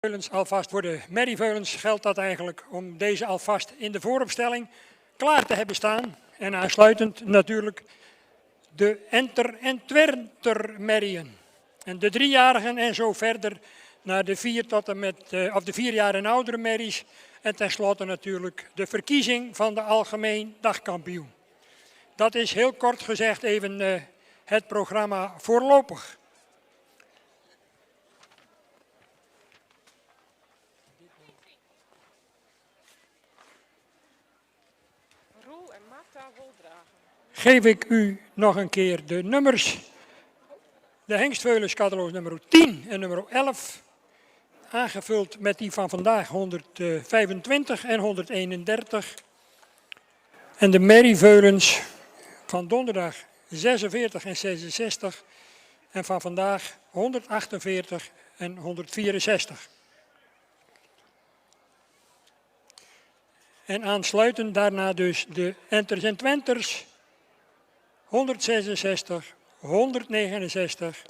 Veulens, alvast voor de merrieveulens geldt dat eigenlijk om deze alvast in de vooropstelling klaar te hebben staan. En aansluitend natuurlijk de enter- en twertermerrieën. En de driejarigen en zo verder naar de 4 tot en met, of de 4 jaar en oudere merries. En tenslotte natuurlijk de verkiezing van de algemeen dagkampioen. Dat is heel kort gezegd even het programma voorlopig. Geef ik u nog een keer de nummers. De hengstveulens catalogus nummer 10 en nummer 11. Aangevuld met die van vandaag 125 en 131. En de merrieveulens van donderdag 46 en 66. En van vandaag 148 en 164. En aansluitend daarna dus de enters en twenters 166, 169,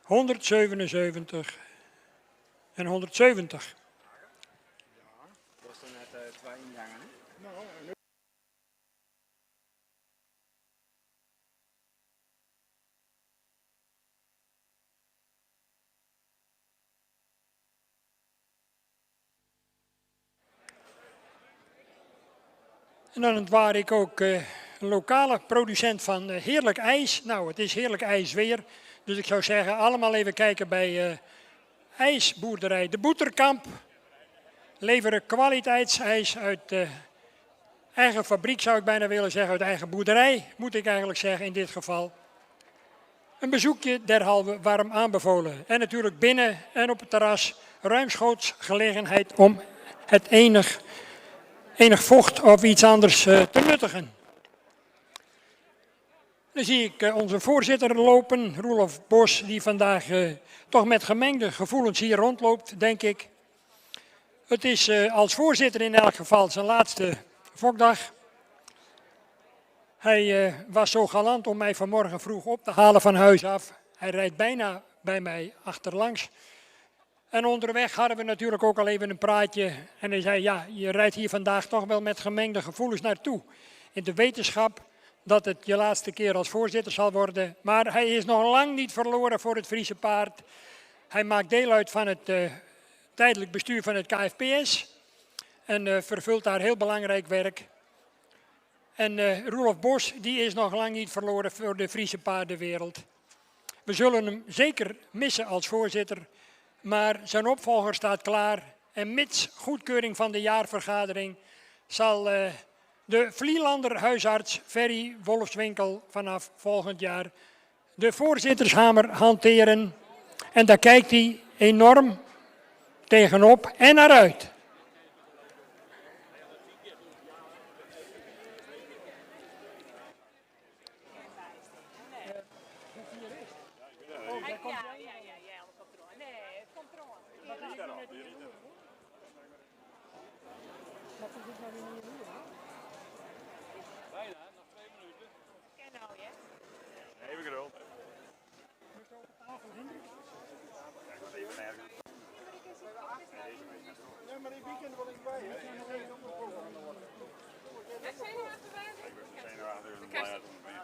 177 en 170. Dat is dan net 2 ingangen, hè? En dan waar ik ook een lokale producent van heerlijk ijs. Nou, het is heerlijk ijs weer. Dus ik zou zeggen, allemaal even kijken bij ijsboerderij De Boeterkamp. Leveren kwaliteitsijs uit eigen fabriek, zou ik bijna willen zeggen. Uit eigen boerderij, moet ik eigenlijk zeggen in dit geval. Een bezoekje derhalve warm aanbevolen. En natuurlijk binnen en op het terras ruimschoots gelegenheid om het enig vocht of iets anders te nuttigen. Dan zie ik onze voorzitter lopen, Roelof Bos, die vandaag toch met gemengde gevoelens hier rondloopt, denk ik. Het is als voorzitter in elk geval zijn laatste fokdag. Hij was zo galant om mij vanmorgen vroeg op te halen van huis af. Hij rijdt bijna bij mij achterlangs. En onderweg hadden we natuurlijk ook al even een praatje. En hij zei, ja, je rijdt hier vandaag toch wel met gemengde gevoelens naartoe. In de wetenschap dat het je laatste keer als voorzitter zal worden. Maar hij is nog lang niet verloren voor het Friese paard. Hij maakt deel uit van het tijdelijk bestuur van het KFPS. En vervult daar heel belangrijk werk. En Roelof Bos, die is nog lang niet verloren voor de Friese paardenwereld. We zullen hem zeker missen als voorzitter. Maar zijn opvolger staat klaar en mits goedkeuring van de jaarvergadering zal de Vlielander huisarts Ferry Wolfswinkel vanaf volgend jaar de voorzittershamer hanteren. En daar kijkt hij enorm tegenop en naar uit. Even geduld. Ja, maar die weekend wil ik bij.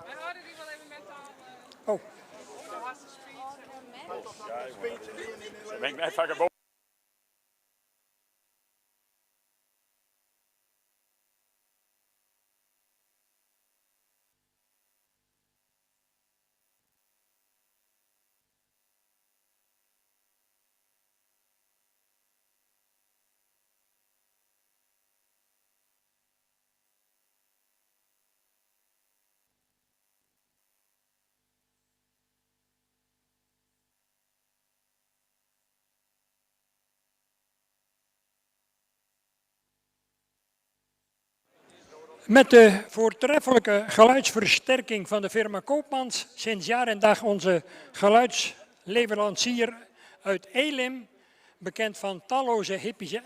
We houden die wel even mentaal. Oh. De laatste speech. Dan ben ik net vaker boven. Met de voortreffelijke geluidsversterking van de firma Koopmans, sinds jaar en dag onze geluidsleverancier uit Elim, bekend van talloze hippische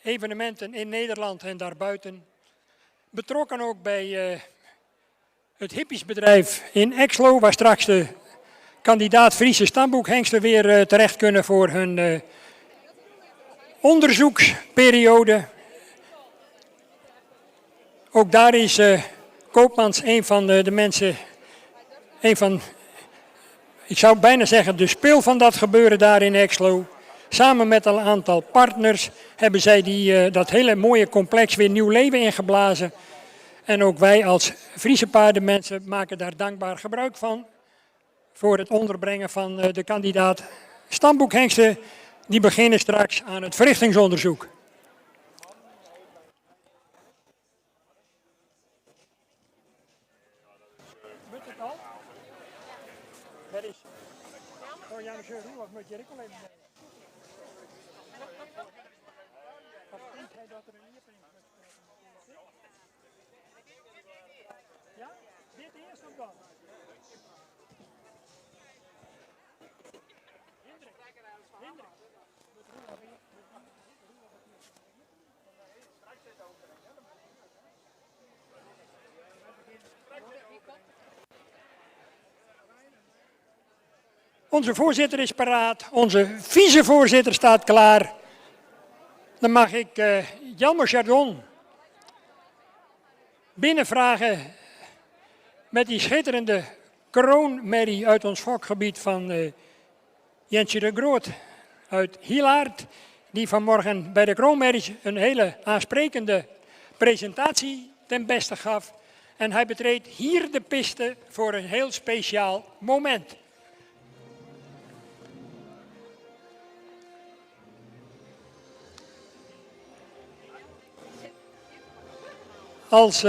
evenementen in Nederland en daarbuiten. Betrokken ook bij het hippiesbedrijf in Exlo, waar straks de kandidaat Friese stamboekhengsten weer terecht kunnen voor hun onderzoeksperiode. Ook daar is Koopmans een van de mensen, ik zou bijna zeggen, de speel van dat gebeuren daar in Exlo. Samen met een aantal partners hebben zij dat hele mooie complex weer nieuw leven ingeblazen. En ook wij als Friese paardenmensen maken daar dankbaar gebruik van. Voor het onderbrengen van de kandidaat. Stamboekhengsten die beginnen straks aan het verrichtingsonderzoek. Ja, dit eerst of dan? Hendrik. Onze voorzitter is paraat, onze vicevoorzitter staat klaar. Dan mag ik Jelmer Chardon binnenvragen met die schitterende kroonmerrie uit ons vakgebied van Jensje de Groot uit Hielaard. Die vanmorgen bij de kroonmerrie een hele aansprekende presentatie ten beste gaf. En hij betreedt hier de piste voor een heel speciaal moment. Als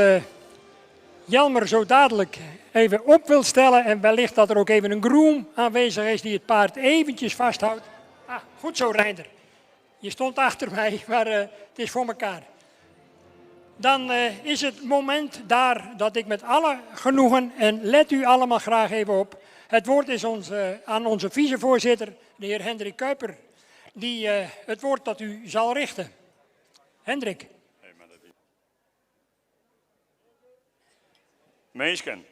Jelmer zo dadelijk even op wil stellen en wellicht dat er ook even een groom aanwezig is die het paard eventjes vasthoudt. Ah, goed zo Reinder. Je stond achter mij, maar het is voor elkaar. Dan is het moment daar dat ik met alle genoegen, en let u allemaal graag even op. Het woord is aan onze vicevoorzitter, de heer Hendrik Kuiper, die het woord tot u zal richten. Hendrik. Mensen,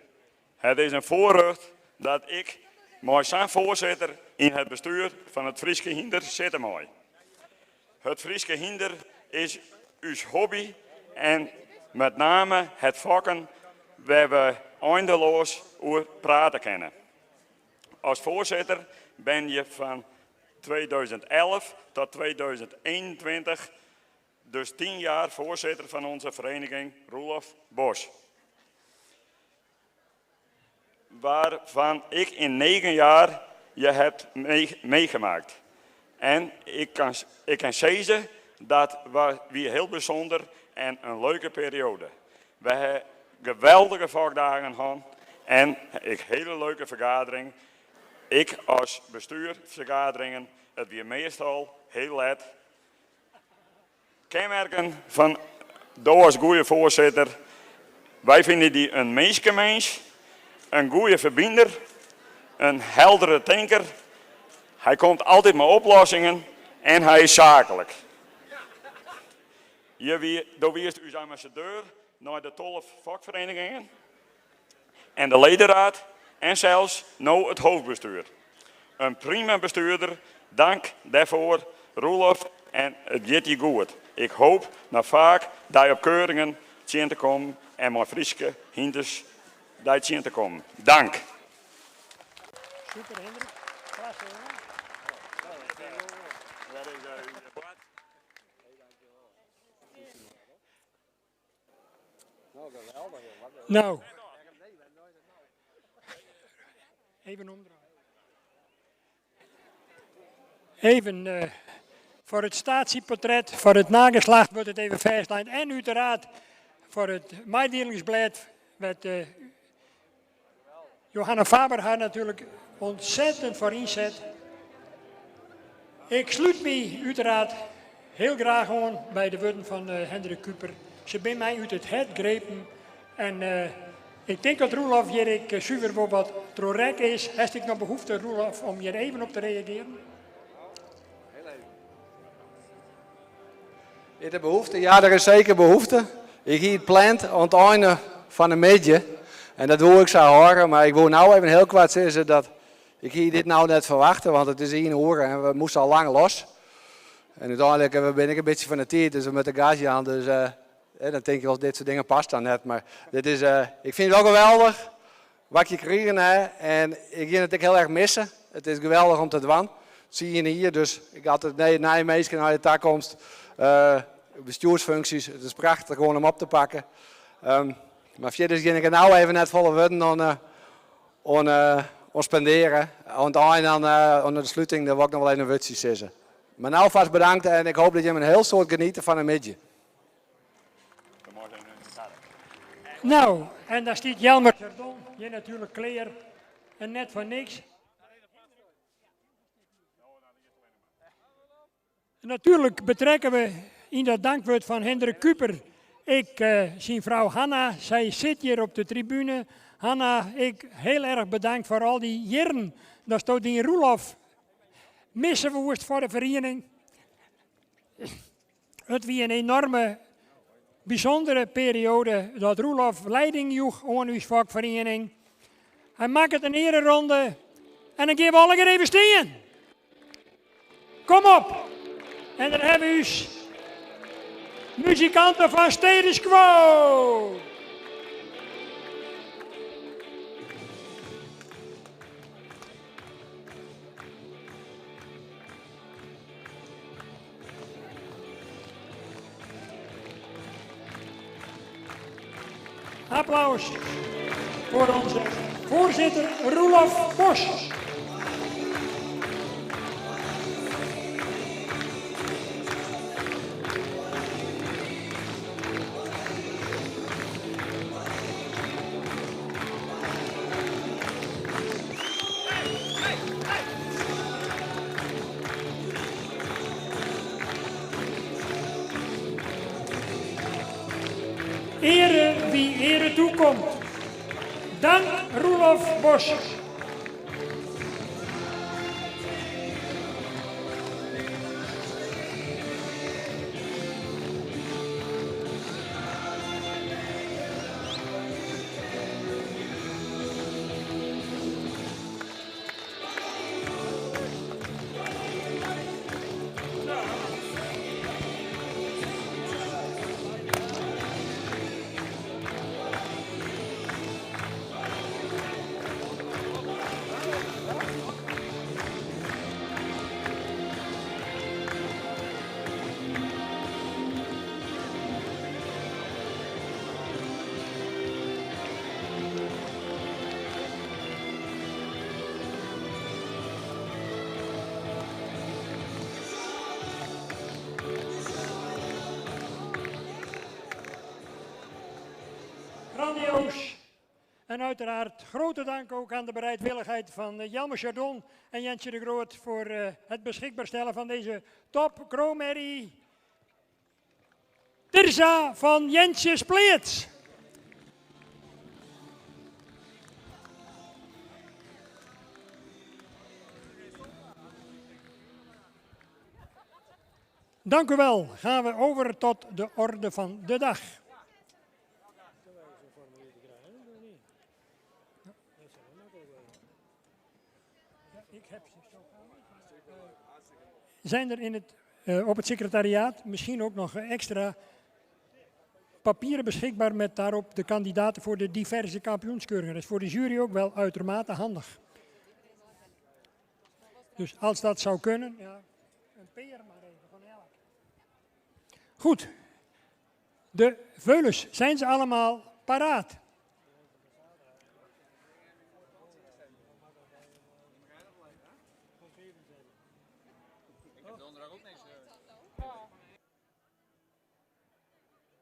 het is een voorrecht dat ik met zijn voorzitter in het bestuur van het Frieske Hinder zitten mooi. Het Frieske Hinder is uw hobby en met name het vakken waar we eindeloos over praten kennen. Als voorzitter ben je van 2011 tot 2021 dus 10 jaar voorzitter van onze vereniging Roelof Bos. Waarvan ik in 9 jaar je hebt meegemaakt. En ik kan zeggen, dat was weer heel bijzonder en een leuke periode. We hebben geweldige vakdagen gehad en ik hele leuke vergaderingen. Ik als bestuurvergaderingen, het weer meestal heel let. Kenmerken van Doe als goede voorzitter. Wij vinden die een mens. Een goede verbinder, een heldere denker. Hij komt altijd met oplossingen en hij is zakelijk. Je wierst uw ambassadeur naar de 12 vakverenigingen en de ledenraad en zelfs nou het hoofdbestuur. Een prima bestuurder, dank daarvoor Roelof en het gaat je goed. Ik hoop nog vaak dat je op keuringen zien te komen en met Frieske Hinders dat zien te komen. Dank. Super Hendrik. Klasse jongen. Nou. Even omdraaien. Even voor het statieportret, voor het nageslacht wordt het even vastgelegd. En uiteraard voor het meedelingsblad met Johanna Faber haar natuurlijk ontzettend voor inzet. Ik sluit me uiteraard heel graag aan bij de woorden van Hendrik Kuiper. Ze bij mij uit het hart grepen. En ik denk dat Roelof hier zuiver voor wat trorek is. Heeft ik nog behoefte, Roelof, om hier even op te reageren? Is er behoefte? Ja, er is zeker behoefte. Ik hier het plant aan het einde van een midje. En dat wil ik zo horen, maar ik wil nou even heel kort zeggen dat ik hier dit nou net verwachten, want het is 1 uur en we moesten al lang los. En uiteindelijk ben ik een beetje van de tijd, dus we met de gage aan. Dus dan denk je wel, dit soort dingen past dan net. Maar dit is, ik vind het wel geweldig wat je krijgen. Hè. En ik ga het ook heel erg missen. Het is geweldig om te doen. Dat zie je hier. Dus ik had het na je meisje naar de toekomst. Bestuursfuncties. Het is prachtig gewoon om op te pakken. Maar verder ga ik nou even net volle woorden aan spenderen. Aan het einde aan de sluiting, daar wil ik nog wel even een woordje zeggen. Maar nou vast bedankt en ik hoop dat je een heel soort genieten van een midje. Nou, en daar staat Jelmer Chardon, je natuurlijk kleer en net voor niks. Natuurlijk betrekken we in dat dankwoord van Hendrik Kuper. Ik zie vrouw Hanna, zij zit hier op de tribune. Hanna, ik heel erg bedankt voor al die jaren. Dat stond in Roelof. Missen we woest voor de vereniging. Het was een enorme, bijzondere periode dat Roelof leiding joeg aan uw vakvereniging. Hij maakt het een ereronde en dan geven we alle even staan. Kom op! En dan hebben we uw muzikanten van Status Quo. Applaus voor onze voorzitter Roelof Bos. Ere wie ere toekomt. Dank Roelof Bos. Grandioos. En uiteraard grote dank ook aan de bereidwilligheid van Jelmer Chardon en Jensje de Groot voor het beschikbaar stellen van deze top Gromerrie. Tirza van Jensje Spleets. Dank u wel. Gaan we over tot de orde van de dag. Zijn er op het secretariaat misschien ook nog extra papieren beschikbaar met daarop de kandidaten voor de diverse kampioenskeuringen? Dat is voor de jury ook wel uitermate handig. Dus als dat zou kunnen, ja, een peer maar even van elk. Goed, de veulens, zijn ze allemaal paraat?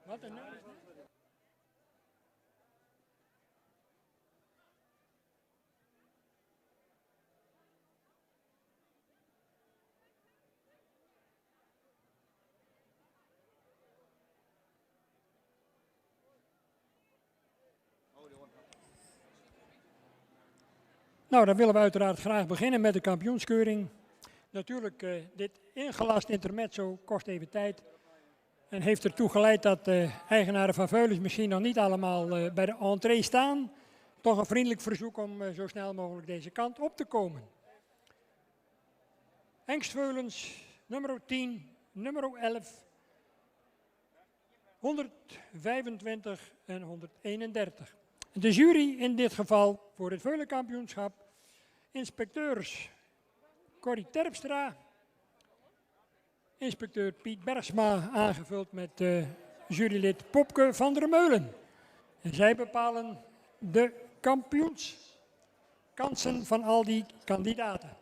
Wat een nummer is dit? Nou, dan willen we uiteraard graag beginnen met de kampioenskeuring. Natuurlijk, dit ingelast intermezzo kost even tijd. En heeft ertoe geleid dat de eigenaren van Veulens misschien nog niet allemaal bij de entree staan. Toch een vriendelijk verzoek om zo snel mogelijk deze kant op te komen. Engstveulens, nummer 10, nummer 11, 125 en 131. De jury in dit geval voor het veulenkampioenschap, inspecteurs Corrie Terpstra, inspecteur Piet Bergsma, aangevuld met jurylid Popke van der Meulen. En zij bepalen de kampioenskansen van al die kandidaten.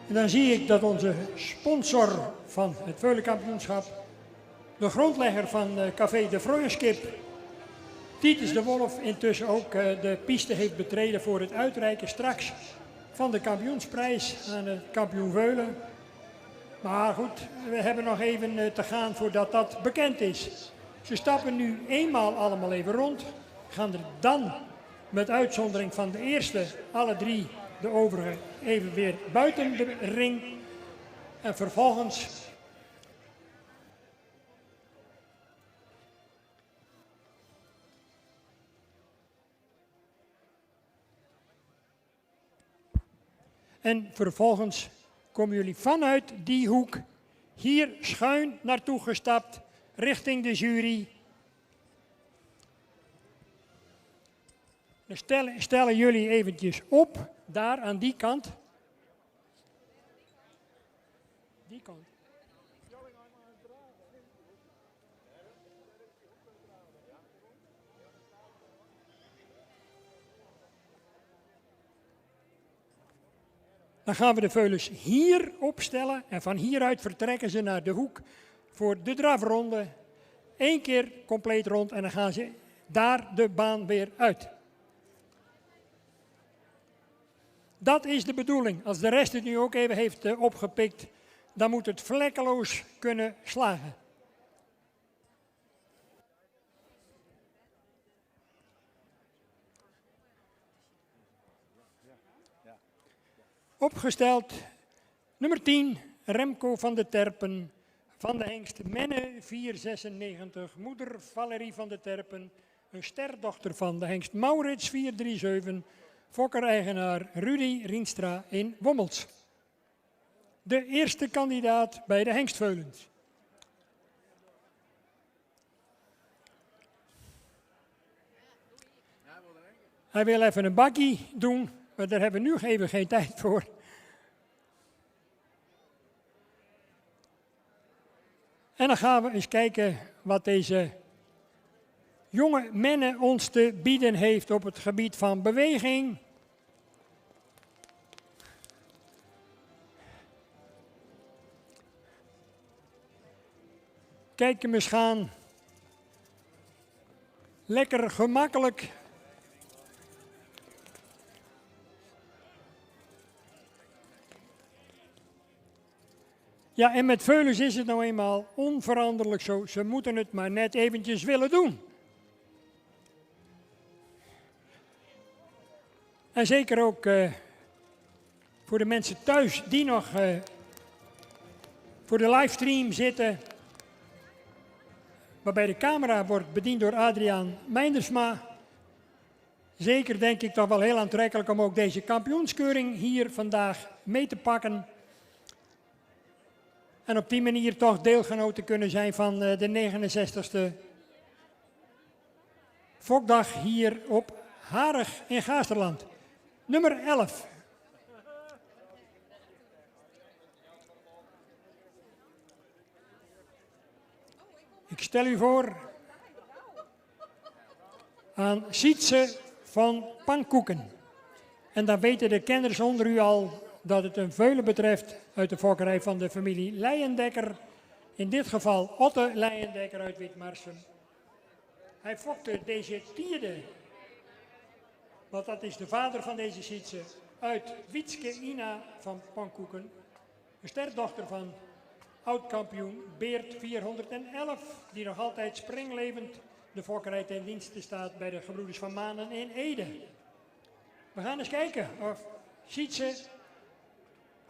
En dan zie ik dat onze sponsor van het veulenkampioenschap, de grondlegger van Café de Vrooienskip, Titus de Wolf, intussen ook de piste heeft betreden voor het uitreiken straks van de kampioensprijs aan de kampioen Veulen. Maar goed, we hebben nog even te gaan voordat dat bekend is. Ze stappen nu eenmaal allemaal even rond, gaan er dan met uitzondering van de eerste, alle drie de overige, even weer buiten de ring. En vervolgens komen jullie vanuit die hoek hier schuin naartoe gestapt richting de jury. Dan stellen jullie eventjes op, daar aan die kant. Die kant. Dan gaan we de veulens hier opstellen en van hieruit vertrekken ze naar de hoek voor de drafronde. 1 keer compleet rond en dan gaan ze daar de baan weer uit. Dat is de bedoeling. Als de rest het nu ook even heeft opgepikt, dan moet het vlekkeloos kunnen slagen. Opgesteld, nummer 10, Remco van de Terpen, van de hengst Menne 496, moeder Valerie van de Terpen, een sterdochter van de hengst Maurits 437, fokker-eigenaar Rudy Rienstra in Wommels. De eerste kandidaat bij de hengstveulens. Hij wil even een bakkie doen, maar daar hebben we nu even geen tijd voor. En dan gaan we eens kijken wat deze jonge Menne ons te bieden heeft op het gebied van beweging. Kijk hem eens gaan. Lekker gemakkelijk. Ja, en met veulens is het nou eenmaal onveranderlijk zo. Ze moeten het maar net eventjes willen doen. En zeker ook voor de mensen thuis die nog voor de livestream zitten. Waarbij de camera wordt bediend door Adriaan Meindersma. Zeker denk ik toch wel heel aantrekkelijk om ook deze kampioenskeuring hier vandaag mee te pakken. En op die manier toch deelgenoot te kunnen zijn van de 69e Fokdag hier op Harig in Gaasterland. Nummer 11. Ik stel u voor aan Sietse van Pankoeken. En dan weten de kenners onder u al dat het een veulen betreft uit de fokkerij van de familie Leijendekker. In dit geval Otte Leijendekker uit Witmarsum. Hij fokte deze tierde, want dat is de vader van deze Sietse, uit Wietske Ina van Pankoeken. Een sterdochter van oud-kampioen Beert 411, die nog altijd springlevend de fokkerij ten dienste staat bij de gebroeders van Manen in Ede. We gaan eens kijken of Sietse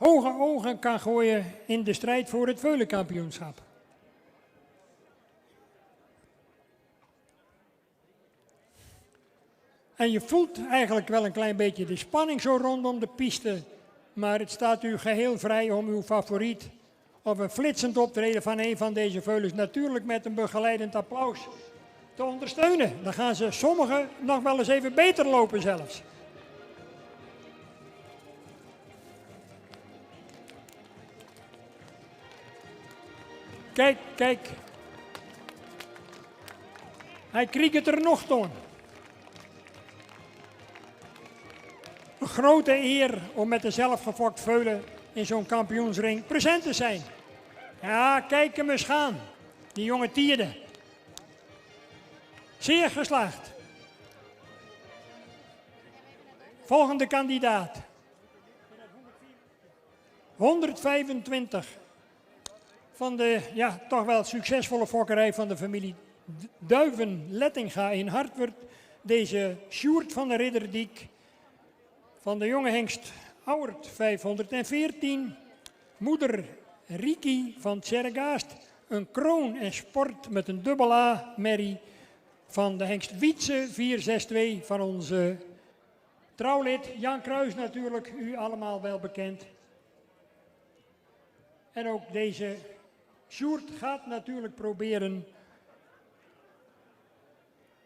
hoge ogen kan gooien in de strijd voor het veulenkampioenschap. En je voelt eigenlijk wel een klein beetje de spanning zo rondom de piste, maar het staat u geheel vrij om uw favoriet of een flitsend optreden van een van deze veulens natuurlijk met een begeleidend applaus te ondersteunen. Dan gaan ze sommigen nog wel eens even beter lopen zelfs. Kijk, kijk. Hij kriegt het er nog toon. Een grote eer om met de zelfgefokt veulen in zo'n kampioensring present te zijn. Ja, kijk hem eens gaan. Die jonge tierde. Zeer geslaagd. Volgende kandidaat. 125 van de ja, toch wel succesvolle fokkerij van de familie Duiven-Lettinga in Hartwerd. Deze Sjoerd van de Ridderdiek van de jonge hengst Auwert 514. Moeder Riki van Tjerregaast. Een kroon en sport met een dubbel A-merrie van de hengst Wietse 462 van onze trouwlid Jan Kruis natuurlijk, u allemaal wel bekend. En ook deze Sjoerd gaat natuurlijk proberen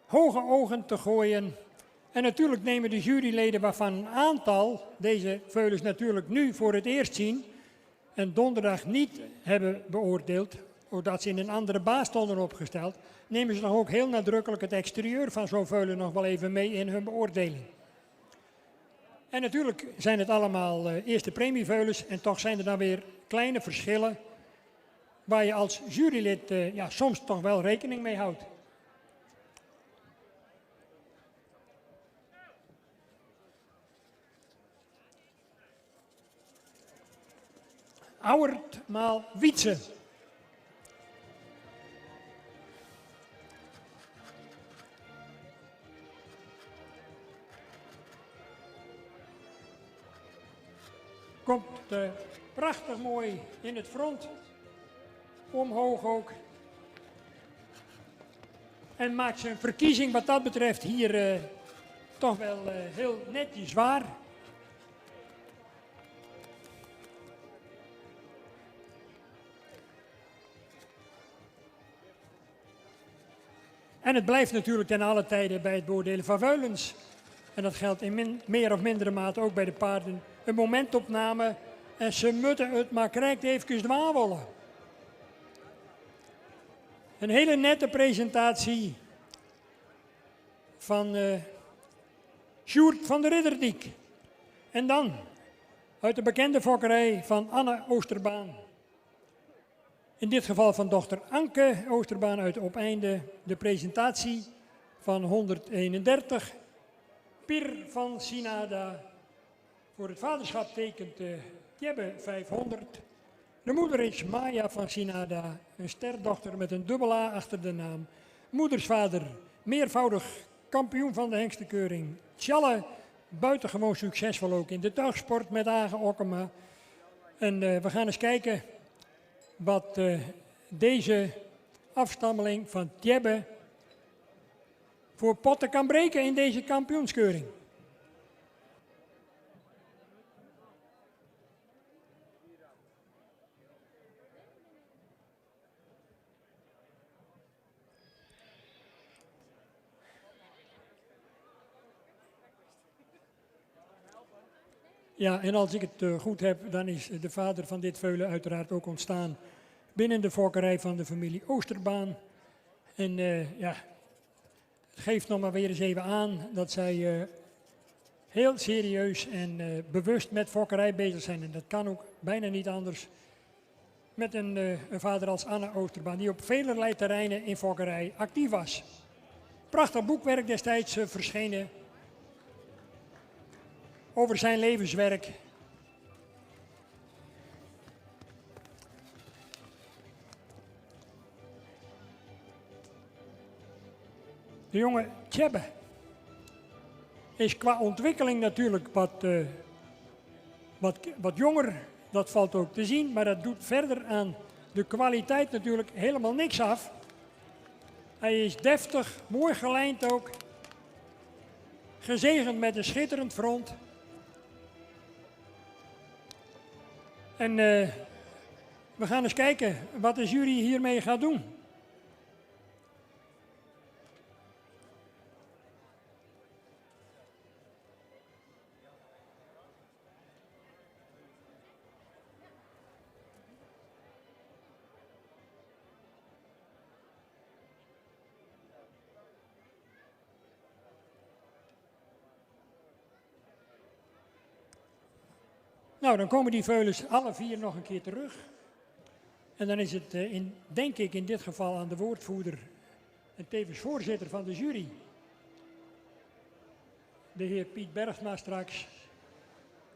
hoge ogen te gooien. En natuurlijk nemen de juryleden, waarvan een aantal deze veulens natuurlijk nu voor het eerst zien en donderdag niet hebben beoordeeld, omdat ze in een andere baas stonden opgesteld, nemen ze nog ook heel nadrukkelijk het exterieur van zo'n veulen nog wel even mee in hun beoordeling. En natuurlijk zijn het allemaal eerste premieveulens en toch zijn er dan weer kleine verschillen waar je als jurylid ja, soms toch wel rekening mee houdt. Auwert maal Wietse. Komt prachtig mooi in het front. Omhoog ook. En maakt zijn verkiezing wat dat betreft hier toch wel heel netjes waar. En het blijft natuurlijk ten alle tijde bij het beoordelen van veulens. En dat geldt in meer of mindere mate ook bij de paarden. Een momentopname en ze moeten het maar krijgt even dwaawollen. Een hele nette presentatie van Sjoerd van de Ridderdiek. En dan uit de bekende fokkerij van Anne Oosterbaan. In dit geval van dochter Anke Oosterbaan uit Opeinde. De presentatie van 131. Pir van Sinada. Voor het vaderschap tekent Tjebbe 500. De moeder is Maya van Sinada, een sterdochter met een dubbel A achter de naam. Moedersvader, meervoudig kampioen van de hengstenkeuring. Tjalle, buitengewoon succesvol ook in de tuigsport met Age Okkema. En we gaan eens kijken wat deze afstammeling van Tjebbe voor potten kan breken in deze kampioenskeuring. Ja, en als ik het goed heb, dan is de vader van dit veulen uiteraard ook ontstaan binnen de fokkerij van de familie Oosterbaan. En ja, het geeft nog maar weer eens even aan dat zij heel serieus en bewust met fokkerij bezig zijn. En dat kan ook bijna niet anders met een vader als Anne Oosterbaan, die op velerlei terreinen in fokkerij actief was. Prachtig boekwerk destijds verschenen over zijn levenswerk. De jonge Tjebbe is qua ontwikkeling natuurlijk wat jonger. Dat valt ook te zien, maar dat doet verder aan de kwaliteit natuurlijk helemaal niks af. Hij is deftig, mooi gelijnd ook. Gezegend met een schitterend front. En we gaan eens kijken wat de jury hiermee gaat doen. Nou, dan komen die veulens alle vier nog een keer terug. En dan is het, denk ik, in dit geval aan de woordvoerder en tevens voorzitter van de jury, de heer Piet Bergsma straks,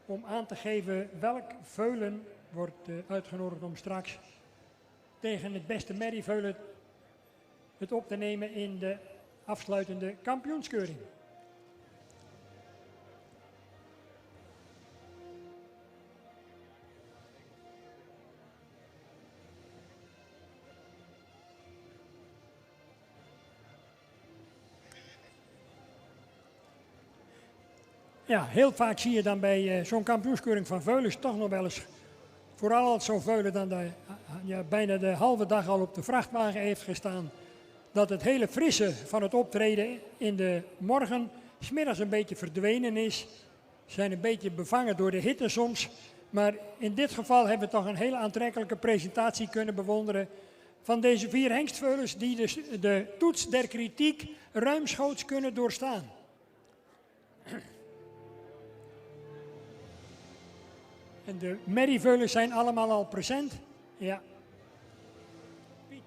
om aan te geven welk veulen wordt uitgenodigd om straks tegen het beste merrieveulen het op te nemen in de afsluitende kampioenskeuring. Ja, heel vaak zie je dan bij zo'n kampioenskeuring van veulens toch nog wel eens, vooral als zo'n veulen dan bijna de halve dag al op de vrachtwagen heeft gestaan, dat het hele frisse van het optreden in de morgen 's middags een beetje verdwenen is. Ze zijn een beetje bevangen door de hitte soms, maar in dit geval hebben we toch een hele aantrekkelijke presentatie kunnen bewonderen van deze vier hengstveulens die dus de toets der kritiek ruimschoots kunnen doorstaan. En de merrieveulens zijn allemaal al present. Ja. Piet.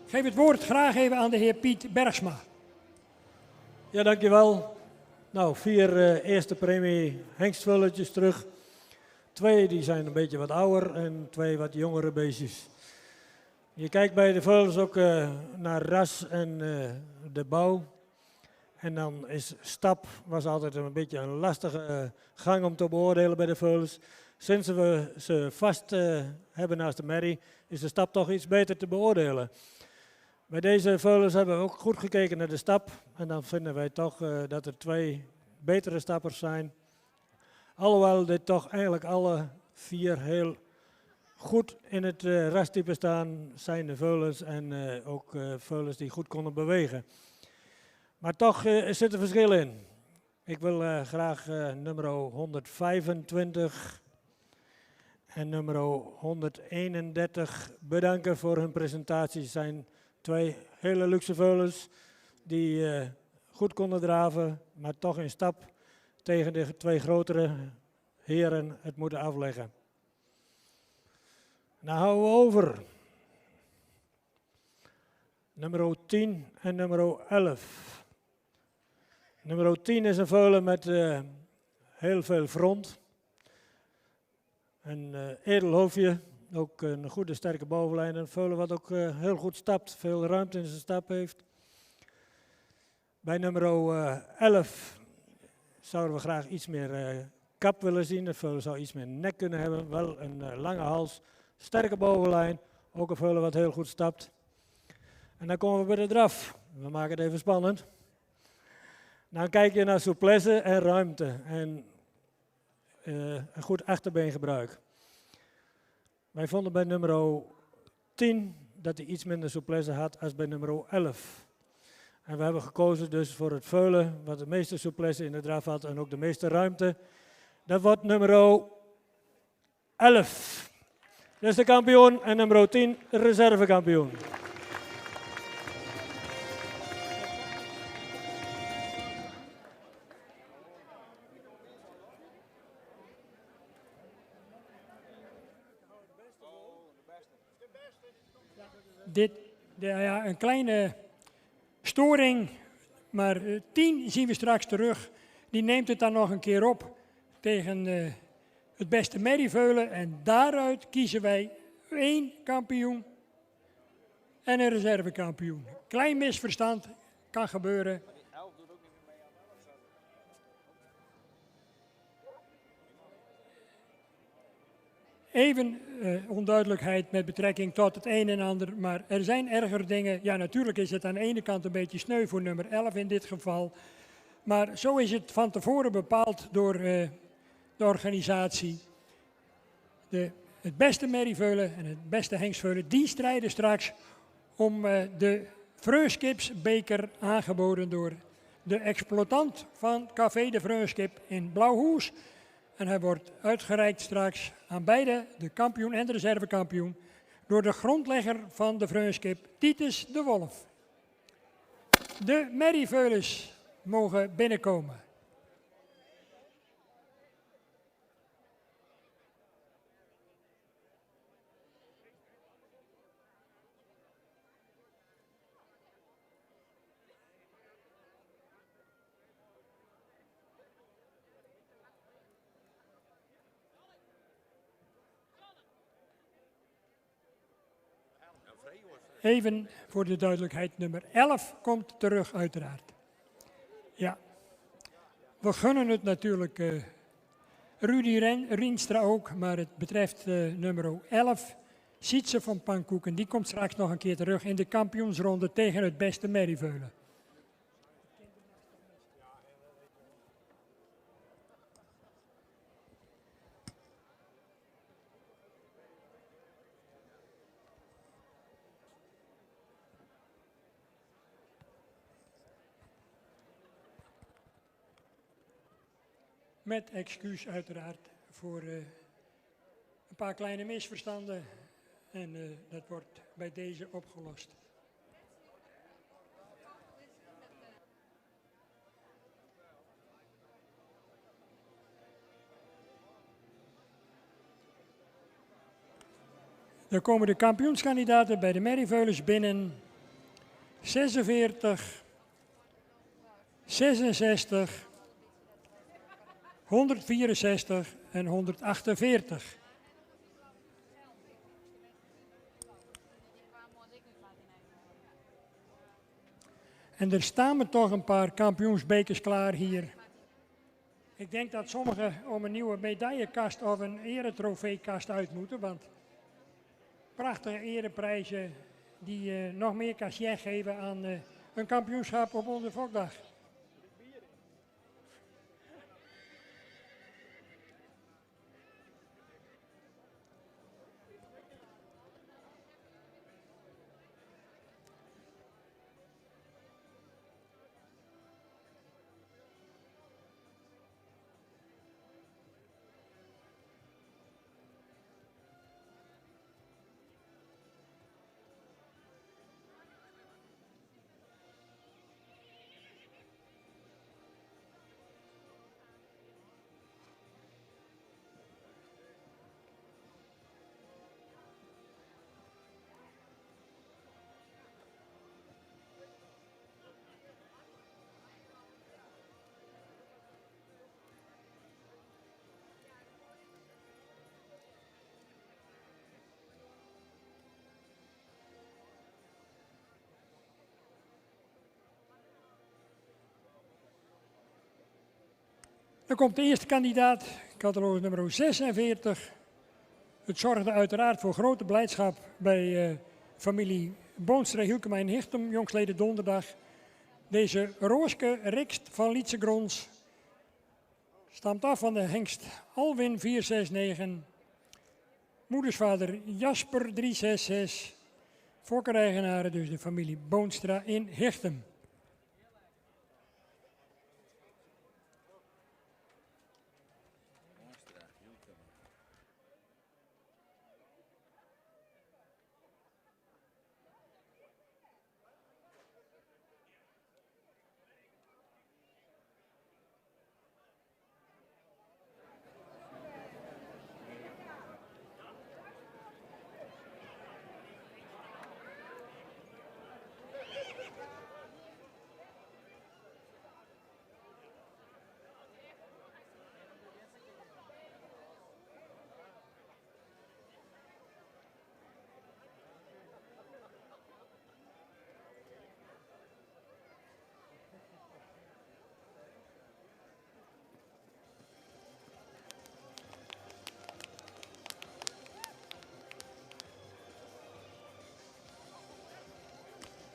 Ik geef het woord graag even aan de heer Piet Bergsma. Ja, dankjewel. Nou, 4 eerste premie hengstvulletjes terug. 2 die zijn een beetje wat ouder en 2 wat jongere beestjes. Je kijkt bij de veulens ook naar ras en de bouw. En dan is stap was altijd een beetje een lastige gang om te beoordelen bij de veulens. Sinds we ze vast hebben naast de merrie, is de stap toch iets beter te beoordelen. Bij deze veulens hebben we ook goed gekeken naar de stap. En dan vinden wij toch dat er 2 betere stappers zijn. Alhoewel dit toch eigenlijk alle 4 heel goed in het rastype staan, zijn de veulens en ook veulens die goed konden bewegen. Maar toch zit er verschil in. Ik wil graag nummer 125 en nummer 131 bedanken voor hun presentatie. Het zijn 2 hele luxe veulens die goed konden draven, maar toch in stap tegen de 2 grotere heren het moeten afleggen. Nou houden we over. Nummer 10 en nummer 11. Nummer 10 is een veulen met heel veel front. Een edel hoofdje, ook een goede sterke bovenlijn. Een veulen wat ook heel goed stapt, veel ruimte in zijn stap heeft. Bij nummer 11 zouden we graag iets meer kap willen zien. De veulen zou iets meer nek kunnen hebben. Wel een lange hals, sterke bovenlijn. Ook een veulen wat heel goed stapt. En dan komen we bij de draf. We maken het even spannend. Dan kijk je naar souplesse en ruimte. En een goed achterbeengebruik. Wij vonden bij nummer 10 dat hij iets minder souplesse had als bij nummer 11. En we hebben gekozen dus voor het veulen wat de meeste souplesse in de draf had en ook de meeste ruimte. Dat wordt nummer 11. Dat is de kampioen en nummer 10 reservekampioen. Ja, een kleine storing, maar 10 zien we straks terug. Die neemt het dan nog een keer op tegen het beste merrieveulen. En daaruit kiezen wij 1 kampioen en een reservekampioen. Klein misverstand, kan gebeuren. Even onduidelijkheid met betrekking tot het een en ander, maar er zijn erger dingen. Ja, natuurlijk is het aan de ene kant een beetje sneu voor nummer 11 in dit geval. Maar zo is het van tevoren bepaald door de organisatie. Het beste merrieveulen en het beste hengsteveulen, die strijden straks om de Vreunskipsbeker, aangeboden door de exploitant van Café de Vreunskip in Blauwhoes. En hij wordt uitgereikt straks aan beide, de kampioen en de reservekampioen, door de grondlegger van de Vreunskip, Titus de Wolf. De merrieveulens mogen binnenkomen. Even voor de duidelijkheid, nummer 11 komt terug uiteraard. Ja, we gunnen het natuurlijk Rudy Rienstra ook, maar het betreft nummer 11, Sietse van Pankoeken. Die komt straks nog een keer terug in de kampioensronde tegen het beste merrieveulen. Met excuus uiteraard voor een paar kleine misverstanden en dat wordt bij deze opgelost. Dan komen de kampioenskandidaten bij de merrieveulens binnen. 46, 66, 164 en 148. En er staan me toch een paar kampioensbekers klaar hier. Ik denk dat sommigen om een nieuwe medaillekast of een eretrofeekast uit moeten, want prachtige ereprijzen die nog meer cachet geven aan een kampioenschap op onze Fokdag. Dan komt de eerste kandidaat, catalogus nummer 46. Het zorgde uiteraard voor grote blijdschap bij familie Boonstra, Hielkema en Hichtem, jongstleden donderdag. Deze Rooske Rikst van Lietsegrons stamt af van de hengst Alwin 469. Moedersvader Jasper 366. Fokkereigenaren dus de familie Boonstra in Hichtem.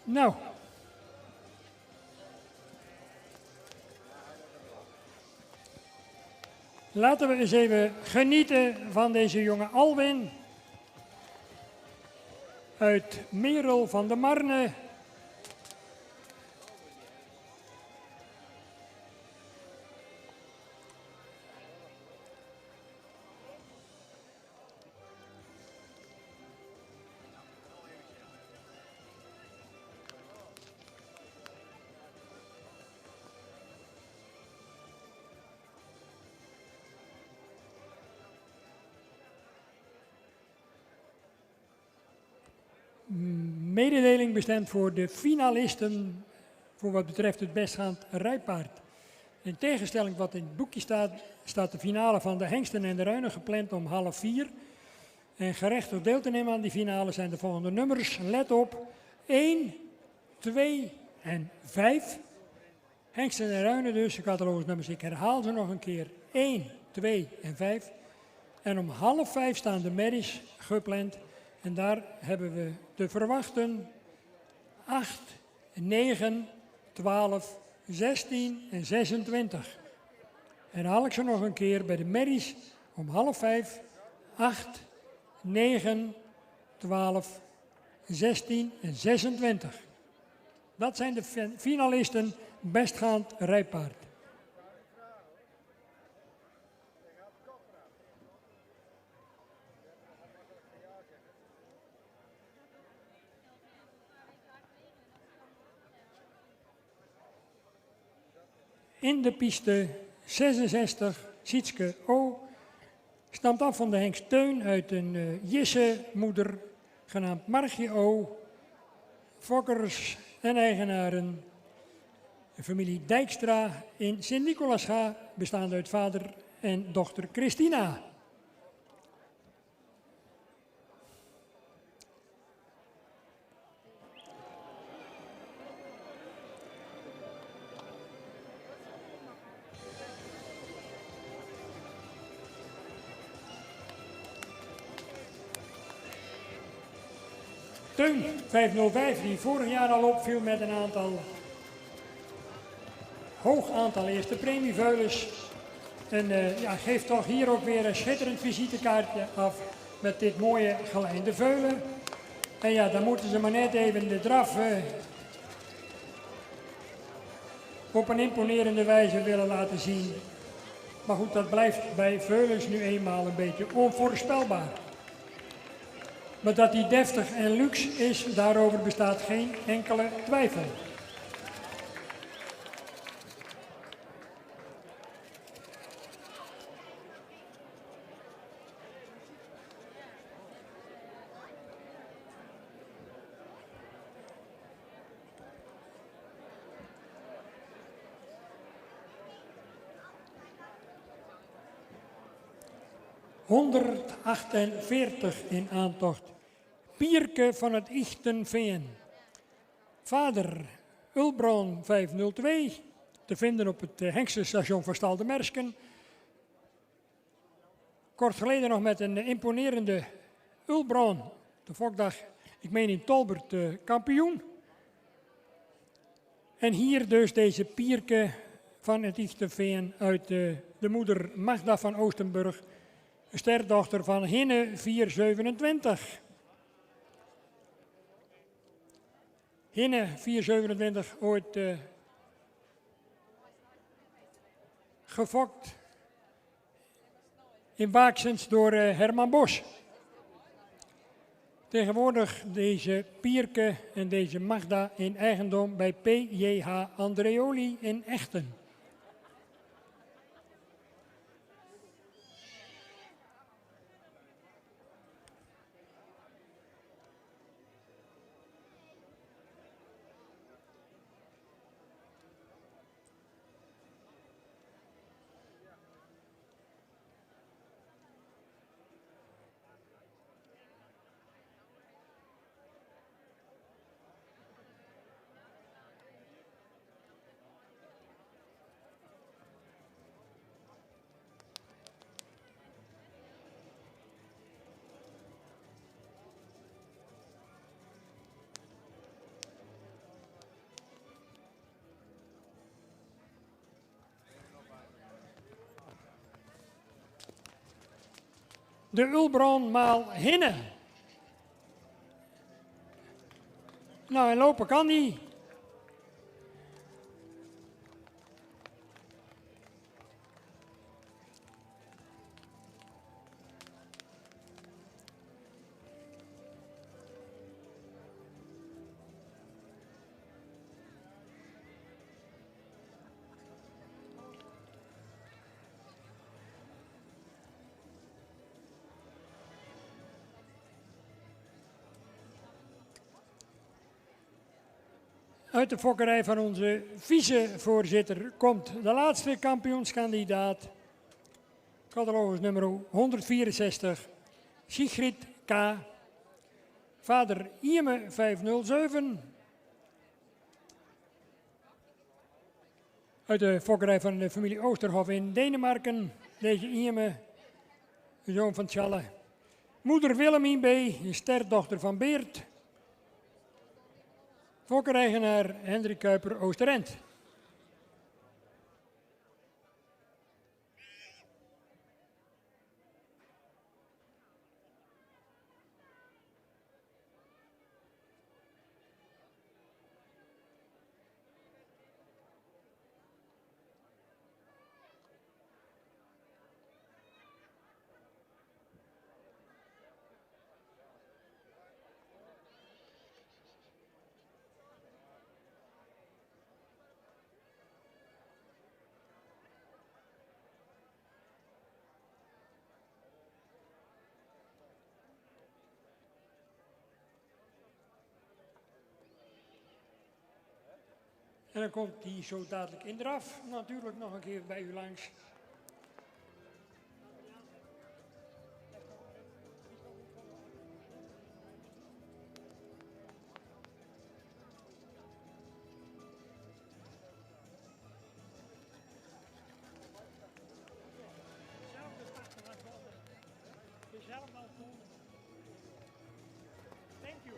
Nou. Laten we eens even genieten van deze jonge Alwin. Uit Merel van de Marne. Mededeling bestemd voor de finalisten voor wat betreft het bestgaand rijpaard. In tegenstelling wat in het boekje staat, staat de finale van de hengsten en de ruinen gepland om 3:30. En gerechtigd deel te nemen aan die finale zijn de volgende nummers. Let op, 1, 2 en 5. Hengsten en ruinen dus, de catalogusnummers, ik herhaal ze nog een keer. 1, 2 en 5. En om 4:30 staan de merries gepland. En daar hebben we te verwachten 8, 9, 12, 16 en 26. Herhaal ik ze nog een keer bij de merries om 4:30, 8, 9, 12, 16 en 26. Dat zijn de finalisten bestgaand rijpaard. In de piste 66, Sietske O. Stamt af van de hengst Teun uit een Jisse-moeder, genaamd Margje O. Fokkers en eigenaren. De familie Dijkstra in Sint-Nicolasga, bestaande uit vader en dochter Christina. Teun 505, die vorig jaar al opviel met een hoog aantal eerste premieveulens. En geeft toch hier ook weer een schitterend visitekaartje af met dit mooie gelijnde veulen. En ja, dan moeten ze maar net even de draf op een imponerende wijze willen laten zien. Maar goed, dat blijft bij veulens nu eenmaal een beetje onvoorspelbaar. Maar dat die deftig en luxe is, daarover bestaat geen enkele twijfel. ...148 in aantocht. Pierke van het Ichtenveen. Vader Ulbron 502. te vinden op het Hengstenstation van Staldemersken. Kort geleden nog met een imponerende Ulbron, de fokdag, ik meen in Tolbert, kampioen. En hier dus deze Pierke van het Ichterveen uit de moeder Magda van Oostenburg, sterdochter van Hinne 427. Hinne 427, ooit gefokt in Baaksens door Herman Bos. Tegenwoordig deze Pierke en deze Magda in eigendom bij P.J.H. Andreoli in Echten. De Ulbron maal Hinne. Nou, en lopen kan die. Uit de fokkerij van onze vicevoorzitter komt de laatste kampioenskandidaat. Catalogus nummer 164, Sigrid K. Vader Ieme 507. Uit de fokkerij van de familie Oosterhof in Denemarken. Deze Ieme, de zoon van Tjalle. Moeder Willemien B., de sterdochter van Beert. Fokkereigenaar Hendrik Kuiper Oosterend. En dan komt die zo dadelijk in draf, natuurlijk nog een keer bij u langs. Thank you.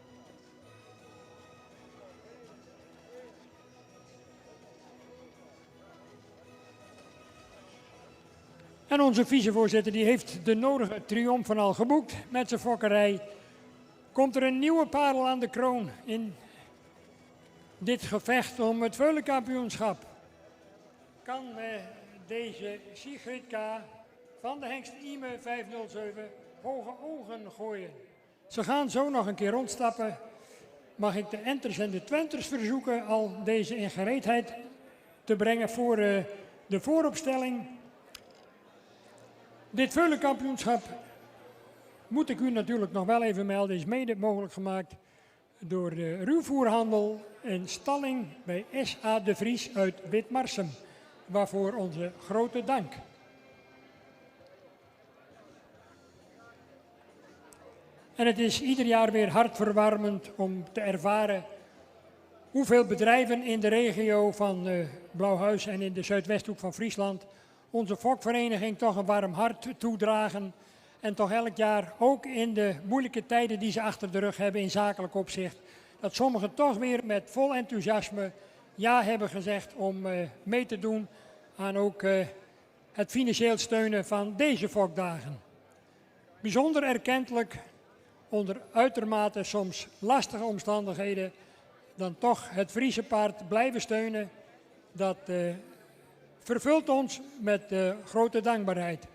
En onze vicevoorzitter die heeft de nodige triomfen al geboekt met zijn fokkerij. Komt er een nieuwe parel aan de kroon in dit gevecht om het veulenkampioenschap. Kan deze Sigrid K. van de hengst Ieme 507 hoge ogen gooien. Ze gaan zo nog een keer rondstappen. Mag ik de enters en de twenters verzoeken al deze in gereedheid te brengen voor de vooropstelling. Dit veulenkampioenschap, moet ik u natuurlijk nog wel even melden, is mede mogelijk gemaakt door de ruwvoerhandel en stalling bij S.A. de Vries uit Witmarsum. Waarvoor onze grote dank. En het is ieder jaar weer hartverwarmend om te ervaren hoeveel bedrijven in de regio van Blauwhuis en in de Zuidwesthoek van Friesland onze fokvereniging toch een warm hart toedragen. En toch elk jaar, ook in de moeilijke tijden die ze achter de rug hebben in zakelijk opzicht, dat sommigen toch weer met vol enthousiasme ja hebben gezegd om mee te doen aan ook het financieel steunen van deze fokdagen. Bijzonder erkentelijk, onder uitermate soms lastige omstandigheden, dan toch het Friese paard blijven steunen. Dat vervult ons met grote dankbaarheid.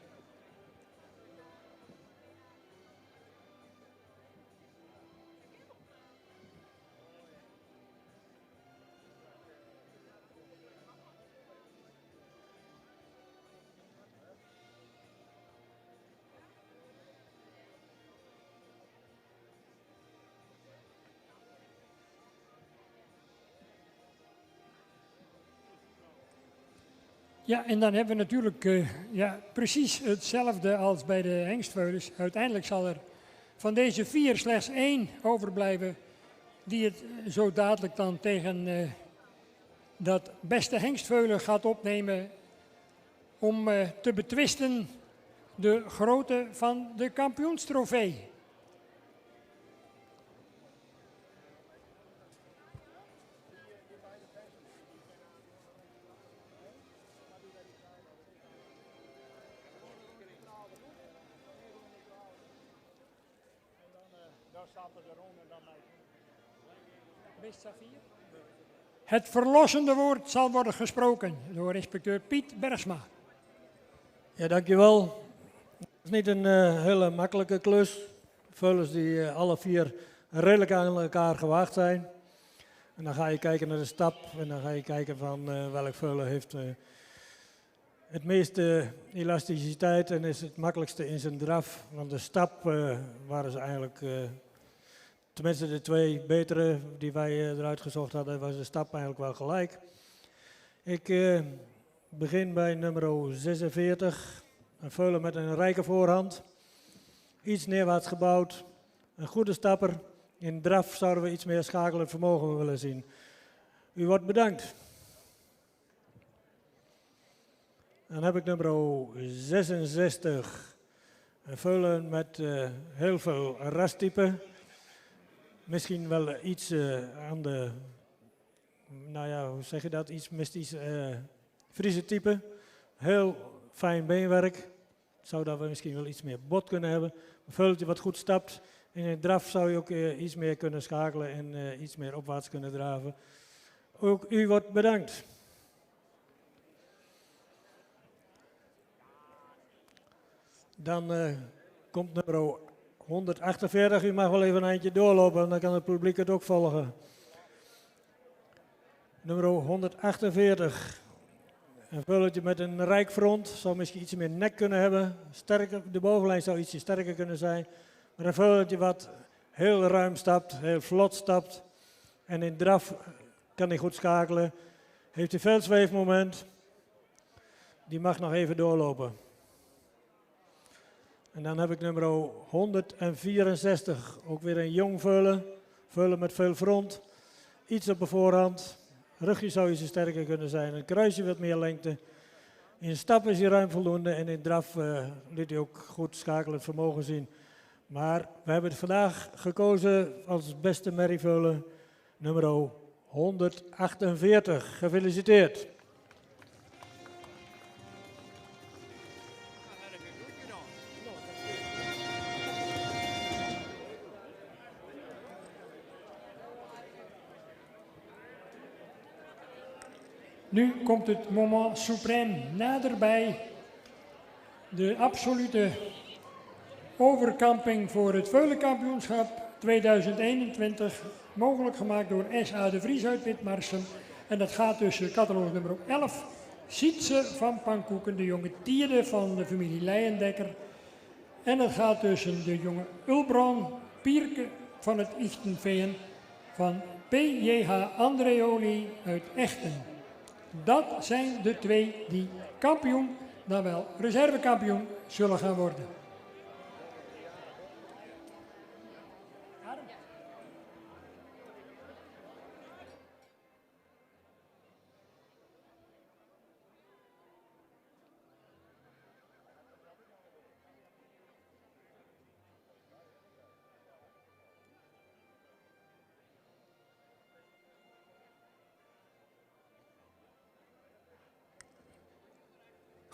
Ja, en dan hebben we natuurlijk precies hetzelfde als bij de hengstveulens. Uiteindelijk zal er van deze 4 slechts 1 overblijven die het zo dadelijk dan tegen dat beste hengstveulen gaat opnemen om te betwisten de grootte van de kampioenstrofee. Het verlossende woord zal worden gesproken door inspecteur Piet Bergsma. Ja, dankjewel. Het is niet een hele makkelijke klus. Veulens die alle 4 redelijk aan elkaar gewaagd zijn. En dan ga je kijken naar de stap en dan ga je kijken van welk veulen heeft het meeste elasticiteit en is het makkelijkste in zijn draf. Want de stap waren ze eigenlijk, tenminste de 2 betere die wij eruit gezocht hadden, was de stap eigenlijk wel gelijk. Ik begin bij nummer 46, een veulen met een rijke voorhand, iets neerwaarts gebouwd, een goede stapper. In draf zouden we iets meer schakelend vermogen willen zien. U wordt bedankt. Dan heb ik nummer 66, een veulen met heel veel rastype. Misschien wel iets aan de, nou ja, hoe zeg je dat, iets Friese type. Heel fijn beenwerk. Zou dat we misschien wel iets meer bot kunnen hebben. Een veulentje wat goed stapt. In een draf zou je ook iets meer kunnen schakelen en iets meer opwaarts kunnen draven. Ook u wordt bedankt. Dan komt nummer 148. U mag wel even een eindje doorlopen, dan kan het publiek het ook volgen. Nummer 148. Een veulentje met een rijk front. Zou misschien iets meer nek kunnen hebben. Sterker, de bovenlijn zou ietsje sterker kunnen zijn. Maar een veulentje wat heel ruim stapt, heel vlot stapt. En in draf kan hij goed schakelen. Heeft hij veel zweefmoment. Die mag nog even doorlopen. En dan heb ik nummer 164. Ook weer een jong veulen. Veulen met veel front. Iets op de voorhand. Rugje zou iets sterker kunnen zijn. Een kruisje wat meer lengte. In stap is hij ruim voldoende. En in draf liet hij ook goed schakelend vermogen zien. Maar we hebben vandaag gekozen als beste merrieveulen nummer 148. Gefeliciteerd. Nu komt het moment suprême naderbij. De absolute overkamping voor het veulenkampioenschap 2021. Mogelijk gemaakt door S.A. de Vries uit Witmarsum. En dat gaat tussen catalogus nummer 11. Sietse van Pankoeken, de jonge Tierde van de familie Leijendekker. En dat gaat tussen de jonge Ulbron Pierke van het Ichtenveen van P.J.H. Andreoli uit Echten. Dat zijn de 2 die kampioen, dan wel reservekampioen, zullen gaan worden.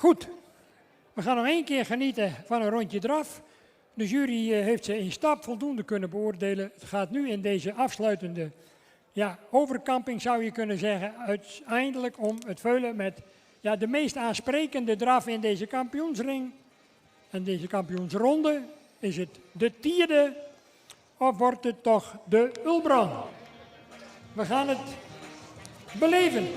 Goed, we gaan nog één keer genieten van een rondje draf. De jury heeft ze in stap voldoende kunnen beoordelen. Het gaat nu in deze afsluitende overkamping, zou je kunnen zeggen, uiteindelijk om het veulen met de meest aansprekende draf in deze kampioensring. En deze kampioensronde, is het de tierde of wordt het toch de Ulbran? We gaan het beleven.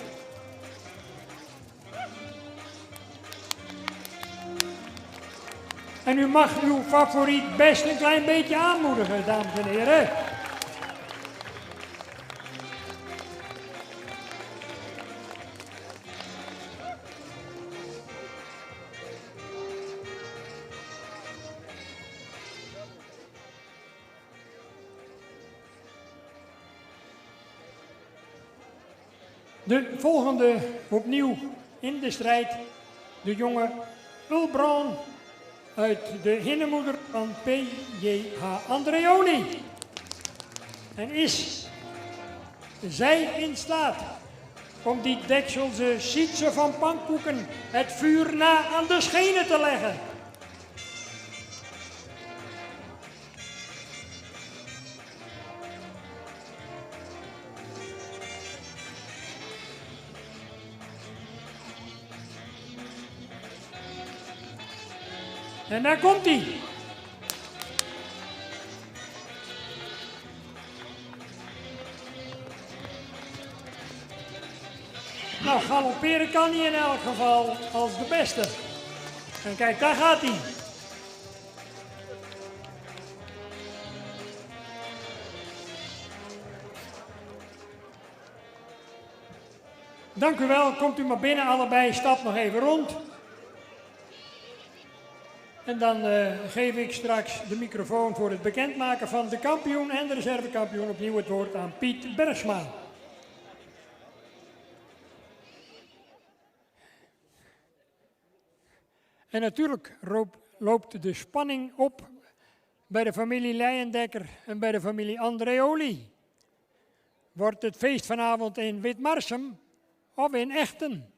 En u mag uw favoriet best een klein beetje aanmoedigen, dames en heren. De volgende opnieuw in de strijd, de jonge Ulbran uit de hinnemoeder van P.J.H. Andreoni. En is zij in staat om die dekselse sietse van pannenkoeken het vuur na aan de schenen te leggen? En daar komt hij. Nou, galopperen kan hij in elk geval als de beste. En kijk, daar gaat hij. Dank u wel, komt u maar binnen allebei, stap nog even rond. En dan geef ik straks de microfoon voor het bekendmaken van de kampioen en de reservekampioen opnieuw het woord aan Piet Bergsma. En natuurlijk loopt de spanning op bij de familie Leijendekker en bij de familie Andreoli. Wordt het feest vanavond in Witmarsum of in Echten?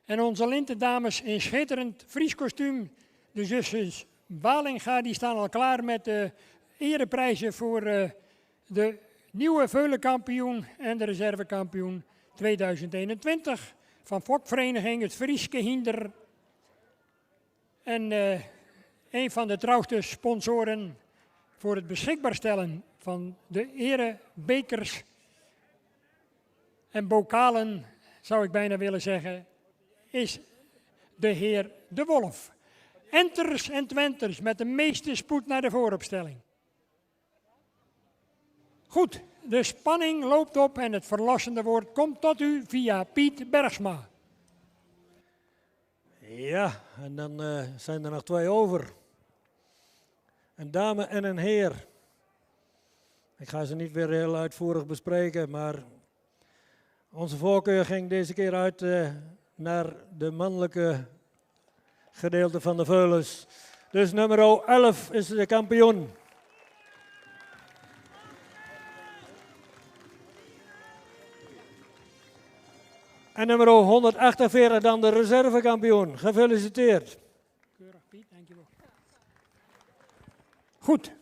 En onze lintendames in schitterend Fries kostuum, de zusjes Walinga, die staan al klaar met de ereprijzen voor de nieuwe veulenkampioen en de reservekampioen 2021 van fokvereniging het Frieske Hinder. En een van de trouwste sponsoren voor het beschikbaar stellen van de erebekers en bokalen, zou ik bijna willen zeggen, is de heer De Wolf. Enters en twenters met de meeste spoed naar de vooropstelling. Goed, de spanning loopt op en het verlossende woord komt tot u via Piet Bergsma. Ja, en dan zijn er nog twee over. Een dame en een heer. Ik ga ze niet weer heel uitvoerig bespreken, maar onze voorkeur ging deze keer uit naar de mannelijke gedeelte van de veulens. Dus nummer 11 is de kampioen. En nummer 148 dan de reservekampioen. Gefeliciteerd. Keurig Piet, dankjewel. Goed.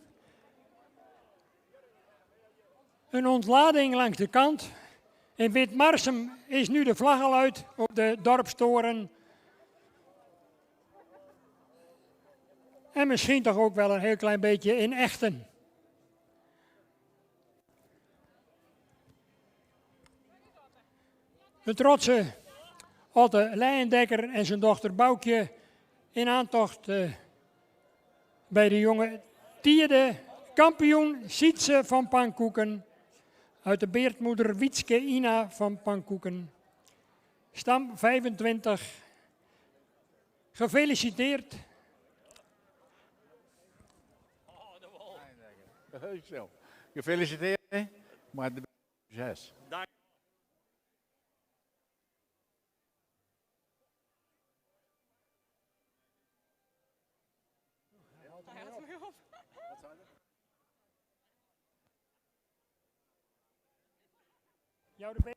Een ontlading langs de kant. In Witmarsum is nu de vlag al uit op de dorpstoren. En misschien toch ook wel een heel klein beetje in Echten. De trotse Otte Leijendekker en zijn dochter Boukje in aantocht bij de jonge Tierde, kampioen Sietse van Pannenkoeken. Uit de beertmoeder Wietske Ina van Pannenkoeken. Stam 25. Gefeliciteerd. Gefeliciteerd, maar de succes. Jou de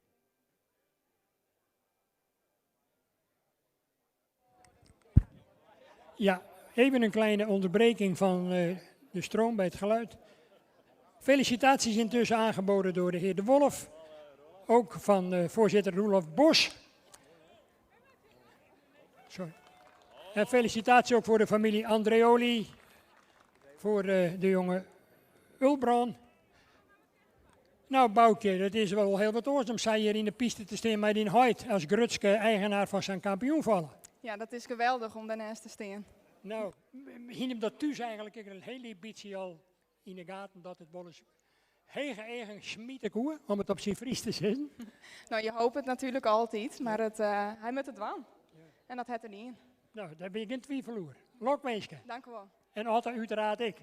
Ja, even een kleine onderbreking van de stroom bij het geluid. Felicitaties intussen aangeboden door de heer De Wolf. Ook van voorzitter Roelof Bos. Sorry. En felicitatie ook voor de familie Andreoli. Voor de jonge Ulbron. Nou Boukje, dat is wel heel wat oors om zij hier in de piste te staan met die Hoyt als Grutske eigenaar van zijn kampioen vallen. Ja, dat is geweldig om daarnaast te staan. Nou, misschien heb dat thuis eigenlijk een hele beetje al in de gaten dat het wel eens hege eigen schmiete koe, om het op zijn Fries te zeggen. Nou, je hoopt het natuurlijk altijd, maar hij moet het doen. En dat heeft er niet in. Nou, daar ben ik geen twijfel over. Lokmeeske. Dank u wel. En altijd uiteraard ik.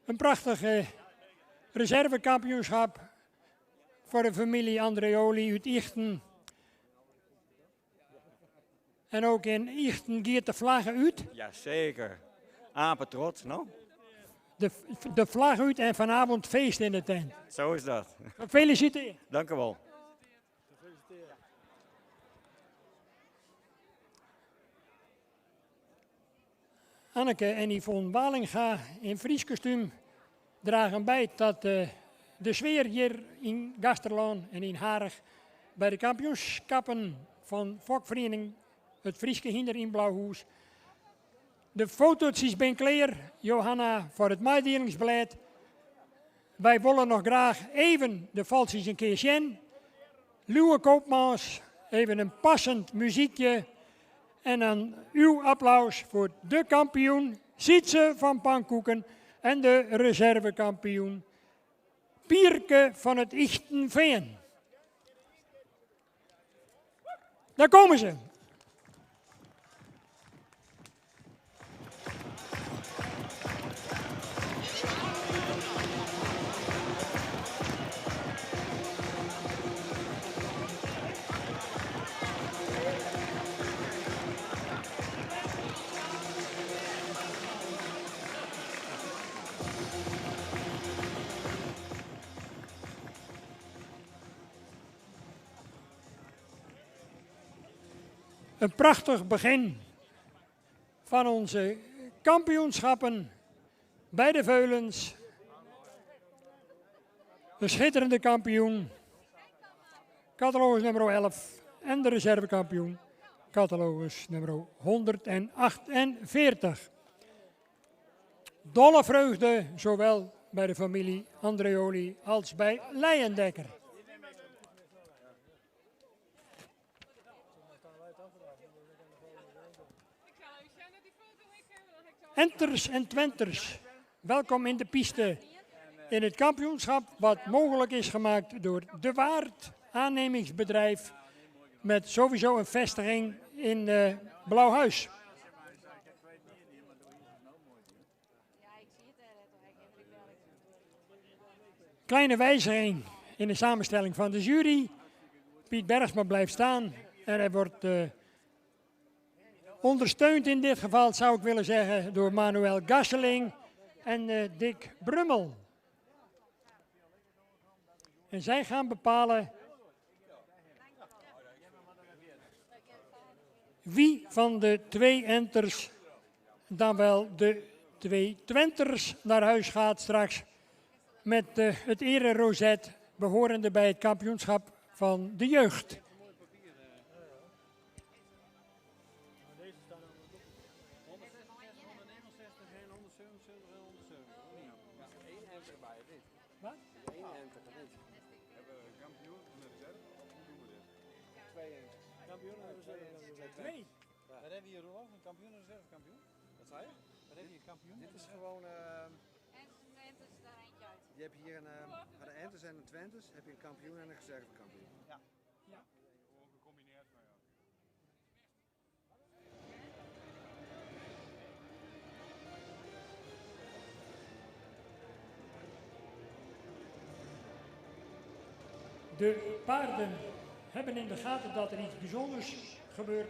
Een prachtig reservekampioenschap voor de familie Andreoli uit Ichten. En ook in Ichten gaat de vlag uit. Jazeker. Apen trots, no? De vlag uit en vanavond feest in de tent. Zo is dat. Gefeliciteerd. Dank u wel. Anneke en Yvonne Walinga in Fries kostuum dragen bij dat de sfeer hier in Gasterland en in Harig bij de kampioenschappen van Fokvereniging het Frieske Hinder in Blauwhoes. De foto's zijn klaar, Johanna, voor het meedelingsbeleid. Wij willen nog graag even de valsjes een keer zien. Luwe Koopmans, even een passend muziekje. En dan uw applaus voor de kampioen Sietse van Pankoeken en de reservekampioen Pierke van het Ichtenveen. Daar komen ze. Een prachtig begin van onze kampioenschappen bij de Veulens. De schitterende kampioen, catalogus nummer 11 en de reservekampioen, catalogus nummer 148. Dolle vreugde, zowel bij de familie Andreoli als bij Leijendekker. Enters en Twenters, welkom in de piste in het kampioenschap wat mogelijk is gemaakt door De Waard aannemingsbedrijf met sowieso een vestiging in Blauwhuis. Kleine wijziging in de samenstelling van de jury. Piet Bergsma blijft staan en hij wordt ondersteund in dit geval, zou ik willen zeggen, door Manuel Gasseling en Dick Brummel. En zij gaan bepalen wie van de twee enters, dan wel de twee Twenters, naar huis gaat straks met het ereroset behorende bij het kampioenschap van de jeugd. Twee. Wat hebben we hier, Roland? Een kampioen en een reservekampioen? Wat zei je? Wat heb je hier, kampioen? Dit is gewoon... je hebt hier van de Enters en de Twentes heb je een kampioen en een reservekampioen. Ja. Ja. Gecombineerd, maar ja. De paarden hebben in de gaten dat er iets bijzonders gebeurt.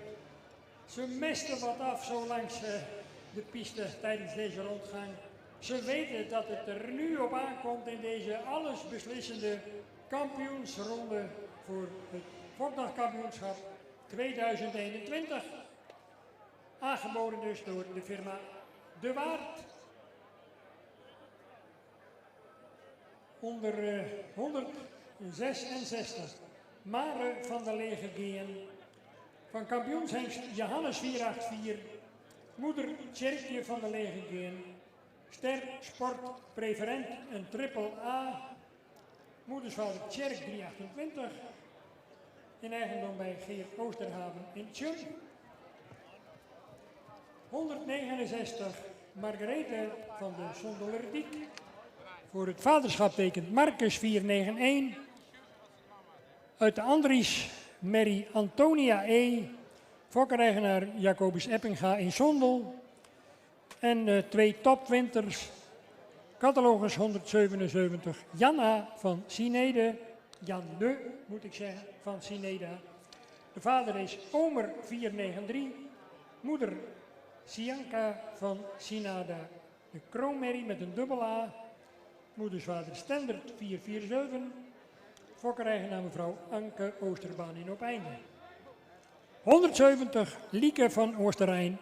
Ze mesten wat af zo langs de piste tijdens deze rondgang. Ze weten dat het er nu op aankomt in deze allesbeslissende kampioensronde voor het Fokdagkampioenschap 2021. Aangeboden dus door de firma De Waard. Onder 166 Mare van der Lege Geen van kampioenshengst Johannes 484, moeder Tjerkje van der Lege Geen, ster sport preferent en triple A, moedersvader Tjerk 328, in eigendom bij Geert Oosterhaven in Tjum. 169 Margarethe van de Sondelerdiek. Voor het vaderschap tekent Marcus 491. Uit de Andries Mary Antonia E. Fokkereigenaar Jacobus Eppinga in Sondel. En 2 topwinters. Catalogus 177 Janna van Sinede. Jan de moet ik zeggen van Sineda. De vader is Omer 493. Moeder Sianka van Sinada. De kroonmerrie met een dubbel A. Moedersvader Stendert 447. Fokkereigenaar mevrouw Anke Oosterbaan in Opeinde. 170 Lieke van Oosterrijn.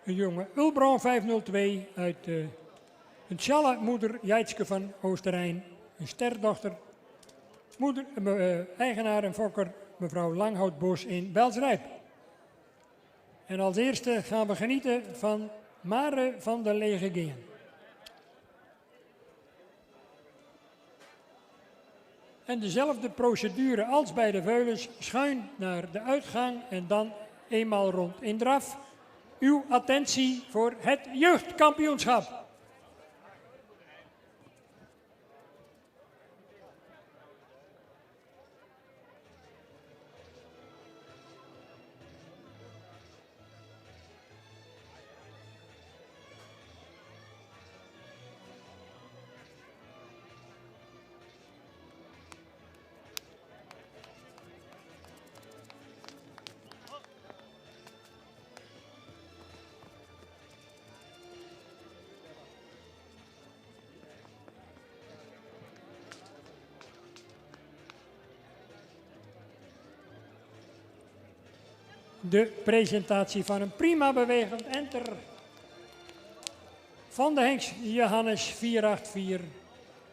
Een jonge Ulbron 502 uit een Tjalle moeder Jaitske van Oosterrijn. Een sterdochter. Moeder, eigenaar en fokker mevrouw Langhoutbos in Belsrijp. En als eerste gaan we genieten van Mare van der Lege Geen. En dezelfde procedure als bij de veulens, schuin naar de uitgang en dan eenmaal rond in draf. Uw attentie voor het jeugdkampioenschap. De presentatie van een prima bewegend enter van de hengst Johannes 484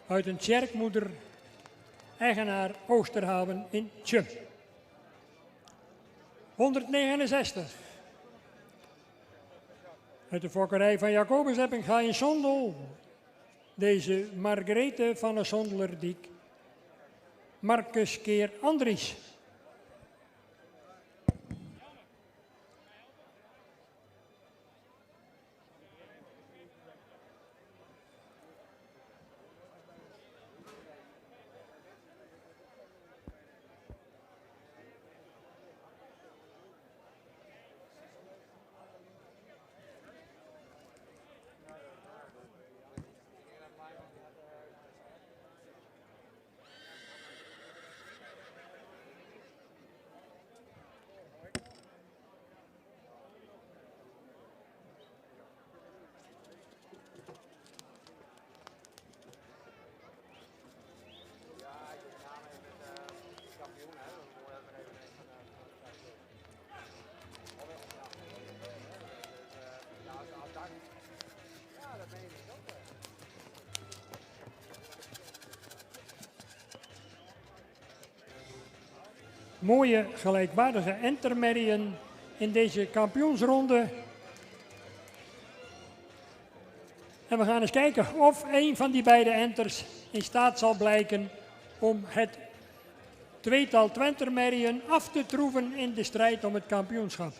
uit een tjerkmoeder, eigenaar Oosterhaven in Tjum. 169 uit de fokkerij van Jacobus Eppinga in Sondel. Deze Margarethe van de Sondelerdiek, Marcus keer Andries. Mooie gelijkwaardige entermerrien in deze kampioensronde. En we gaan eens kijken of een van die beide enters in staat zal blijken om het tweetal Twentermerrien af te troeven in de strijd om het kampioenschap.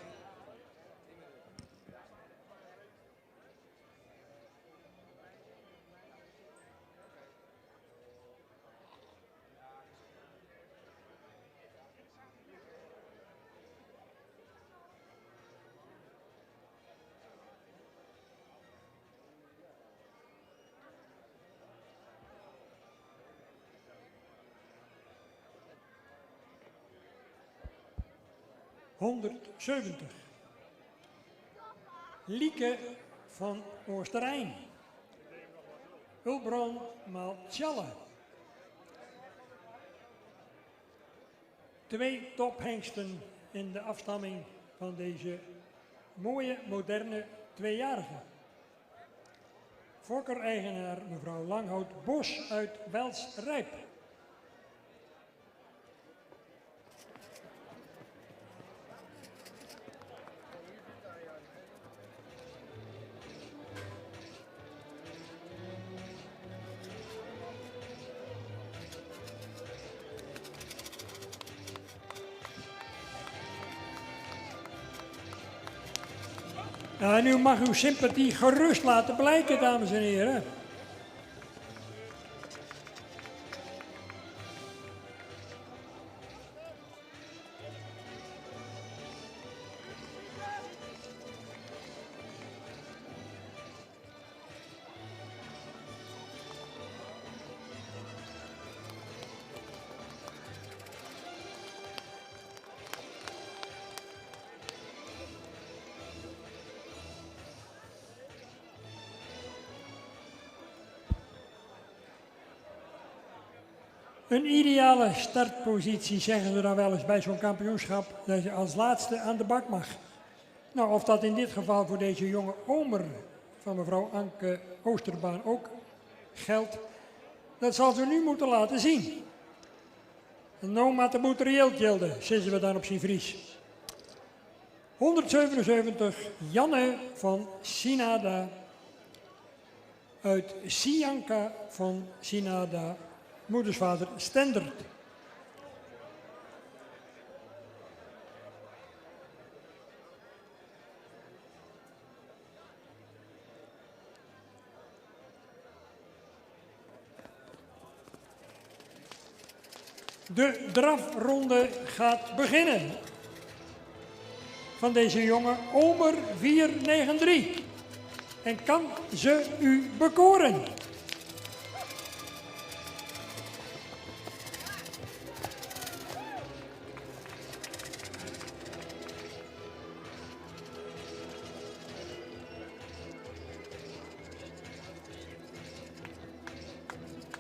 ...170. Lieke van Oosterrijn. Ulbron Maltjalle. 2 tophengsten in de afstamming van deze mooie, moderne tweejarige. Fokker-eigenaar mevrouw Langhout Bos uit Wels-Rijp. En u mag uw sympathie gerust laten blijken, dames en heren. Een ideale startpositie, zeggen ze dan wel eens bij zo'n kampioenschap, dat je als laatste aan de bak mag. Nou, of dat in dit geval voor deze jonge omer van mevrouw Anke Oosterbaan ook geldt, dat zal ze nu moeten laten zien. No matter moet reëel gelden, zeggen we dan op zijn Fries. 177, Janne van Sinada, uit Sianka van Sinada, moedersvader Stendert. De drafronde gaat beginnen. Van deze jonge Omer 493. En kan ze u bekoren?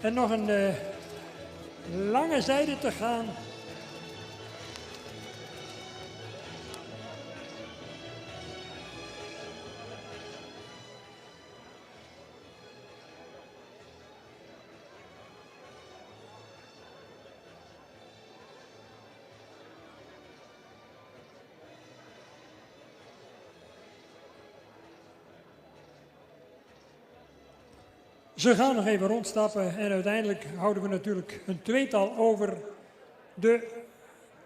En nog een lange zijde te gaan. Ze gaan nog even rondstappen en uiteindelijk houden we natuurlijk een tweetal over. De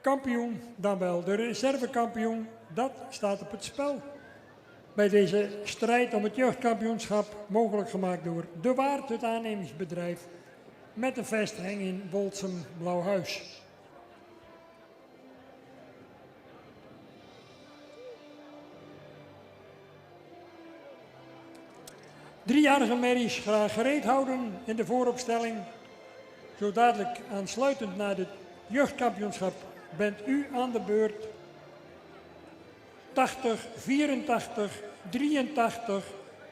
kampioen, dan wel de reservekampioen, dat staat op het spel. Bij deze strijd om het jeugdkampioenschap, mogelijk gemaakt door De Waard, het aannemingsbedrijf, met een vestiging in Wolsum Blauwhuis. Driejarige merries graag gereed houden in de vooropstelling. Zo dadelijk aansluitend naar het jeugdkampioenschap bent u aan de beurt. 80, 84, 83,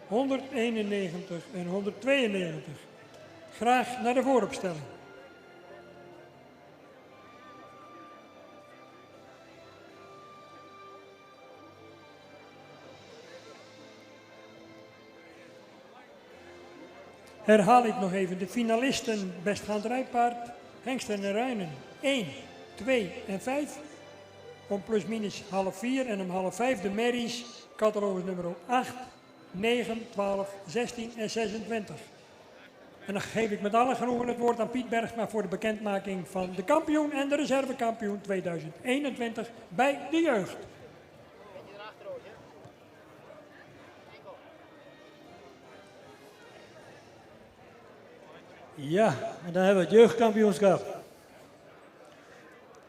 191 en 192. Graag naar de vooropstelling. Herhaal ik nog even de finalisten bestgaand rijpaard, hengsten en ruinen 1, 2 en 5. Om plusminus half 4 en om half 5 de merries, catalogus nummer 8, 9, 12, 16 en 26. En dan geef ik met alle genoegen het woord aan Piet Bergsma voor de bekendmaking van de kampioen en de reservekampioen 2021 bij de jeugd. Ja, en dan hebben we het jeugdkampioenschap.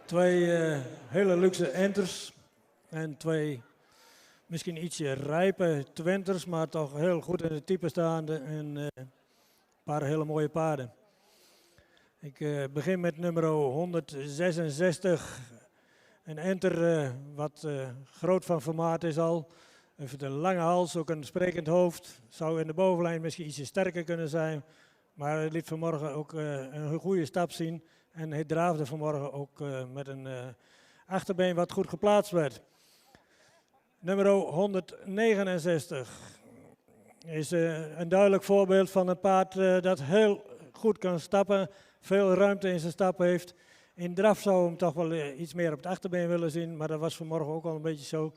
2 hele luxe enters en 2 misschien ietsje rijpe twenters, maar toch heel goed in het type staande en een paar hele mooie paarden. Ik begin met nummer 166, een enter wat groot van formaat is al. Heeft een lange hals, ook een sprekend hoofd. Zou in de bovenlijn misschien ietsje sterker kunnen zijn. Maar hij liet vanmorgen ook een goede stap zien. En hij draafde vanmorgen ook met een achterbeen wat goed geplaatst werd. Nummer 169 is een duidelijk voorbeeld van een paard dat heel goed kan stappen. Veel ruimte in zijn stappen heeft. In draf zou hem toch wel iets meer op het achterbeen willen zien. Maar dat was vanmorgen ook al een beetje zo.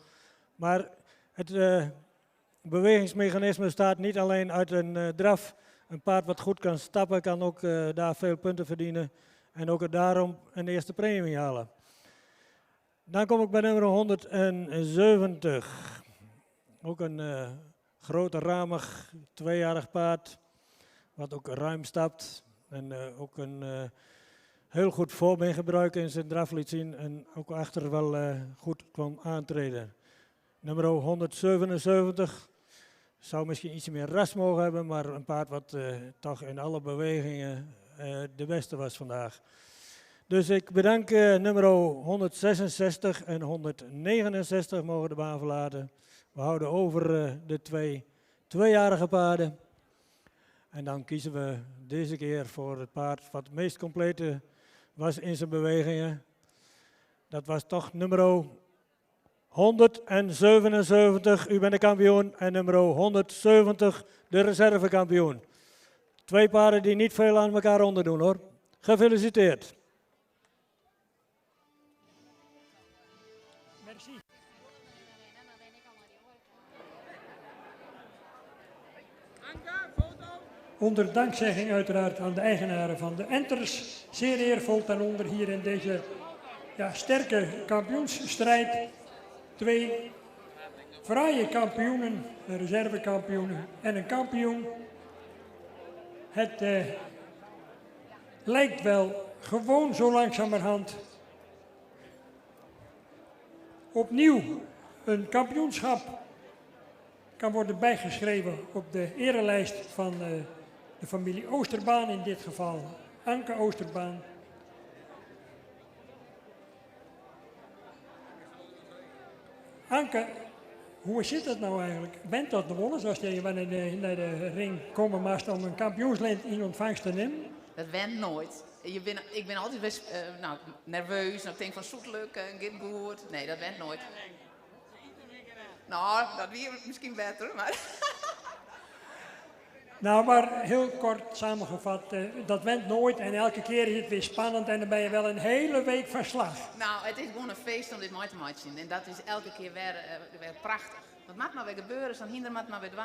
Maar het bewegingsmechanisme staat niet alleen uit een draf. Een paard wat goed kan stappen kan ook daar veel punten verdienen. En ook daarom een eerste premie halen. Dan kom ik bij nummer 170. Ook een grote ramig, tweejarig paard. Wat ook ruim stapt. En ook een heel goed voorbeengebruik in zijn draf liet zien. En ook achter wel goed kwam aantreden. Nummer 177. Zou misschien iets meer ras mogen hebben, maar een paard wat toch in alle bewegingen de beste was vandaag. Dus ik bedank nummer 166 en 169 mogen de baan verlaten. We houden over de tweejarige paarden. En dan kiezen we deze keer voor het paard wat het meest complete was in zijn bewegingen. Dat was toch nummer 177, u bent de kampioen, en nummer 170, de reservekampioen. Twee paarden die niet veel aan elkaar onderdoen hoor. Gefeliciteerd. Merci. Onder dankzegging uiteraard aan de eigenaren van de Enters. Zeer eervol ten onder hier in deze sterke kampioensstrijd. Twee fraaie kampioenen, een reservekampioen en een kampioen. Het lijkt wel gewoon zo langzamerhand opnieuw een kampioenschap kan worden bijgeschreven op de erelijst van de familie Oosterbaan, in dit geval Anke Oosterbaan. Anke, hoe zit het nou eigenlijk? Bent dat nog wel eens als je naar de ring komen mag om een kampioenslint in ontvangst te nemen? Dat went nooit. Ik ben altijd best nerveus. En ik denk van zoet lukken, gaat goed. Nee, dat went nooit. Nou, dat weer misschien beter, maar... Nou, maar heel kort samengevat, dat went nooit en elke keer is het weer spannend en dan ben je wel een hele week van slag. Nou, het is gewoon een feest om dit mooi te maken. En dat is elke keer weer prachtig. Dat mag maar weer gebeuren, zo'n hinder mag maar weer doen.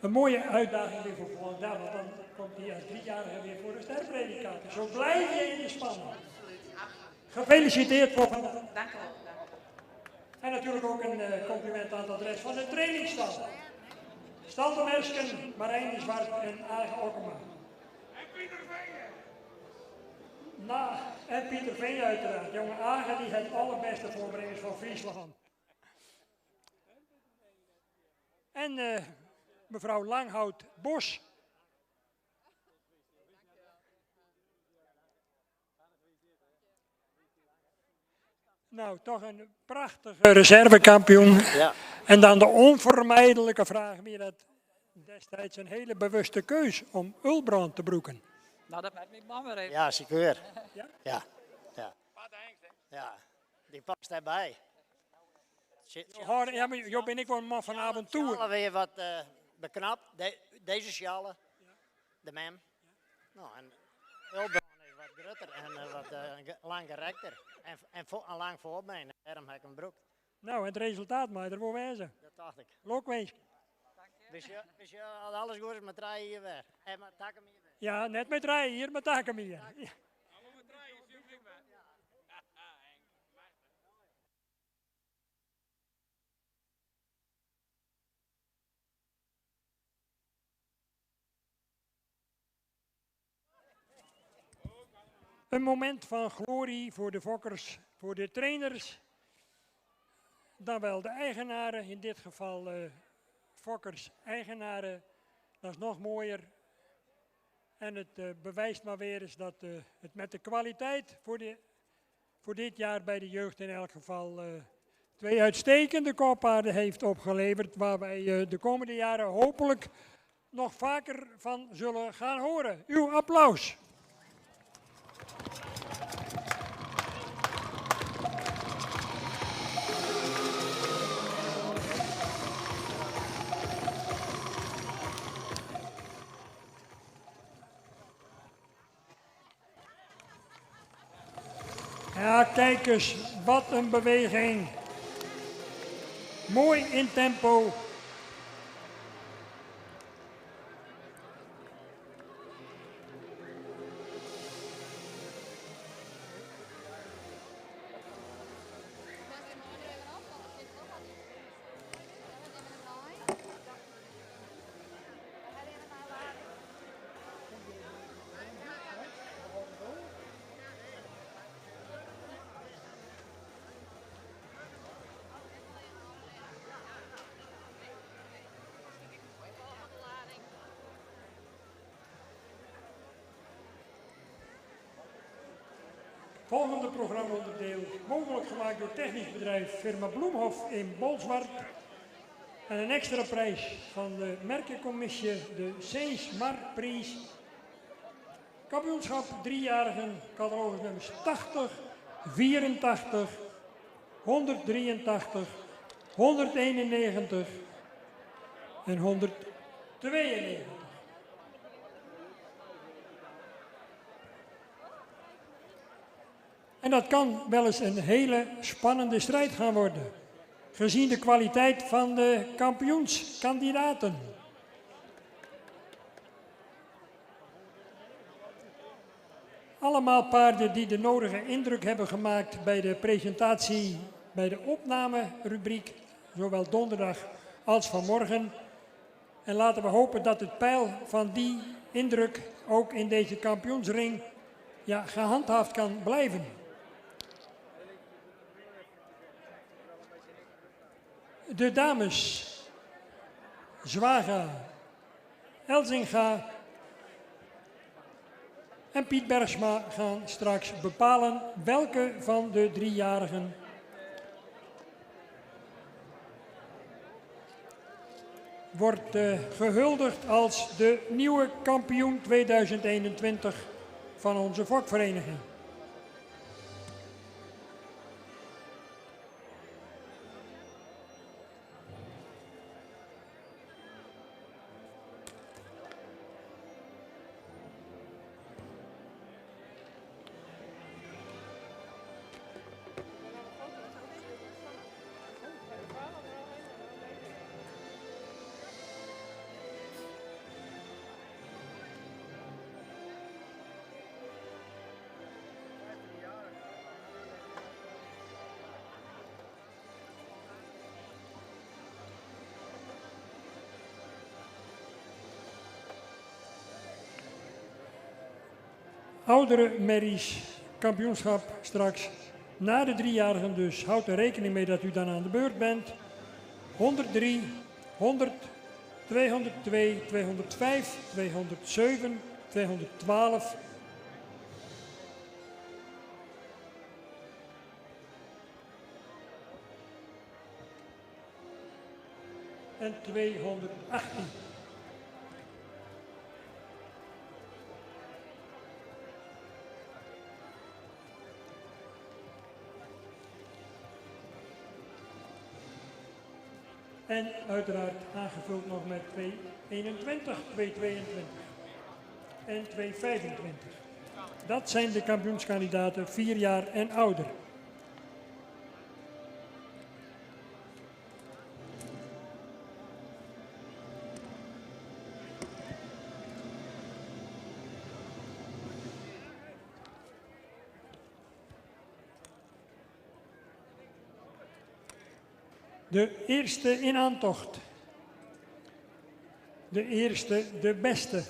Een mooie uitdaging weer voor volgend jaar, want dan komt hij als 3-jarige weer voor de sterpredicator. Zo blijf je in de spanning. Gefeliciteerd voor vandaag. Dank u wel. En natuurlijk ook een compliment aan het adres van de trainingsstal. Staltemersken, Marijn de Zwart en Age Okkema. En Pieter Veen. En Pieter Veen uiteraard. Jonge Age die het allerbeste voorbrengt van Friesland. En mevrouw Langhout Bos. Nou, toch een prachtige reservekampioen. Ja. En dan de onvermijdelijke vraag, meer dat destijds een hele bewuste keus om Ulbrand te broeken. Nou, dat maakt niet man weer even. Ja, zeker. Ja? Ja. Ja. Ja, die past daarbij. Ja, maar Job en ik worden man van avontuur. Sjalen weer wat beknapt. Deze sjalen. De mem. Nou, en Ulbrand is wat groter en wat langgerekter. En een lang voorbeen. Daarom heb ik een broek. Nou, het resultaat maar er wel wezen. Dat dacht ik. Lokwees. Wist je dat alles goed is met rijden hier weer? En met takken hier weer? Ja, net met rijden hier, met takken hier. Ja. Een moment van glorie voor de fokkers, voor de trainers. Dan wel de eigenaren, in dit geval fokkers, eigenaren. Dat is nog mooier. En het bewijst maar weer eens dat het met de kwaliteit voor dit jaar bij de jeugd in elk geval twee uitstekende koppaarden heeft opgeleverd. Waar wij de komende jaren hopelijk nog vaker van zullen gaan horen. Uw applaus. Ja, kijk eens, wat een beweging. Mooi in tempo. Volgende programmaonderdeel, mogelijk gemaakt door technisch bedrijf firma Bloemhof in Bolsward. En een extra prijs van de merkencommissie, de Seens Marktprijs. Kampioenschap 3-jarigen, catalogus 80, 84, 183, 191 en 192. En dat kan wel eens een hele spannende strijd gaan worden, gezien de kwaliteit van de kampioenskandidaten. Allemaal paarden die de nodige indruk hebben gemaakt bij de presentatie, bij de opnamerubriek, zowel donderdag als vanmorgen. En laten we hopen dat het peil van die indruk ook in deze kampioensring gehandhaafd kan blijven. De dames Zwaga, Elzinga en Piet Bergsma gaan straks bepalen welke van de 3-jarigen wordt gehuldigd als de nieuwe kampioen 2021 van onze fokvereniging. Oudere merries, kampioenschap straks na de 3-jarigen, dus houd er rekening mee dat u dan aan de beurt bent. 103, 100, 202, 205, 207, 212. En 218. En uiteraard aangevuld nog met 221, 222 en 225. Dat zijn de kampioenskandidaten 4 jaar en ouder. De eerste in aantocht. De eerste, de beste.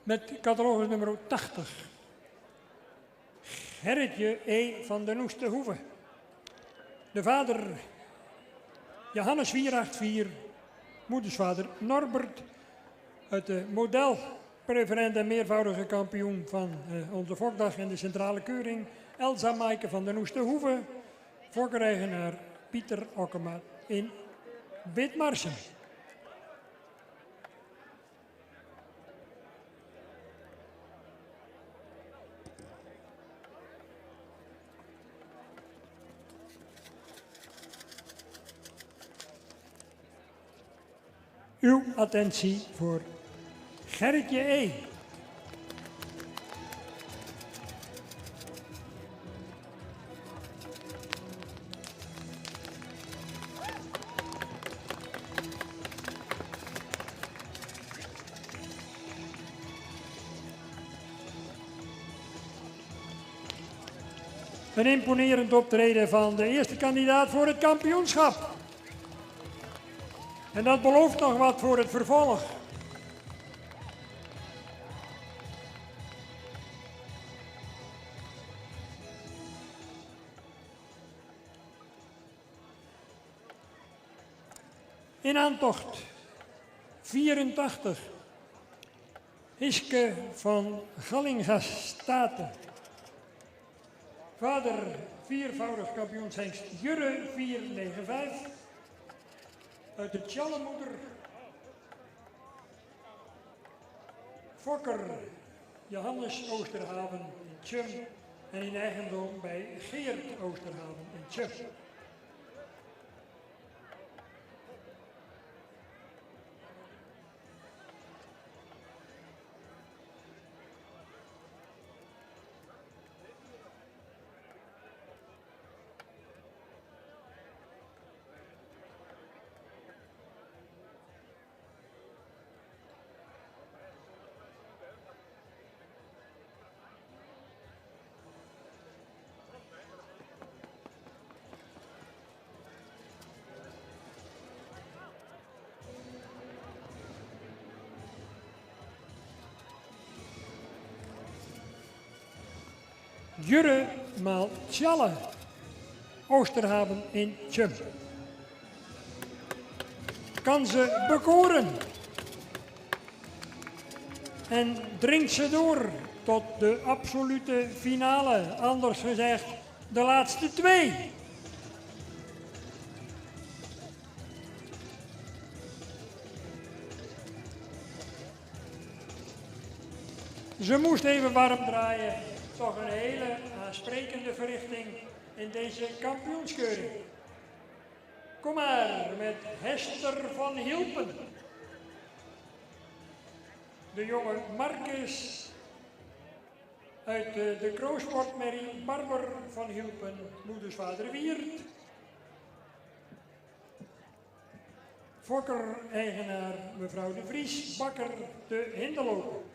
Met catalogus nummer 80. Gerritje E. van den Oesterhoeve. De vader Johannes 484. Moedersvader Norbert uit de model preferent en meervoudige kampioen van onze fokdag in de centrale keuring, Elsa Maaike van den Oesterhoeve, fokkereigenaar Pieter Okkema in Witmarsum. Uw attentie voor Gerritje E. Een imponerend optreden van de eerste kandidaat voor het kampioenschap. En dat belooft nog wat voor het vervolg. In aantocht 84. Hiske van Gallinga-Staten. Vader viervoudig kampioenshengst Jurre 495. Uit de Tjallemoeder. Fokker Johannes Oosterhaven in Tjum en in eigendom bij Geert Oosterhaven in Tjum. Jurre maal Tjalle, Oosterhaven in Tjum. Kan ze bekoren? En dringt ze door tot de absolute finale, anders gezegd de laatste twee. Ze moest even warm draaien. Toch een hele aansprekende verrichting in deze kampioenskeuring. Kom maar met Hester van Hilpen. De jonge Marcus uit de Kroosportmerrie Barber van Hilpen, moedersvader Wiert. Fokker-eigenaar mevrouw de Vries, bakker te Hindelopen.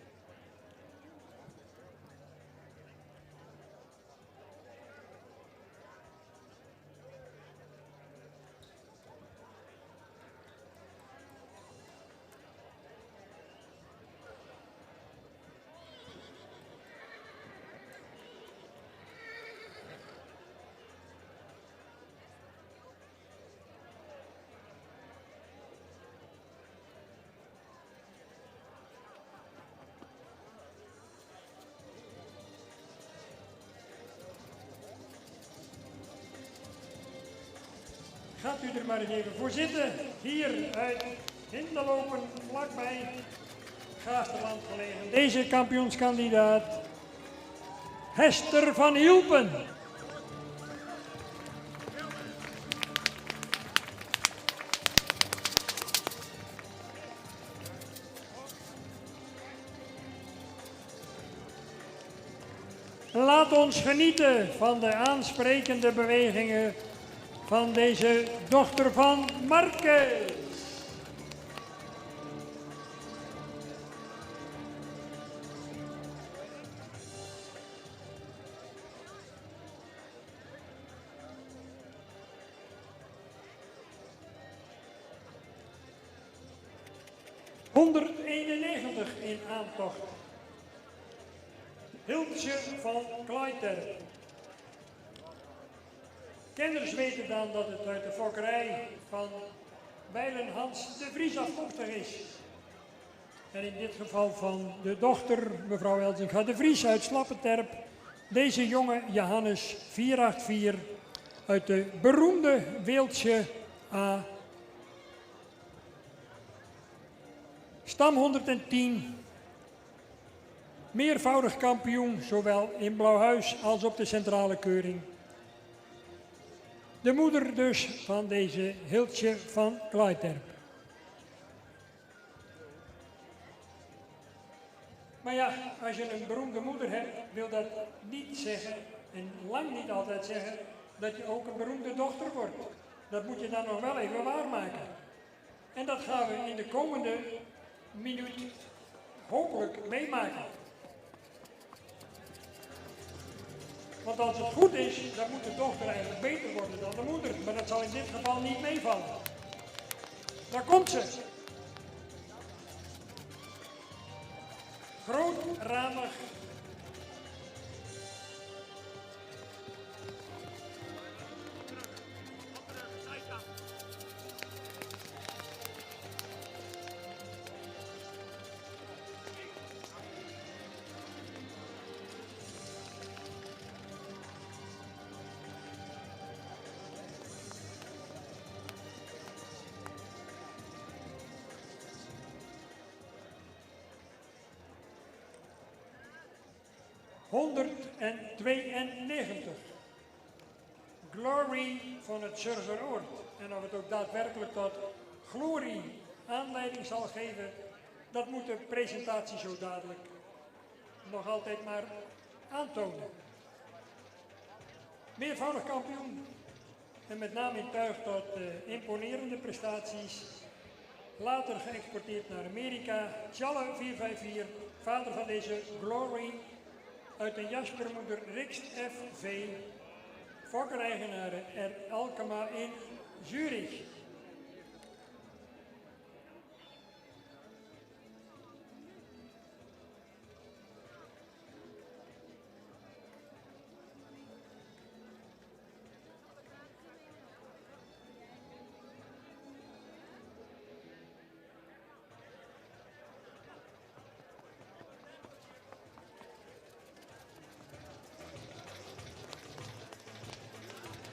Gaat u er maar eens even voor zitten. Hier uit Hindelopen, vlakbij Gaasterland gelegen. Deze kampioenskandidaat, Hester van Hilpen. Laat ons genieten van de aansprekende bewegingen van deze dochter van Marcus. ...191 in aantocht. Hiltje van Kleiter. Kenners weten dan dat het uit de fokkerij van wijlen Hans de Vries afkomstig is. En in dit geval van de dochter, mevrouw Elzinga de Vries uit Slappenterp. Deze jonge Johannes 484 uit de beroemde Weeltje A. Stam 110. Meervoudig kampioen, zowel in Blauwhuis als op de centrale keuring. De moeder dus van deze Hiltje van Kleiderp. Maar ja, als je een beroemde moeder hebt, wil dat niet zeggen, en lang niet altijd zeggen, dat je ook een beroemde dochter wordt. Dat moet je dan nog wel even waarmaken. En dat gaan we in de komende minuut hopelijk meemaken. Want als het goed is, dan moet de dochter eigenlijk beter worden dan de moeder. Maar dat zal in dit geval niet meevallen. Daar komt ze. Grootramig. ...192. Glory van het Surgeroord. En of het ook daadwerkelijk tot glorie aanleiding zal geven, dat moet de presentatie zo dadelijk nog altijd maar aantonen. Meervoudig kampioen. En met name in tuig tot imponerende prestaties. Later geëxporteerd naar Amerika. Tjalle 454, vader van deze Glory. Uit de Jaspermoeder Rikst F.V. Fokkereigenaren R. Alkema in Zurich.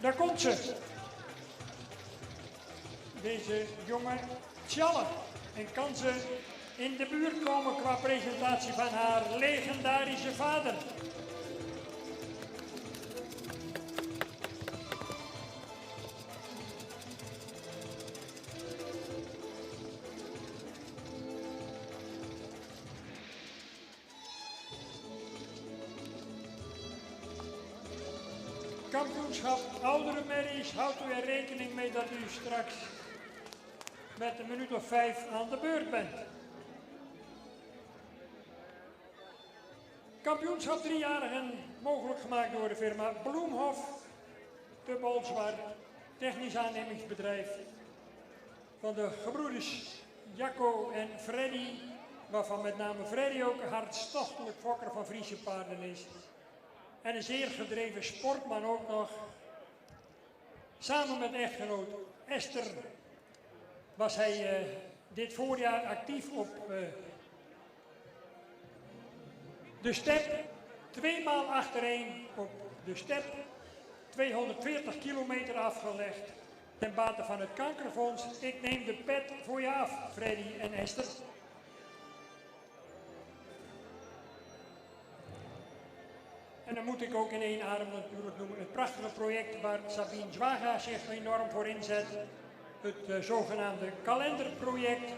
Daar komt ze. Deze jonge Tjalle. En kan ze in de buurt komen qua presentatie van haar legendarische vader. Kampioenschap oudere merries, houdt u er rekening mee dat u straks met een minuut of 5 aan de beurt bent. Kampioenschap 3-jarigen, mogelijk gemaakt door de firma Bloemhof te Bolsward, technisch aannemingsbedrijf van de gebroeders Jacco en Freddy, waarvan met name Freddy ook een hartstochtelijk fokker van Friese paarden is. En een zeer gedreven sportman ook nog. Samen met echtgenoot Esther was hij dit voorjaar actief op de step. 2 maal achtereen op de step. 240 kilometer afgelegd ten bate van het kankerfonds. Ik neem de pet voor je af, Freddy en Esther. En dan moet ik ook in één adem natuurlijk noemen het prachtige project waar Sabine Zwaga zich enorm voor inzet. Het zogenaamde kalenderproject.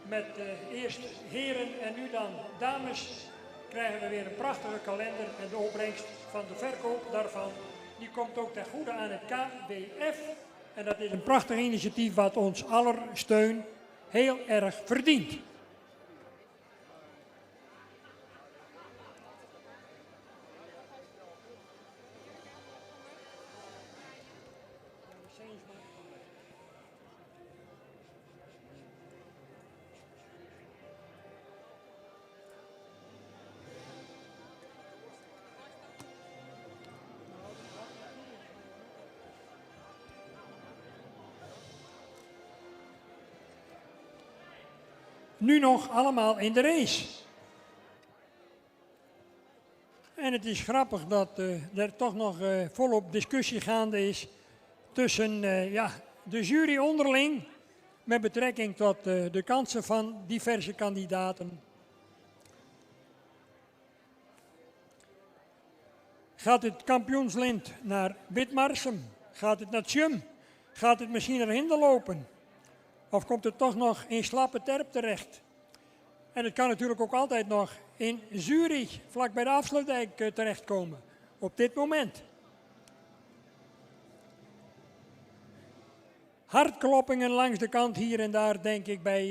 Met eerst heren en nu dan dames krijgen we weer een prachtige kalender. En de opbrengst van de verkoop daarvan die komt ook ten goede aan het KWF. En dat is een prachtig initiatief wat ons aller steun heel erg verdient. nu nog allemaal in de race. En het is grappig dat er toch nog volop discussie gaande is tussen de jury onderling met betrekking tot de kansen van diverse kandidaten. Gaat het kampioenslint naar Witmarsum? Gaat het naar Tjum? Gaat het misschien naar Hinderlopen? Of komt het toch nog in Slappe Terp terecht? En het kan natuurlijk ook altijd nog in Zurich, vlak bij de Afsluitdijk, terechtkomen. Op dit moment. Hartkloppingen langs de kant hier en daar, denk ik, bij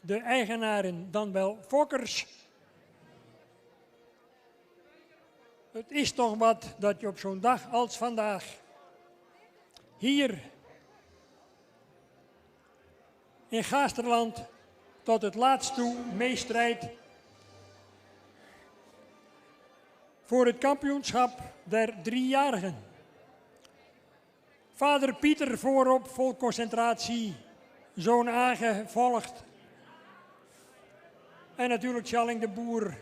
de eigenaren, dan wel fokkers. Het is toch wat dat je op zo'n dag als vandaag hier in Gaasterland tot het laatst toe meestrijdt voor het kampioenschap der driejarigen. Vader Pieter voorop, vol concentratie, zoon Age volgt. En natuurlijk Tjalling de Boer,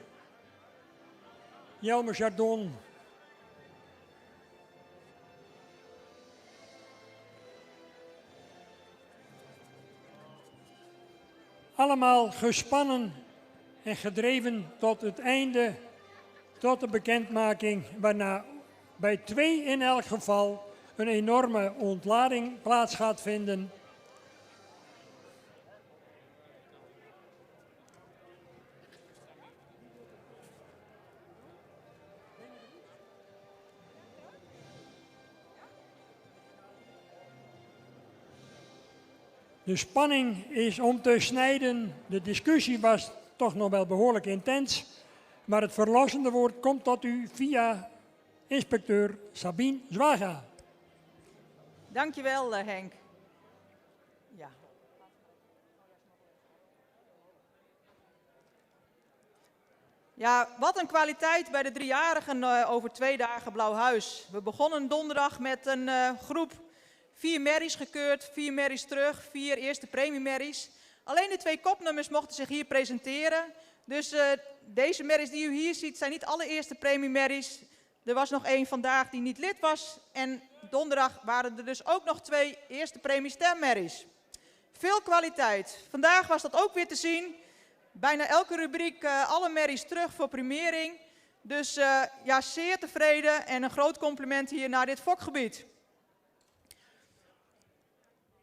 Jelme Chardon. Allemaal gespannen en gedreven tot het einde, tot de bekendmaking, waarna bij 2 in elk geval een enorme ontlading plaats gaat vinden. De spanning is om te snijden. De discussie was toch nog wel behoorlijk intens. Maar het verlossende woord komt tot u via inspecteur Sabine Zwaga. Dankjewel, Henk. Ja. Ja, wat een kwaliteit bij de driejarigen over 2 dagen Blauwhuis. We begonnen donderdag met een groep 4 merries gekeurd, 4 merries terug, 4 eerste premiemerries. Alleen de 2 kopnummers mochten zich hier presenteren. Dus deze merries die u hier ziet zijn niet alle eerste premiemerries. Er was nog 1 vandaag die niet lid was. En donderdag waren er dus ook nog 2 eerste premie stemmerries. Veel kwaliteit. Vandaag was dat ook weer te zien. Bijna elke rubriek alle merries terug voor primering. Dus ja, zeer tevreden en een groot compliment hier naar dit fokgebied.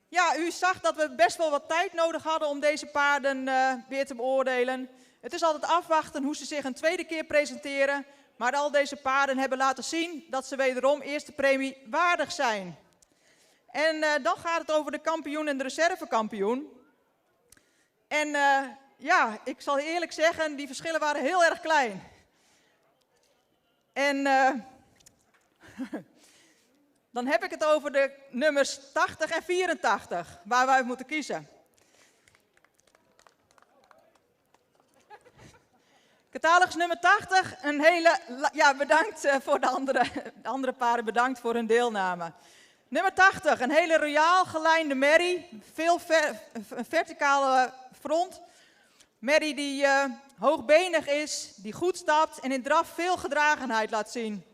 Ja, u zag dat we best wel wat tijd nodig hadden om deze paarden weer te beoordelen. Het is altijd afwachten hoe ze zich een tweede keer presenteren. Maar al deze paarden hebben laten zien dat ze wederom eerste premie waardig zijn. En dan gaat het over de kampioen en de reservekampioen. En ja, ik zal eerlijk zeggen, die verschillen waren heel erg klein. En dan heb ik het over de nummers 80 en 84, waar wij moeten kiezen. Catalogus nummer 80, een hele, ja, bedankt voor de andere paarden, bedankt voor hun deelname. Nummer 80, een hele royaal gelijnde merrie, veel verticale front. Merrie die hoogbenig is, die goed stapt en in draf veel gedragenheid laat zien.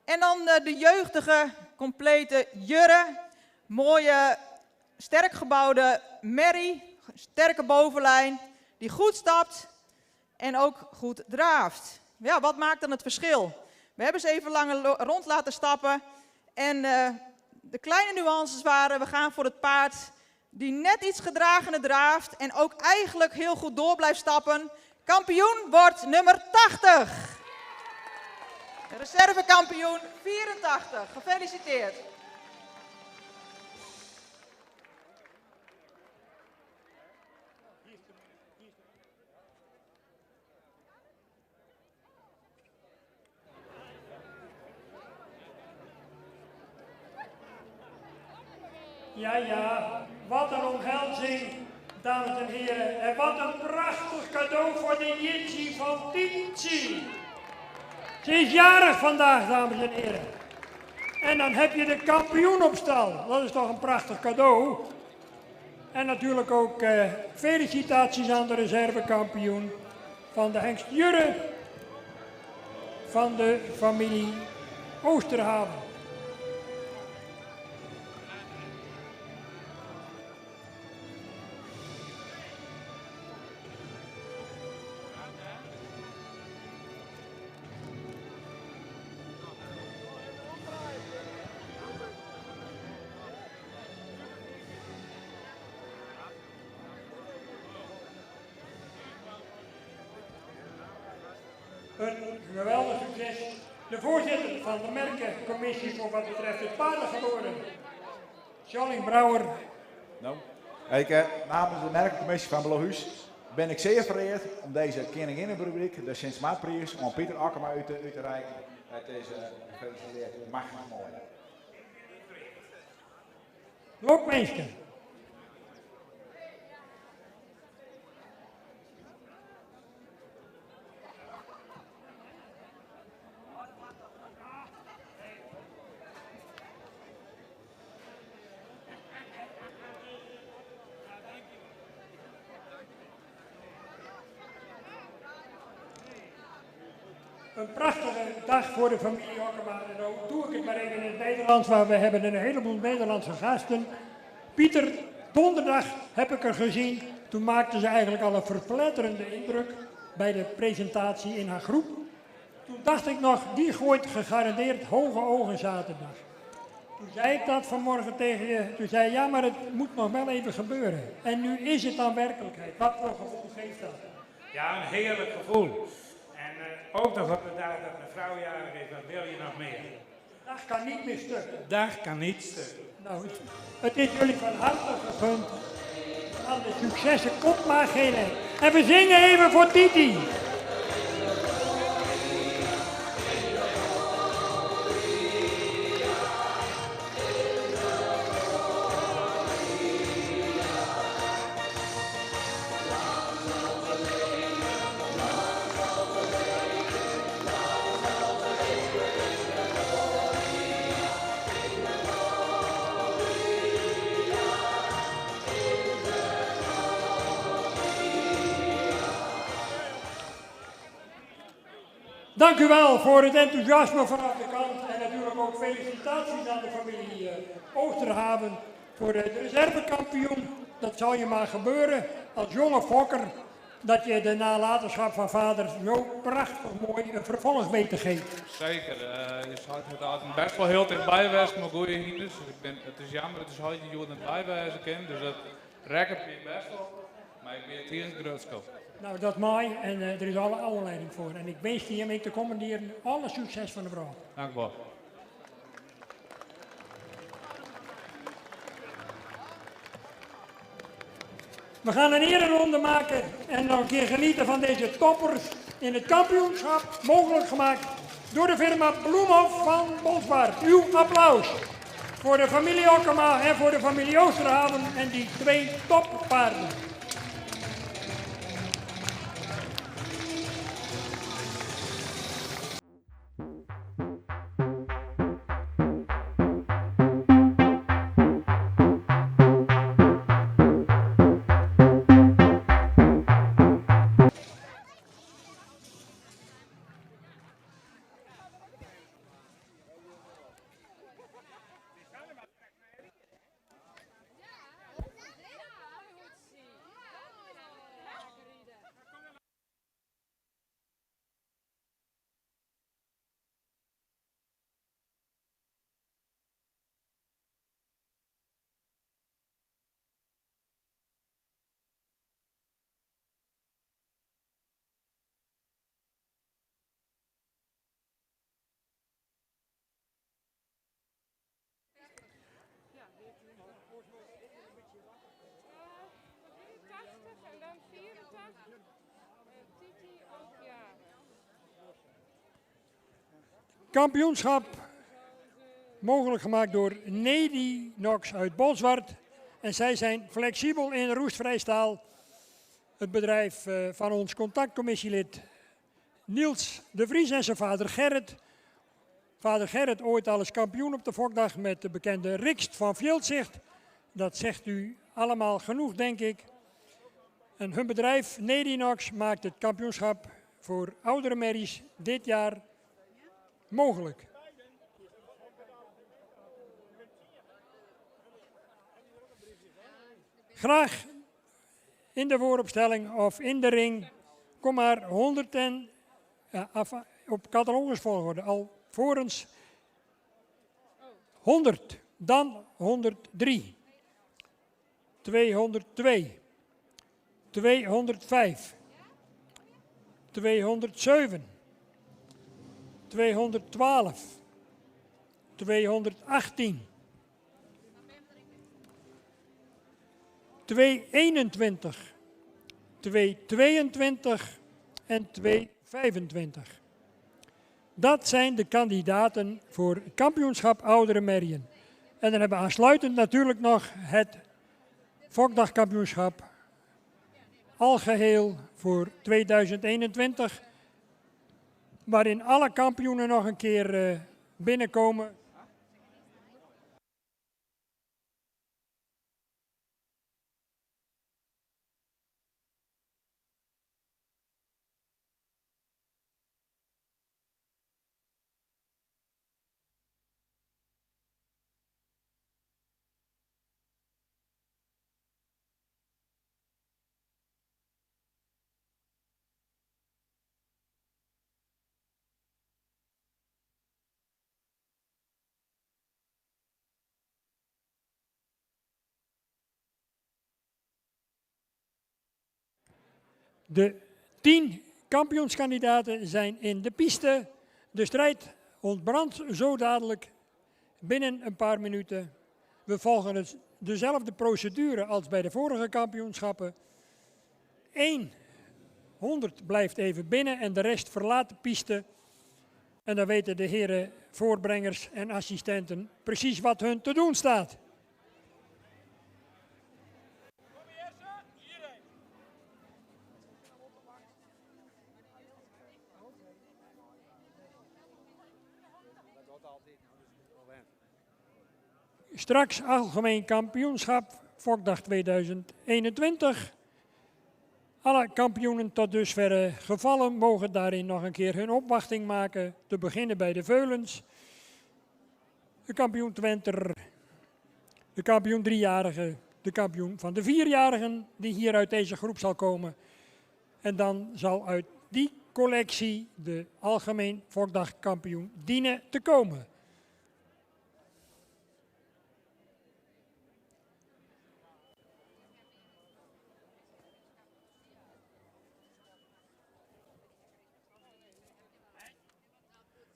En dan de jeugdige, complete Jurre, mooie, sterk gebouwde merrie, sterke bovenlijn, die goed stapt en ook goed draaft. Ja, wat maakt dan het verschil? We hebben ze even lang rond laten stappen en de kleine nuances waren, we gaan voor het paard die net iets gedragener draaft en ook eigenlijk heel goed door blijft stappen. Kampioen wordt nummer 80. Reservekampioen 84. Gefeliciteerd. Ja, ja, wat een omhelzing, dames en heren. En wat een prachtig cadeau voor de Jitsi van Tientsi. Ze is jarig vandaag, dames en heren. En dan heb je de kampioen op stal. Dat is toch een prachtig cadeau. En natuurlijk ook felicitaties aan de reservekampioen van de hengst Jurre van de familie Oosterhaven. Een geweldig succes. De voorzitter van de merkencommissie voor wat betreft het paardengeboren, Johnny Brouwer. Nou, namens de merkencommissie van Belohuis ben ik zeer vereerd om deze Koninginnenrubriek, de Sint-Maartprijs, om Pieter Akkema uit te reiken. Het is gefeliciteerd, machtig mooi. Lokmeester. Een prachtige dag voor de familie Okkema. En dan doe ik het maar even in het Nederlands, waar we hebben een heleboel Nederlandse gasten. Pieter, donderdag heb ik er gezien. Toen maakte ze eigenlijk al een verpletterende indruk bij de presentatie in haar groep. Toen dacht ik nog, die gooit gegarandeerd hoge ogen zaterdag. Toen zei ik dat vanmorgen tegen je. Toen zei je, ja, maar het moet nog wel even gebeuren. En nu is het dan werkelijkheid. Wat voor gevoel geeft dat? Ja, een heerlijk gevoel. En ook nog op de dag dat mijn vrouw jarig is, wat wil je nog meer? De dag kan niet meer stuk. De dag kan niet stuk. Nou, het is jullie van harte gegund. Aan de successen komt maar geen eind. En we zingen even voor Titi. Dank u wel voor het enthousiasme vanaf de kant en natuurlijk ook felicitaties aan de familie Oosterhaven voor de reservekampioen. Dat zal je maar gebeuren als jonge fokker, dat je de nalatenschap van vader zo prachtig mooi een vervolg weet te geven. Zeker, je zat het altijd best wel heel dichtbij geweest met goede hinders. Het is jammer, het is heute je het bijwijzen kan, dus dat rekkert me best wel. Maar ik ben het hier een grootschap. Nou, dat is mooi en er is alle aanleiding voor. En ik wens je hiermee te commanderen alle succes van de vrouw. Dank u wel. We gaan een ereronde maken en nog een keer genieten van deze toppers in het kampioenschap, mogelijk gemaakt door de firma Bloemhof van Boswaard. Uw applaus voor de familie Okkema en voor de familie Oosterhaven en die twee toppaarden. Kampioenschap mogelijk gemaakt door Nedi Nox uit Bolsward. En zij zijn flexibel in roestvrij staal. Het bedrijf van ons contactcommissielid Niels de Vries en zijn vader Gerrit. Vader Gerrit ooit al eens kampioen op de Fokdag met de bekende Rikst van Vjeldzicht. Dat zegt u allemaal genoeg, denk ik. En hun bedrijf, Nedinox, maakt het kampioenschap voor oudere merries dit jaar mogelijk. Graag in de vooropstelling of in de ring. Kom maar 100 en op catalogus volgorde. Alvorens 100, dan 103, 202, 205, 207, 212, 218, 221, 222 en 225. Dat zijn de kandidaten voor het kampioenschap Oudere Merrien. En dan hebben we aansluitend natuurlijk nog het Fokdagkampioenschap algeheel voor 2021. Waarin alle kampioenen nog een keer binnenkomen. De 10 kampioenskandidaten zijn in de piste. De strijd ontbrandt zo dadelijk binnen een paar minuten. We volgen dezelfde procedure als bij de vorige kampioenschappen. 100 blijft even binnen en de rest verlaat de piste. En dan weten de heren voorbrengers en assistenten precies wat hun te doen staat. Straks algemeen kampioenschap, Fokdag 2021. Alle kampioenen tot dusver gevallen mogen daarin nog een keer hun opwachting maken. Te beginnen bij de Veulens. De kampioen Twenter, de kampioen 3-jarige, de kampioen van de 4-jarigen die hier uit deze groep zal komen. En dan zal uit die collectie de algemeen Fokdagkampioen dienen te komen.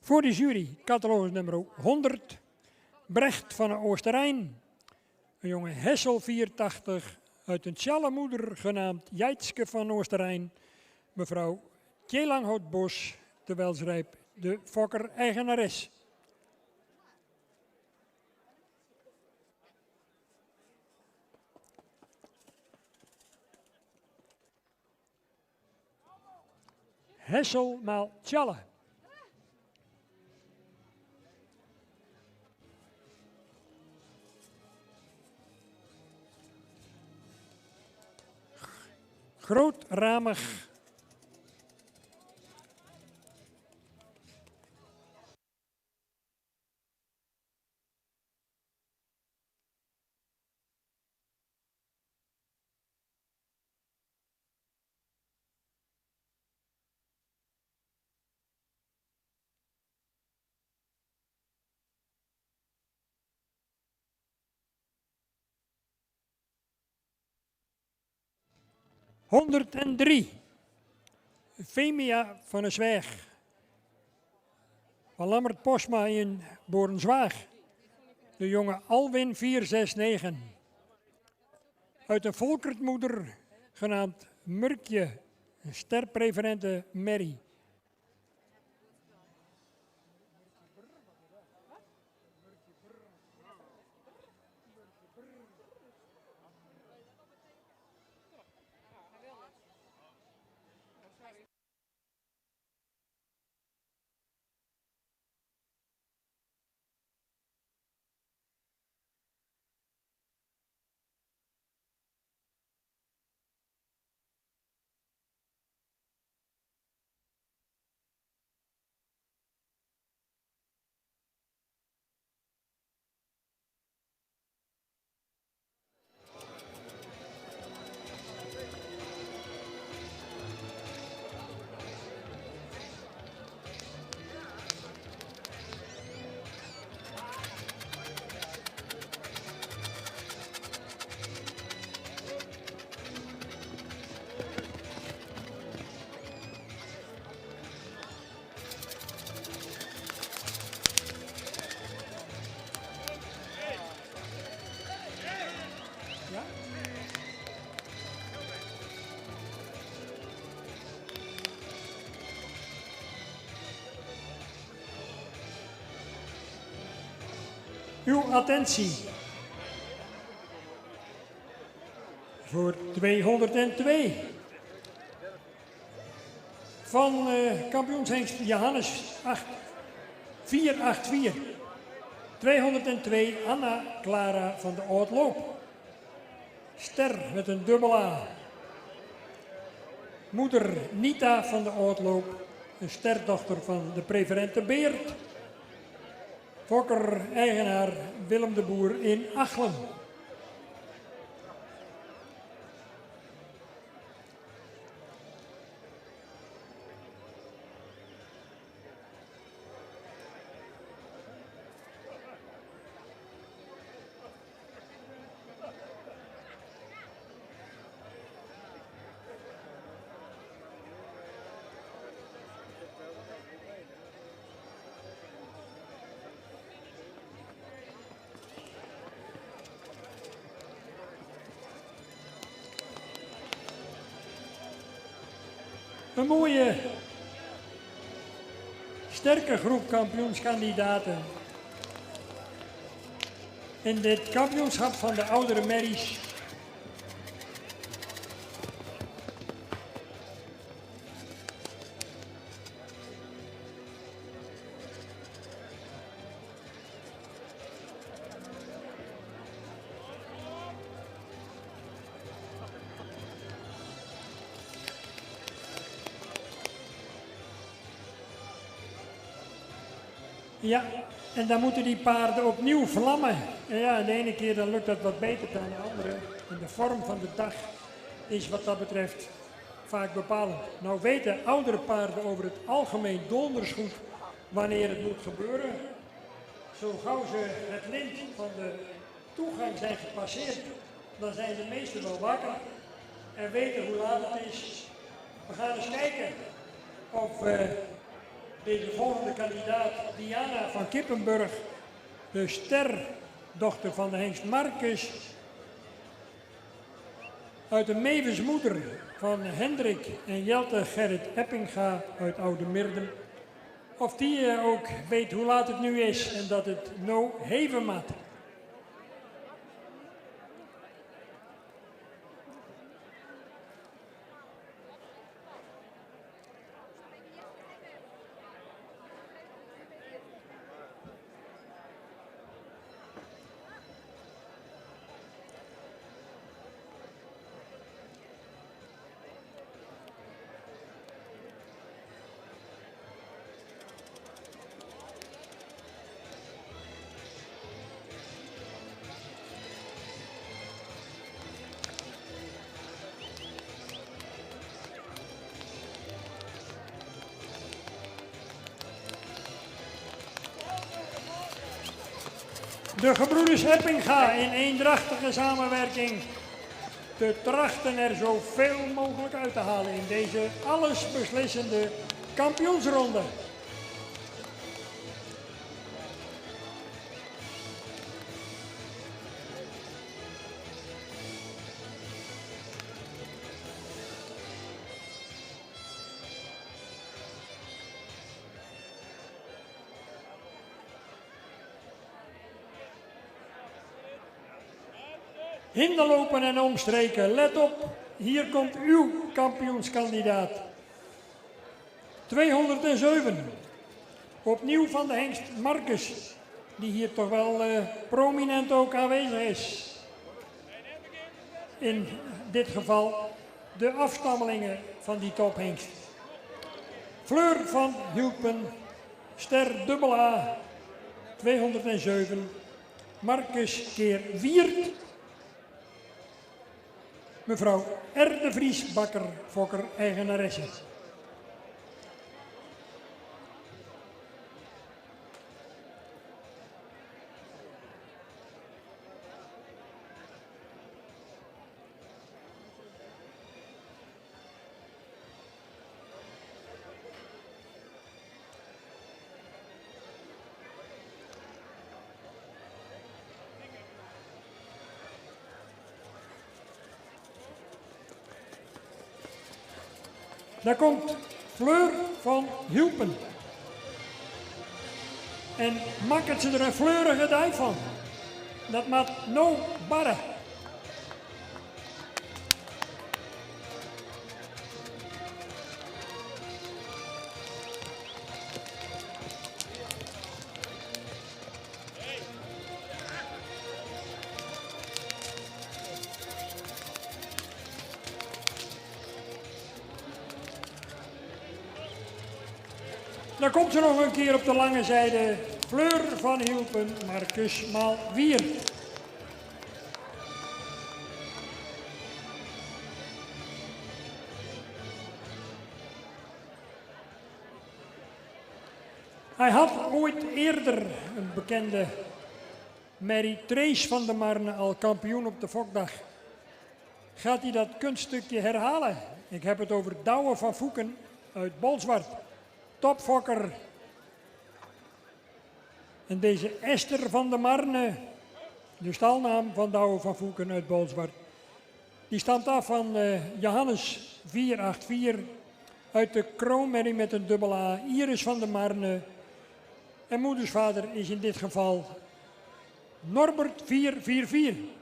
Voor de jury, catalogus nummer 100, Brecht van Oosterijn. Een jonge Hessel 84 uit een tjallemoeder genaamd Jaitske van Oosterijn. Mevrouw Tjelanghout-Bos, terwijl ze rijp de fokker-eigenares. Hessel maal tjalle. Grootramig. ...103. Femia van der Zwijg. Van Lammert Posma in Borenswaag. De jonge Alwin 469. Uit een volkertmoeder genaamd Murkje. Een sterpreferente merrie. Uw attentie. Voor 202. Van kampioenshengst Johannes 484. 202 Anna Clara van de Oudloop. Ster met een dubbel A. Moeder Nita van de Oudloop. Een sterdochter van de preferente Beert. Fokker-eigenaar Willem de Boer in Achlem. Een mooie, sterke groep kampioenskandidaten. In dit kampioenschap van de oudere merries. Ja, en dan moeten die paarden opnieuw vlammen. En ja, de ene keer dan lukt dat wat beter dan de andere. En de vorm van de dag is wat dat betreft vaak bepalend. Nou weten oudere paarden over het algemeen donders goed wanneer het moet gebeuren. Zo gauw ze het lint van de toegang zijn gepasseerd, dan zijn de meesten wel wakker en weten hoe laat het is. We gaan eens kijken of deze volgende kandidaat, Diana van Kippenburg, de sterdochter van de hengst Marcus, uit de Mevensmoeder van Hendrik en Jelte Gerrit Eppinga uit Oude Mirden, of die ook weet hoe laat het nu is en dat het no heven mat. De gebroeders Eppinga in eendrachtige samenwerking te trachten er zoveel mogelijk uit te halen in deze allesbeslissende kampioensronde. Hinderlopen en omstreken, let op, hier komt uw kampioenskandidaat. 207, opnieuw van de hengst Marcus, die hier toch wel prominent ook aanwezig is. In dit geval de afstammelingen van die tophengst. Fleur van Hulpen, ster dubbel A, 207, Marcus keer Wiert. Mevrouw R. de Vries Bakker, Fokker, eigenaresse. Daar komt Fleur van Hulpen. En maakt ze er een fleurige dijk van. Dat maakt no barre. Dan komt ze nog een keer op de lange zijde. Fleur van Hielpen, Marcus maal 4. Hij had ooit eerder een bekende Mary Trace van der Marne al kampioen op de Fokdag. Gaat hij dat kunststukje herhalen? Ik heb het over Douwe van Voeken uit Bolsward. Topfokker. En deze Esther van der Marne, de stalnaam van Douwe van Voeken uit Bolsward, die stamt af van Johannes 484 uit de kroonmerrie met een dubbel A, Iris van der Marne. En moedersvader is in dit geval Norbert 444.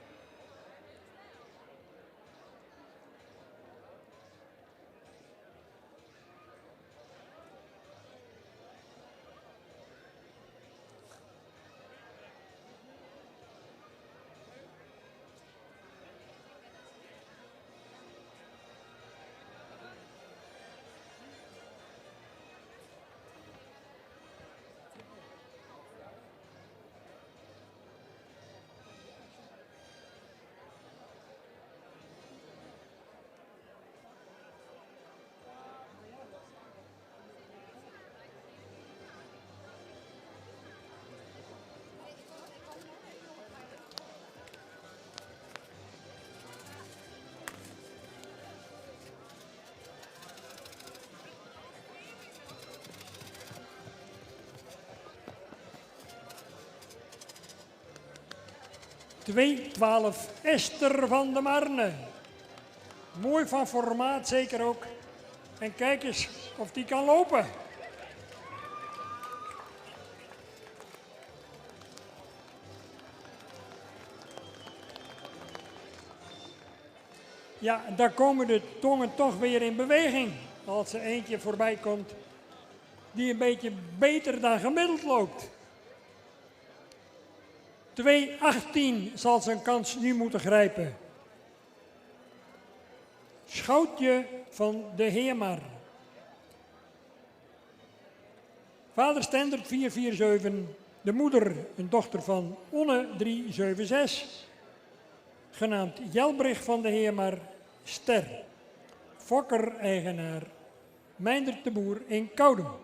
(2-12) Esther van der Marne. Mooi van formaat zeker ook. En kijk eens of die kan lopen. Ja, daar komen de tongen toch weer in beweging. Als er eentje voorbij komt die een beetje beter dan gemiddeld loopt. 2-18 zal zijn kans nu moeten grijpen. Schoutje van de Heermar. Vader Stendert 447. De moeder, een dochter van Onne 376. Genaamd Jelbrich van de Heermar. Ster. Fokker-eigenaar. Meindert de Boer in Koudem.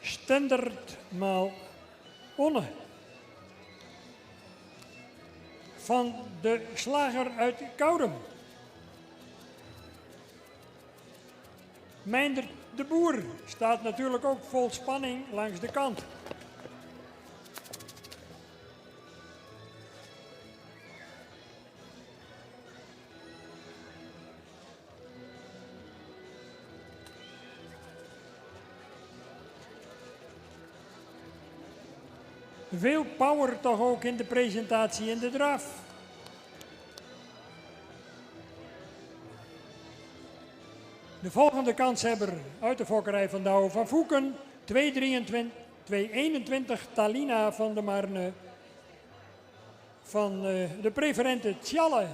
Stendert maal Onne. Van de slager uit Koudem. Meindert de Boer staat natuurlijk ook vol spanning langs de kant. Veel power toch ook in de presentatie en de draf. De volgende kanshebber uit de fokkerij van Douwe van Voeken. 221 Talina van der Marne. Van de preferente Tjalle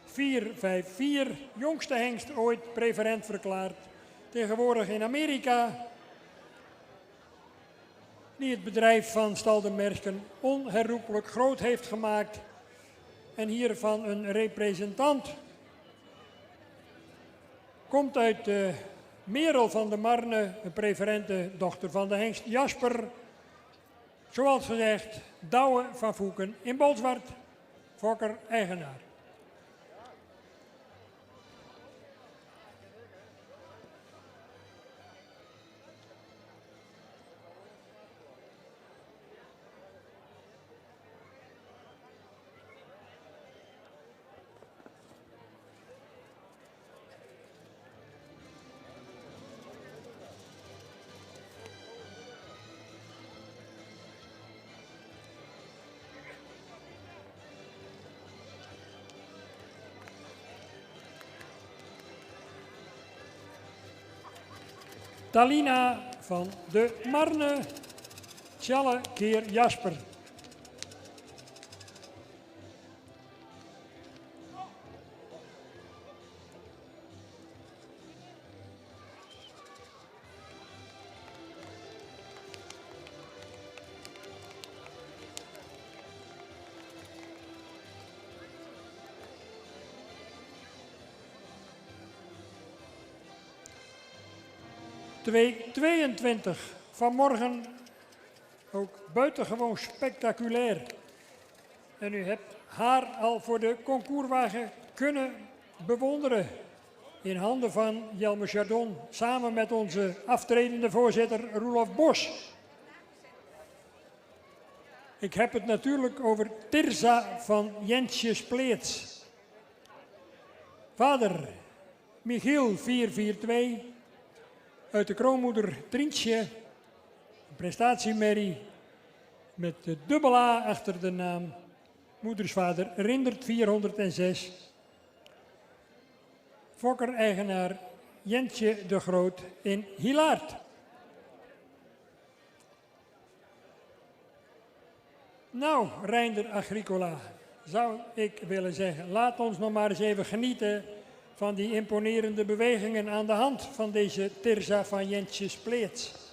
454. Jongste hengst ooit preferent verklaard. Tegenwoordig in Amerika. Die het bedrijf van Stal de Mersken onherroepelijk groot heeft gemaakt. En hiervan een representant. Komt uit Merel van der Marne, een preferente dochter van de hengst Jasper. Zoals gezegd, Douwe van Voeken in Bolsward, Fokker eigenaar. Talina van de Marne, Tjalle keer Jasper. Twee 22 vanmorgen ook buitengewoon spectaculair. En u hebt haar al voor de concourswagen kunnen bewonderen. In handen van Jelme Chardon, samen met onze aftredende voorzitter Roelof Bos. Ik heb het natuurlijk over Tirza van Jensje Spleets. Vader Michiel 442. Uit de kroonmoeder Trientje, een prestatiemerrie met de dubbel A achter de naam. Moedersvader Rindert 406. Fokker-eigenaar Jentje de Groot in Hilaard. Nou, Reinder Agricola, zou ik willen zeggen, laat ons nog maar eens even genieten van die imponerende bewegingen aan de hand van deze Tirza van Jentje Spleets.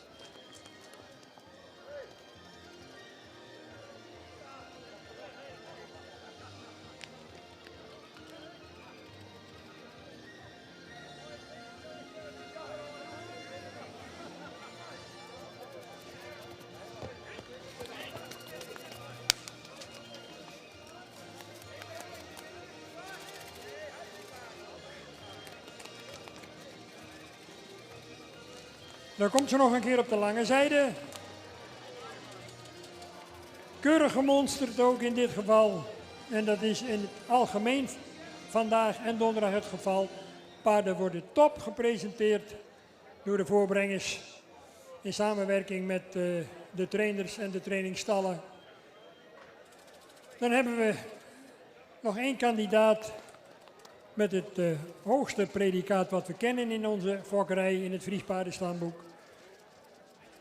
Dan komt ze nog een keer op de lange zijde. Keurig gemonsterd ook in dit geval. En dat is in het algemeen vandaag en donderdag het geval. Paarden worden top gepresenteerd door de voorbrengers. In samenwerking met de trainers en de trainingsstallen. Dan hebben we nog één kandidaat met het hoogste predicaat wat we kennen in onze fokkerij in het Fries Paardenstamboek.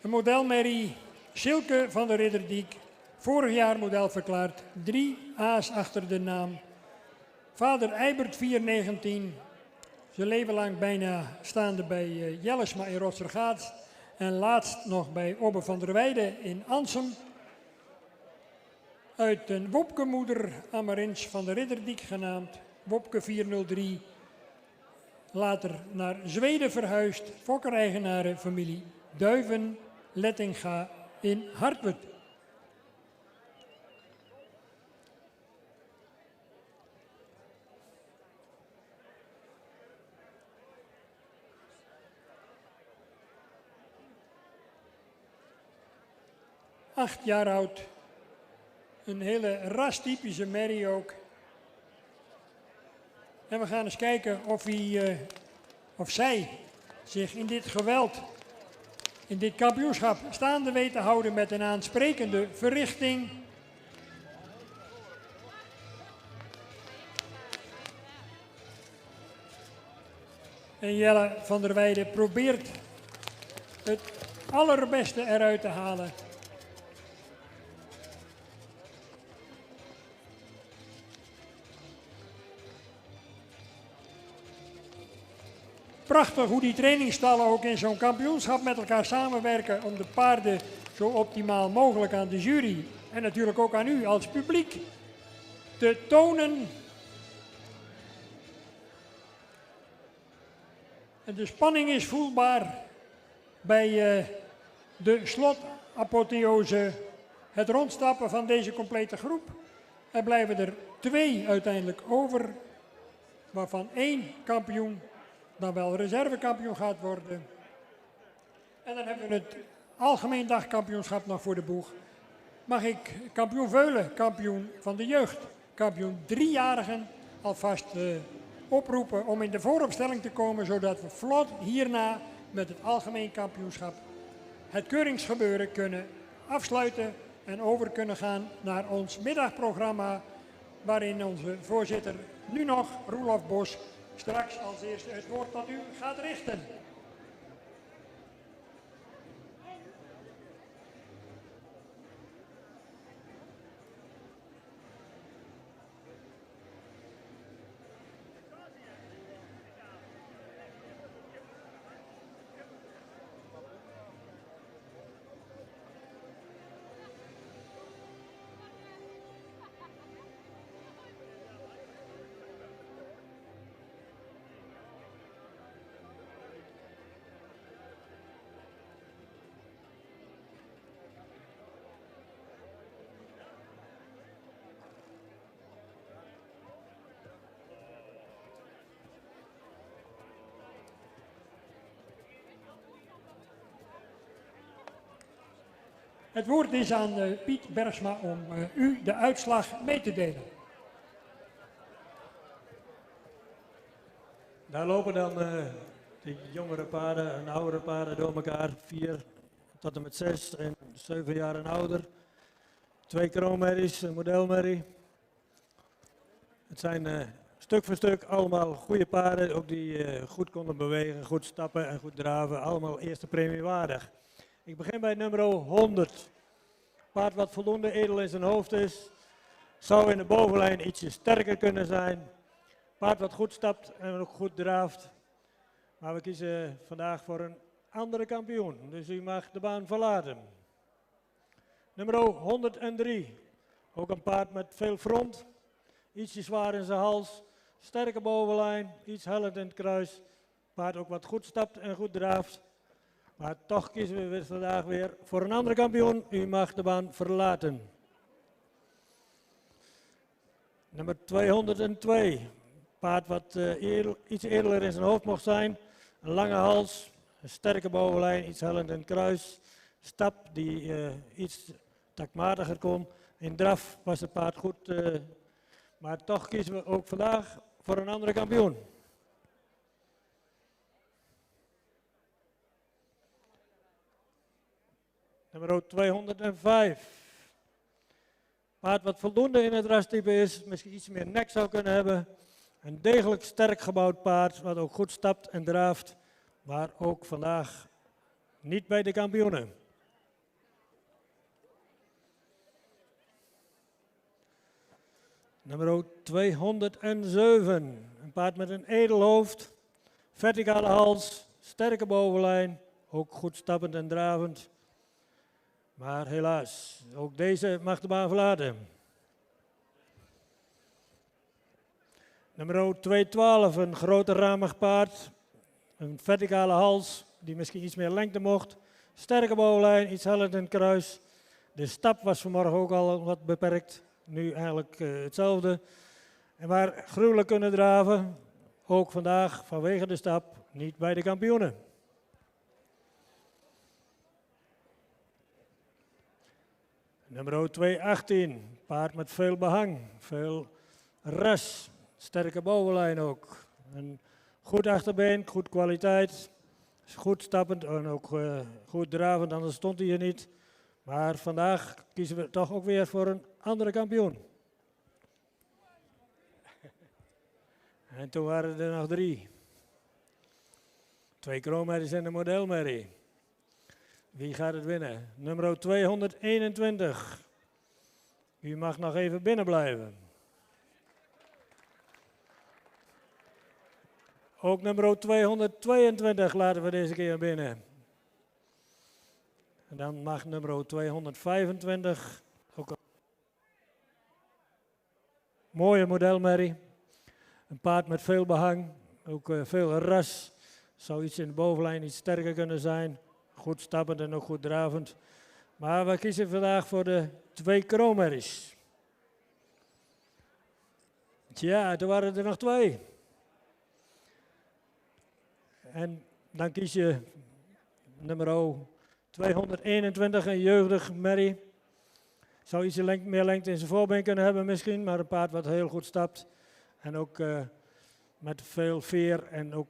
Een modelmerrie Silke van der Ridderdiek, vorig jaar model verklaard, 3 A's achter de naam. Vader Eibert 419, zijn leven lang bijna staande bij Jellesma in Rotsergaat en laatst nog bij Obbe van der Weijden in Ansem. Uit een Wopke-moeder Amarins van der Ridderdiek genaamd, Wopke 403, later naar Zweden verhuisd, fokkereigenaren familie Duiven Lettinga in Hartwerd. Acht jaar oud, een hele rastypische merrie ook. En we gaan eens kijken of zij zich in dit geweld, in dit kampioenschap staande weet te houden met een aansprekende verrichting. En Jelle van der Weijden probeert het allerbeste eruit te halen. Prachtig hoe die trainingsstallen ook in zo'n kampioenschap met elkaar samenwerken om de paarden zo optimaal mogelijk aan de jury en natuurlijk ook aan u als publiek te tonen. En de spanning is voelbaar bij de slotapotheose, het rondstappen van deze complete groep. Er blijven er 2 uiteindelijk over, waarvan 1 kampioen dan wel reservekampioen gaat worden. En dan hebben we het algemeen dagkampioenschap nog voor de boeg. Mag ik kampioen Veulen, kampioen van de jeugd, kampioen 3-jarigen alvast oproepen om in de vooropstelling te komen, zodat we vlot hierna met het algemeen kampioenschap het keuringsgebeuren kunnen afsluiten en over kunnen gaan naar ons middagprogramma, waarin onze voorzitter nu nog, Roelof Bos, straks als eerste het woord tot u gaat richten. Het woord is aan Piet Bergsma om u de uitslag mee te delen. Daar lopen dan de jongere paarden en oudere paarden door elkaar. 4 tot en met 6 en 7 jaar en ouder. 2 kroonmerries, een modelmerrie. Het zijn stuk voor stuk allemaal goede paarden, ook die goed konden bewegen, goed stappen en goed draven. Allemaal eerste premie waardig. Ik begin bij nummer 100. Paard wat voldoende edel in zijn hoofd is. Zou in de bovenlijn ietsje sterker kunnen zijn. Paard wat goed stapt en ook goed draaft. Maar we kiezen vandaag voor een andere kampioen. Dus u mag de baan verlaten. Nummer 103. Ook een paard met veel front. Ietsje zwaar in zijn hals. Sterke bovenlijn. Iets hellend in het kruis. Paard ook wat goed stapt en goed draaft. Maar toch kiezen we vandaag weer voor een andere kampioen. U mag de baan verlaten. Nummer 202. Paard wat iets edeler in zijn hoofd mocht zijn. Een lange hals, een sterke bovenlijn, iets hellend in het kruis. Stap die iets takmatiger kon. In draf was het paard goed. Maar toch kiezen we ook vandaag voor een andere kampioen. Nummer 205. Paard wat voldoende in het rastype is, misschien iets meer nek zou kunnen hebben. Een degelijk sterk gebouwd paard, wat ook goed stapt en draaft. Maar ook vandaag niet bij de kampioenen. Nummer 207. Een paard met een edel hoofd, verticale hals, sterke bovenlijn. Ook goed stappend en dravend. Maar helaas, ook deze mag de baan verlaten. Nummer 212, een grote ramig paard. Een verticale hals, die misschien iets meer lengte mocht. Sterke bovenlijn, iets hellend in het kruis. De stap was vanmorgen ook al wat beperkt. Nu eigenlijk hetzelfde. En waar gruwelijk kunnen draven, ook vandaag vanwege de stap, niet bij de kampioenen. Nummer 218, paard met veel behang, veel ras, sterke bovenlijn ook. Een goed achterbeen, goed kwaliteit, goed stappend en ook goed dravend, anders stond hij hier niet. Maar vandaag kiezen we toch ook weer voor een andere kampioen. En toen waren er nog 3. 2 kroonmerries en een modelmerrie. Wie gaat het winnen? Nummer 221. U mag nog even binnen blijven. Ook nummer 222 laten we deze keer binnen. En dan mag nummer 225. Ook een mooie modelmerrie. Een paard met veel behang. Ook veel ras. Zou iets in de bovenlijn iets sterker kunnen zijn. Goed stappend en ook goed dravend. Maar we kiezen vandaag voor de 2 kroonmerries. Tja, er waren er nog 2. En dan kies je nummer 221, een jeugdig merrie. Zou iets meer lengte in zijn voorbeen kunnen hebben misschien, maar een paard wat heel goed stapt. En ook met veel veer en ook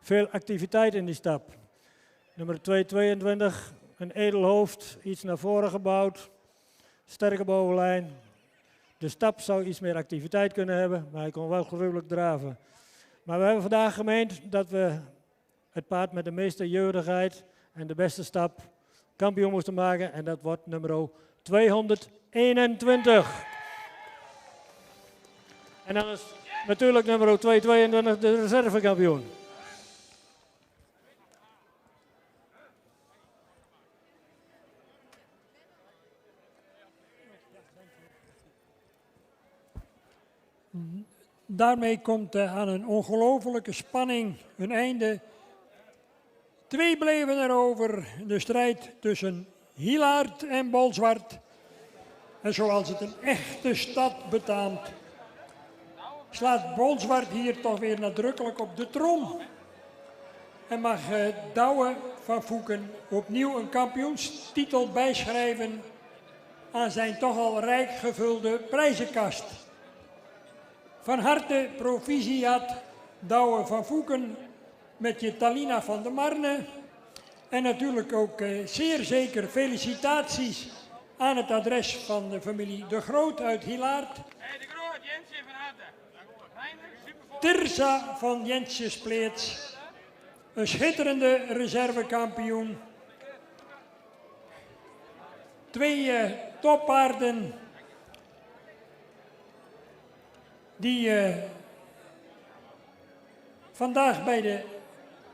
veel activiteit in die stap. Nummer 222, een edel hoofd, iets naar voren gebouwd. Sterke bovenlijn. De stap zou iets meer activiteit kunnen hebben, maar hij kon wel gruwelijk draven. Maar we hebben vandaag gemeend dat we het paard met de meeste jeugdigheid en de beste stap kampioen moesten maken. En dat wordt nummer 221. En dan is natuurlijk nummer 222 de reservekampioen. Daarmee komt aan een ongelofelijke spanning een einde. 2 bleven er over. De strijd tussen Hilaard en Bolzwart. En zoals het een echte stad betaamt, slaat Bolzwart hier toch weer nadrukkelijk op de trom. En mag Douwe van Voeken opnieuw een kampioenstitel bijschrijven aan zijn toch al rijk gevulde prijzenkast. Van harte proficiat, Douwe van Voeken, met je Talina van der Marne. En natuurlijk ook zeer zeker felicitaties aan het adres van de familie De Groot uit Hilaard. Hey, De Groot, Jensje van harte. Tirza van Jensje Spleets, een schitterende reservekampioen. 2 toppaarden die vandaag bij de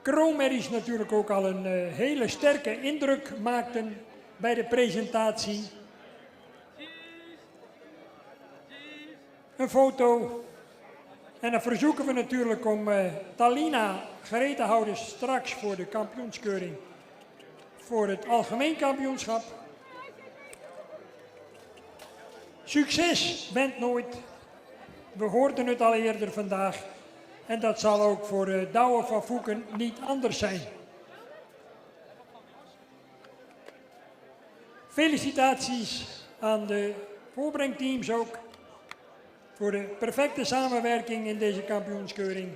kroonmerries natuurlijk ook al een hele sterke indruk maakten bij de presentatie. Een foto. En dan verzoeken we natuurlijk om Talina gereed te houden straks voor de kampioenskeuring voor het algemeen kampioenschap. Succes went nooit. We hoorden het al eerder vandaag. En dat zal ook voor Douwe van Voeken niet anders zijn. Felicitaties aan de voorbrengteams ook voor de perfecte samenwerking in deze kampioenskeuring.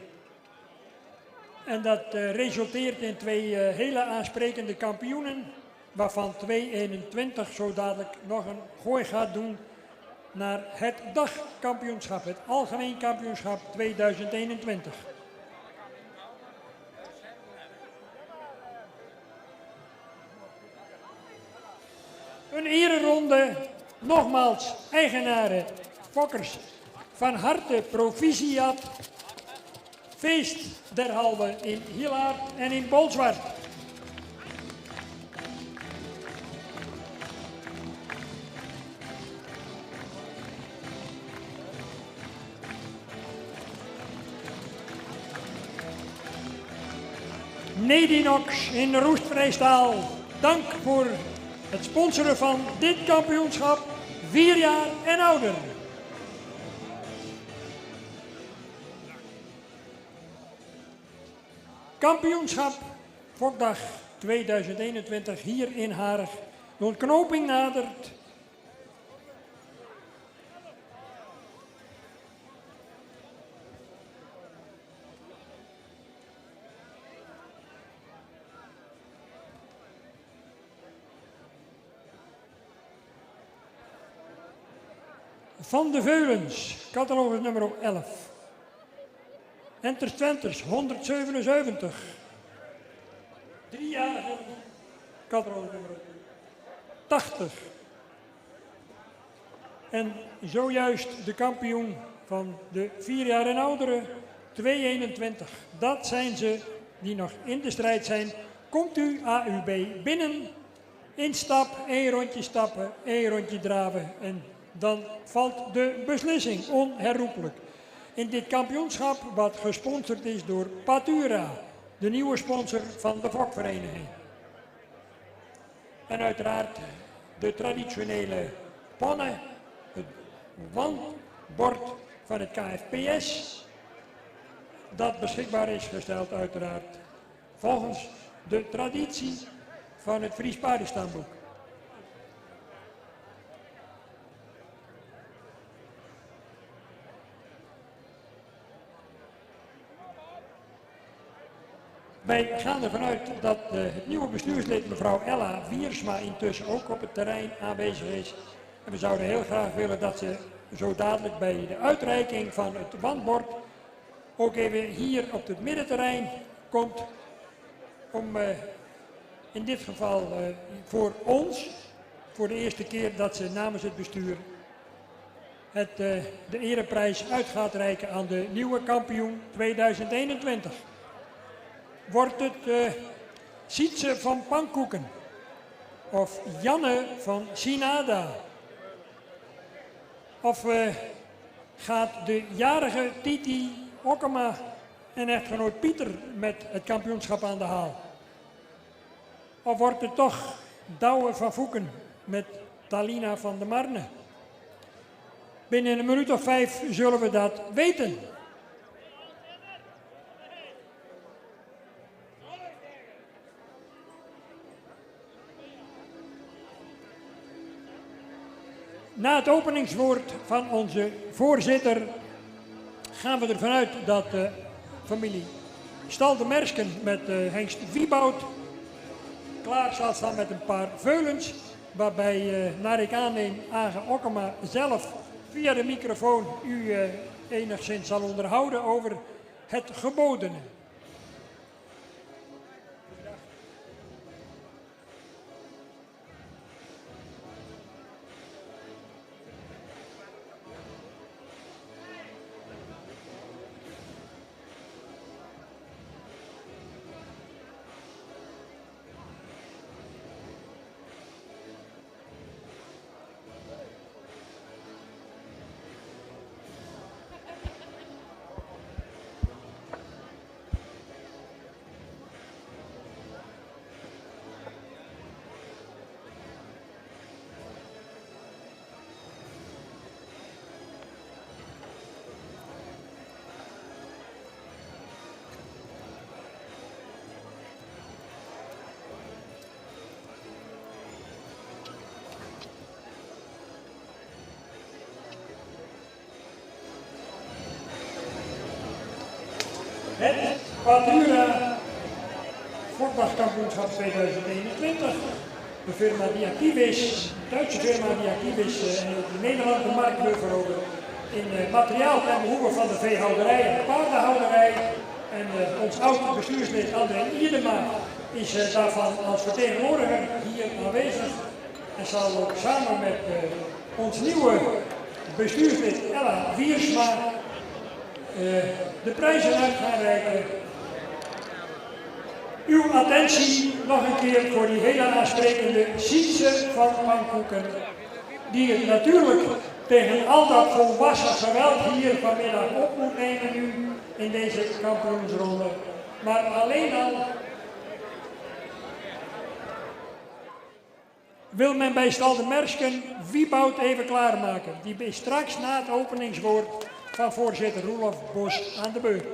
En dat resulteert in 2 hele aansprekende kampioenen, waarvan 221 zo dadelijk nog een gooi gaat doen naar het dagkampioenschap, het algemeen kampioenschap 2021. Een ereronde, nogmaals eigenaren, fokkers, van harte proficiat. Feest derhalve in Hilaard en in Bolzwart. Nedinox in Roestvrijstaal, dank voor het sponsoren van dit kampioenschap, 4 jaar en ouder. Kampioenschap Fokdag 2021 hier in Harig. De ontknoping nadert. Van de Veulens, catalogus nummer 11. Enter Twenters, 177. 3-jarige, catalogus nummer 80. En zojuist de kampioen van de 4 jaar en ouderen, 221. Dat zijn ze die nog in de strijd zijn. Komt u AUB binnen, instap, 1 rondje stappen, 1 rondje draven en dan valt de beslissing onherroepelijk. In dit kampioenschap, wat gesponsord is door Patura, de nieuwe sponsor van de Fokvereniging. En uiteraard de traditionele pannen, het wandbord van het KFPS, dat beschikbaar is gesteld uiteraard volgens de traditie van het Fries Paardenstamboek. Wij gaan ervan uit dat het nieuwe bestuurslid mevrouw Ella Wiersma intussen ook op het terrein aanwezig is. En we zouden heel graag willen dat ze zo dadelijk bij de uitreiking van het wandbord ook even hier op het middenterrein komt om in dit geval voor ons, voor de eerste keer dat ze namens het bestuur de ereprijs uit gaat reiken aan de nieuwe kampioen 2021. Wordt het Sietse van Pankoeken of Janne van Sinada? Of gaat de jarige Titi Okkema en echtgenoot Pieter met het kampioenschap aan de haal? Of wordt het toch Douwe van Voeken met Talina van der Marne? Binnen een minuut of 5 zullen we dat weten. Na het openingswoord van onze voorzitter gaan we ervan uit dat de familie Staldemersken met Hengst Wieboud klaar zal staan met een paar veulens, waarbij, naar ik aanneem, Age Okkema zelf via de microfoon u enigszins zal onderhouden over het gebodene. Het Padura Fokbachkampioenschap 2021. De firma die actief is, de Duitse firma die actief is in Nederland, de markt wil veroveren in materiaal ten behoeve van de veehouderij en de paardenhouderij. En ons oud bestuurslid André Ierdema is daarvan als vertegenwoordiger hier aanwezig en zal ook samen met ons nieuwe bestuurslid Ella Wiersma de prijzen uit gaan reiken. Uw attentie nog een keer voor die hele aansprekende Sietse van Pankoeken, die het natuurlijk tegen al dat volwassen geweld hier vanmiddag op moet nemen nu in deze kampioensronde. Maar alleen al wil men bij Staldemersken Wieboud even klaarmaken. Die is straks na het openingswoord van voorzitter Roelof Bos aan de beurt.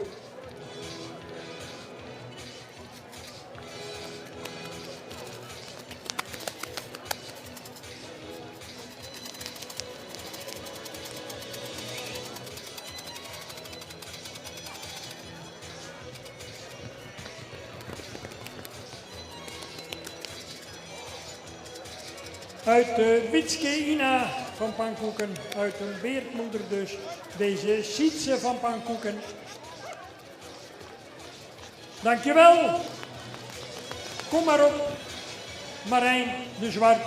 Uit de Witske Ina van Pankoeken, uit een weertmoeder dus, deze Sietse van Pankoeken. Dankjewel. Kom maar op, Marijn de Zwart,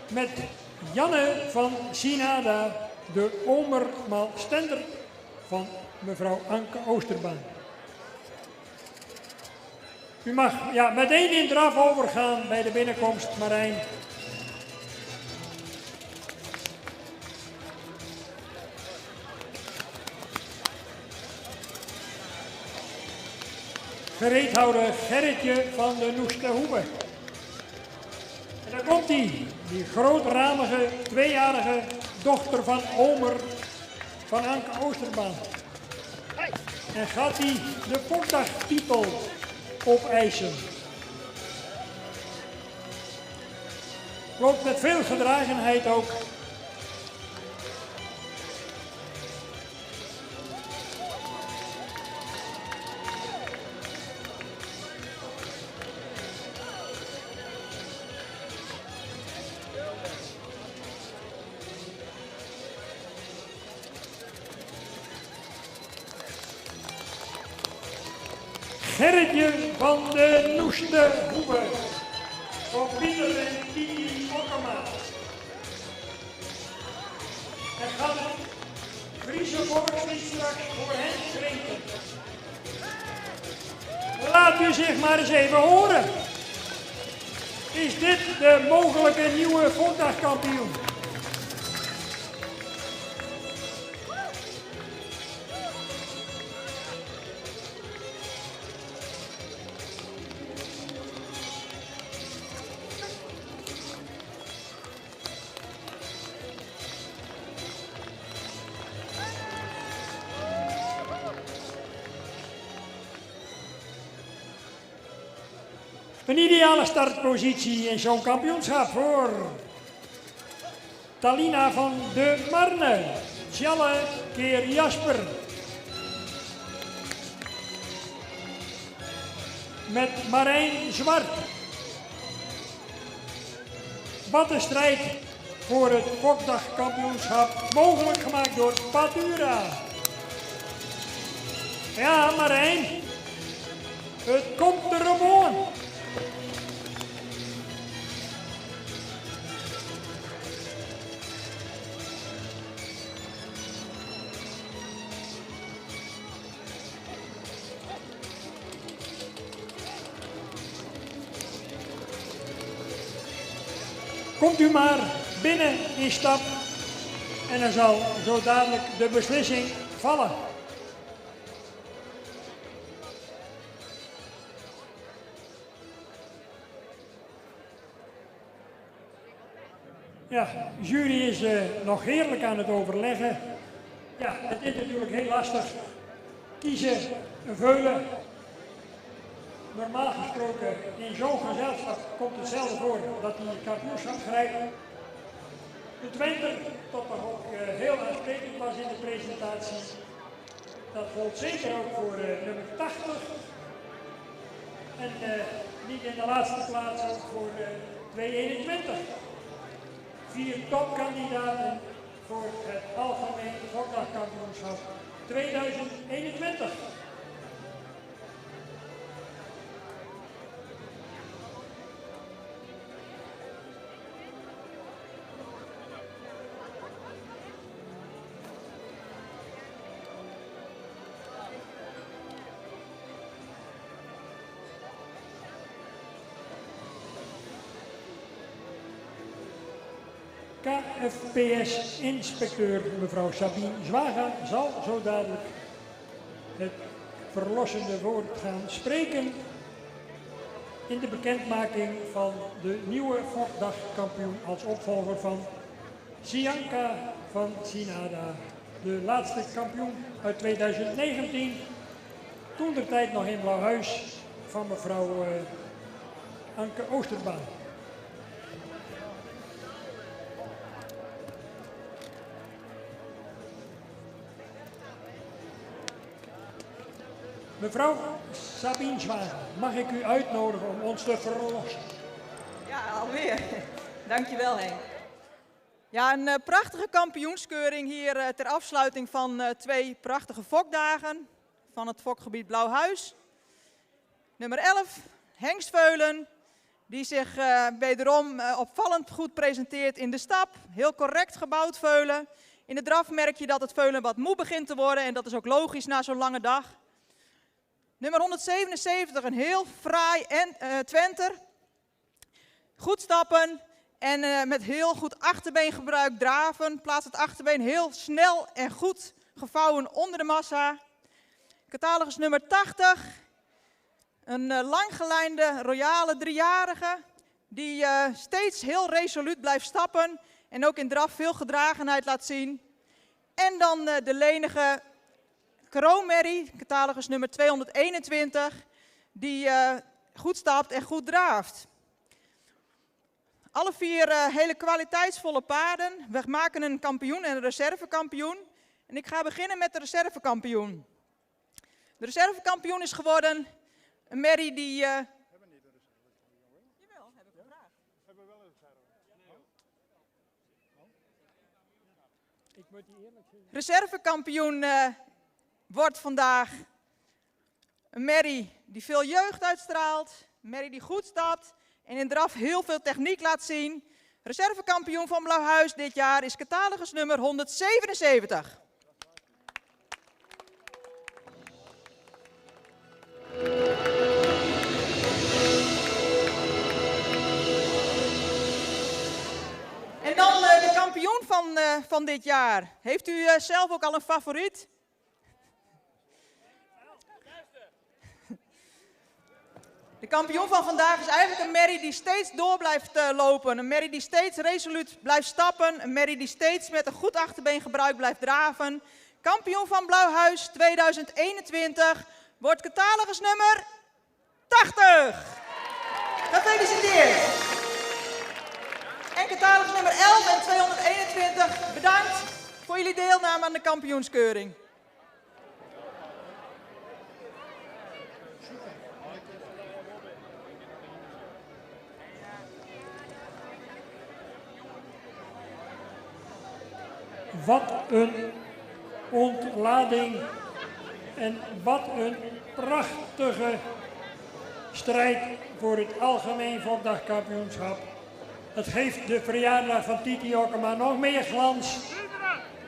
met Janne van Sinada, de omermaal stender van mevrouw Anke Oosterbaan. U mag meteen in draf overgaan bij de binnenkomst, Marijn. gereedhouder Gerritje van de Noeste Hoeve. En daar komt hij, die grootramige, 2-jarige dochter van Omer van Anke Oosterbaan. En gaat hij de Fokdagtitel opeisen. Loopt met veel gedragenheid ook. Gerritje van de Noeste Hoeve. Van Pieter en Kiki Okkema. En gaat het Friese volkslied straks voor hen klinken. Laat u zich maar eens even horen. Is dit de mogelijke nieuwe Fokdagkampioen? Een ideale startpositie in zo'n kampioenschap voor Talina van de Marne, Tjalle keer Jasper. Met Marijn Zwart. Wat een strijd voor het Fokdagkampioenschap, mogelijk gemaakt door Patura. Ja, Marijn, het komt er gewoon. Komt u maar binnen in stap en dan zal zo dadelijk de beslissing vallen. Ja, de jury is nog heerlijk aan het overleggen. Ja, het is natuurlijk heel lastig. Kiezen, veulen. Normaal gesproken in zo'n gezelschap komt het zelden voor dat die kampioenschap grijpt. De Twente, dat toch ook heel aansprekend was in de presentatie. Dat gold zeker ook voor nummer 80. En niet in de laatste plaats ook voor 221. 4 topkandidaten voor het algemeen Fokdagkampioenschap 2021. KFPS-inspecteur mevrouw Sabine Zwaga zal zo dadelijk het verlossende woord gaan spreken in de bekendmaking van de nieuwe Fokdagkampioen als opvolger van Sianka van Sinada, de laatste kampioen uit 2019, toen de tijd nog in Blauwhuis van mevrouw Anke Oosterbaan. Mevrouw Sabine Zwaga, mag ik u uitnodigen om ons te verlossen? Ja, alweer. Dankjewel, Henk. Ja, een prachtige kampioenskeuring hier ter afsluiting van 2 prachtige fokdagen van het fokgebied Blauwhuis. Nummer 11, Hengstveulens, die zich wederom opvallend goed presenteert in de stap. Heel correct gebouwd veulen. In de draf merk je dat het veulen wat moe begint te worden en dat is ook logisch na zo'n lange dag. Nummer 177, een heel fraai Twenter. Goed stappen en met heel goed achterbeengebruik draven. Plaats het achterbeen heel snel en goed gevouwen onder de massa. Catalogus nummer 80. Een langgelijnde, royale 3-jarige die steeds heel resoluut blijft stappen en ook in draf veel gedragenheid laat zien. En dan de lenige kroonmerrie, catalogus nummer 221, die goed stapt en goed draaft. Alle 4 hele kwaliteitsvolle paarden. We maken een kampioen en een reservekampioen. En ik ga beginnen met de reservekampioen. De reservekampioen is geworden een merrie die... Jawel, heb ik gevraagd. Hebben we wel een reserve? Reservekampioen wordt vandaag een merrie die veel jeugd uitstraalt. Een merrie die goed stapt en in draf heel veel techniek laat zien. Reservekampioen van Blauwhuis dit jaar is catalogus nummer 177. En dan de kampioen van dit jaar. Heeft u zelf ook al een favoriet? De kampioen van vandaag is eigenlijk een merrie die steeds door blijft lopen. Een merrie die steeds resoluut blijft stappen. Een merrie die steeds met een goed achterbeengebruik blijft draven. Kampioen van Blauwhuis 2021 wordt catalogus nummer 80. Gefeliciteerd. En catalogus nummer 11 en 221 bedankt voor jullie deelname aan de kampioenskeuring. Wat een ontlading en wat een prachtige strijd voor het algemeen Fokdagkampioenschap. Het geeft de verjaardag van Titi Ockema nog meer glans.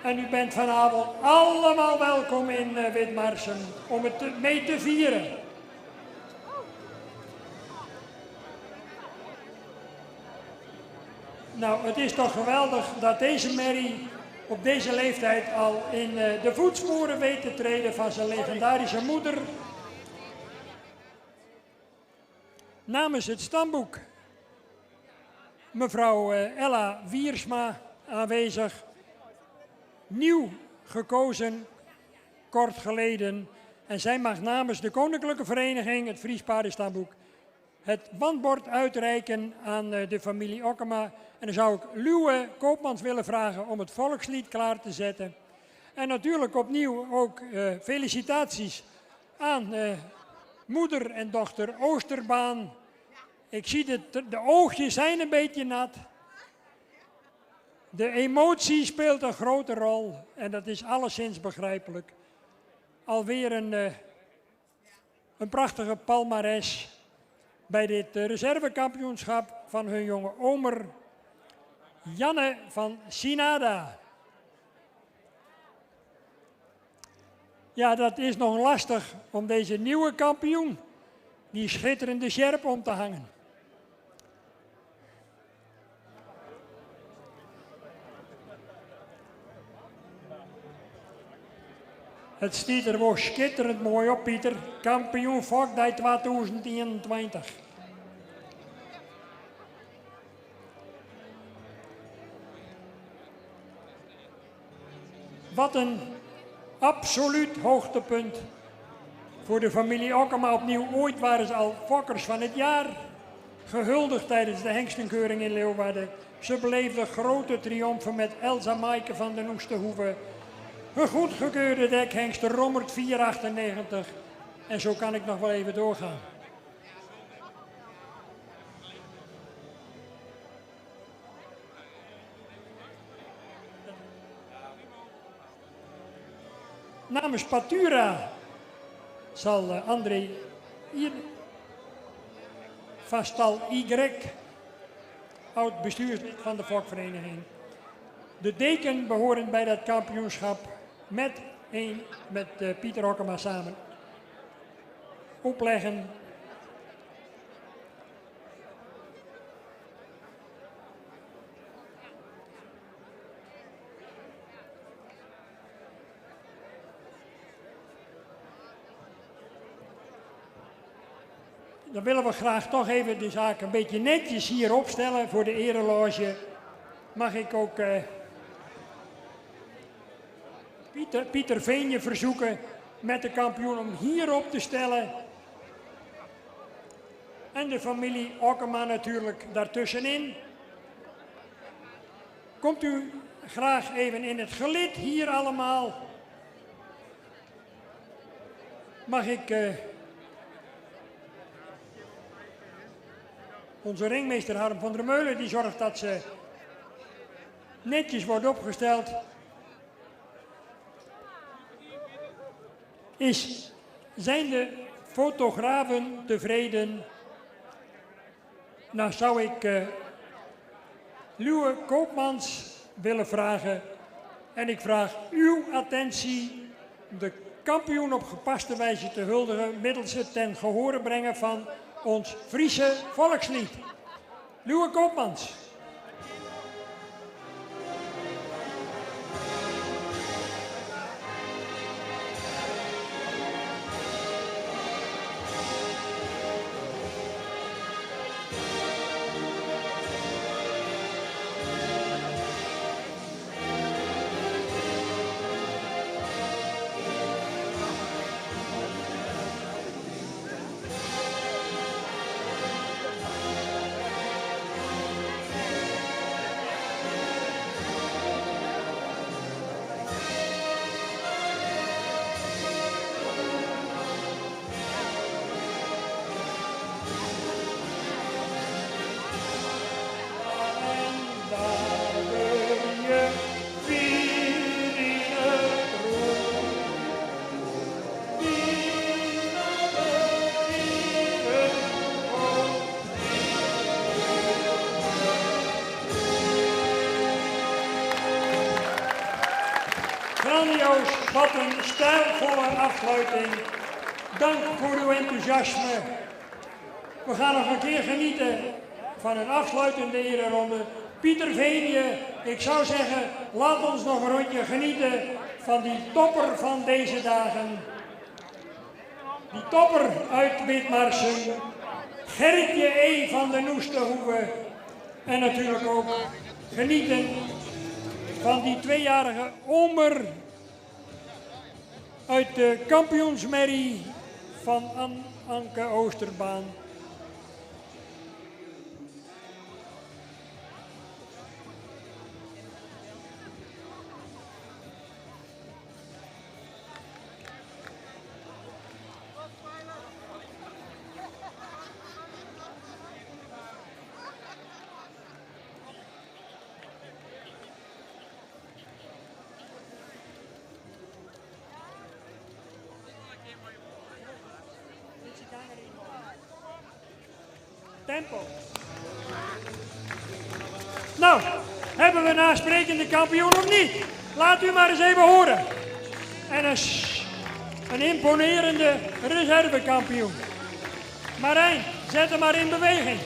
En u bent vanavond allemaal welkom in Witmarsum om het mee te vieren. Nou, het is toch geweldig dat deze merrie op deze leeftijd al in de voetsporen weet te treden van zijn legendarische moeder. Namens het stamboek mevrouw Ella Wiersma aanwezig. Nieuw gekozen, kort geleden. En zij mag namens de Koninklijke Vereniging, het Fries Paardenstamboek, het wandbord uitreiken aan de familie Ockema. En dan zou ik Luwe Koopmans willen vragen om het volkslied klaar te zetten. En natuurlijk opnieuw ook felicitaties aan moeder en dochter Oosterbaan. Ik zie dat de oogjes zijn een beetje nat. De emotie speelt een grote rol en dat is alleszins begrijpelijk. Alweer een prachtige palmares bij dit reservekampioenschap van hun jonge omer Janne van Sinada. Ja, dat is nog lastig om deze nieuwe kampioen, die schitterende sjerp, om te hangen. Het stiet er wel schitterend mooi op, Pieter. Kampioen Fokdij 2021. Wat een absoluut hoogtepunt voor de familie Ockema opnieuw. Ooit waren ze al fokkers van het jaar. Gehuldigd tijdens de hengstenkeuring in Leeuwarden. Ze beleefden grote triomfen met Elsa Maaike van den Oesterhoeve. Een goedgekeurde dekhengst, de Rommert 498. En zo kan ik nog wel even doorgaan. Namens Patura zal André hier van stal Y, oud bestuurslid van de fokvereniging. De deken behorend bij dat kampioenschap met Pieter Ockema samen opleggen. dan willen we graag toch even de zaak een beetje netjes hier opstellen voor de ereloge. Mag ik ook Pieter Veenje verzoeken met de kampioen om hier op te stellen. En de familie Okkema natuurlijk daartussenin. Komt u graag even in het gelid hier allemaal. Mag ik onze ringmeester Harm van der Meulen, die zorgt dat ze netjes wordt opgesteld. Zijn de fotografen tevreden? Nou zou ik Luwe Koopmans willen vragen. En ik vraag uw attentie de kampioen op gepaste wijze te huldigen middels het ten gehore brengen van ons Friese volkslied. Luwe Koopmans. Grandioos, wat een stijlvolle afsluiting. Dank voor uw enthousiasme. We gaan nog een keer genieten van een afsluitende ereronde. Pieter Veenje, ik zou zeggen, laat ons nog een rondje genieten van die topper van deze dagen. Die topper uit Witmarsen, Gerritje E. van de Noesterhoeve. En natuurlijk ook genieten van die 2-jarige Omer uit de kampioensmerrie van Anke Oosterbaan. Tempo. Nou, hebben we een aansprekende kampioen of niet? Laat u maar eens even horen. En een imponerende reservekampioen. Marijn, zet hem maar in beweging.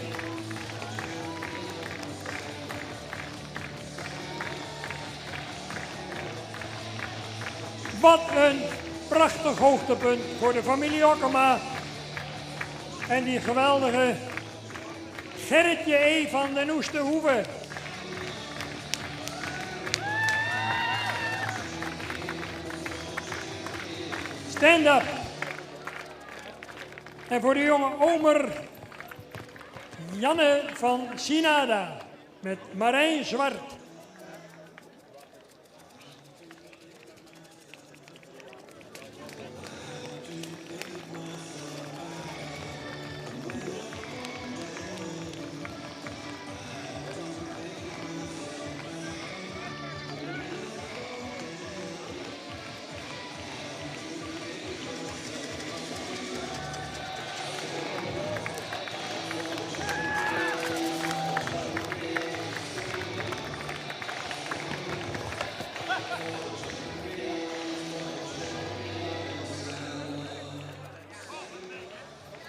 Wat een prachtig hoogtepunt voor de familie Okkema. En die geweldige Gerritje E. van den Oesterhoeve. Stand up. En voor de jonge Omer Janne van Sinada met Marijn Zwart.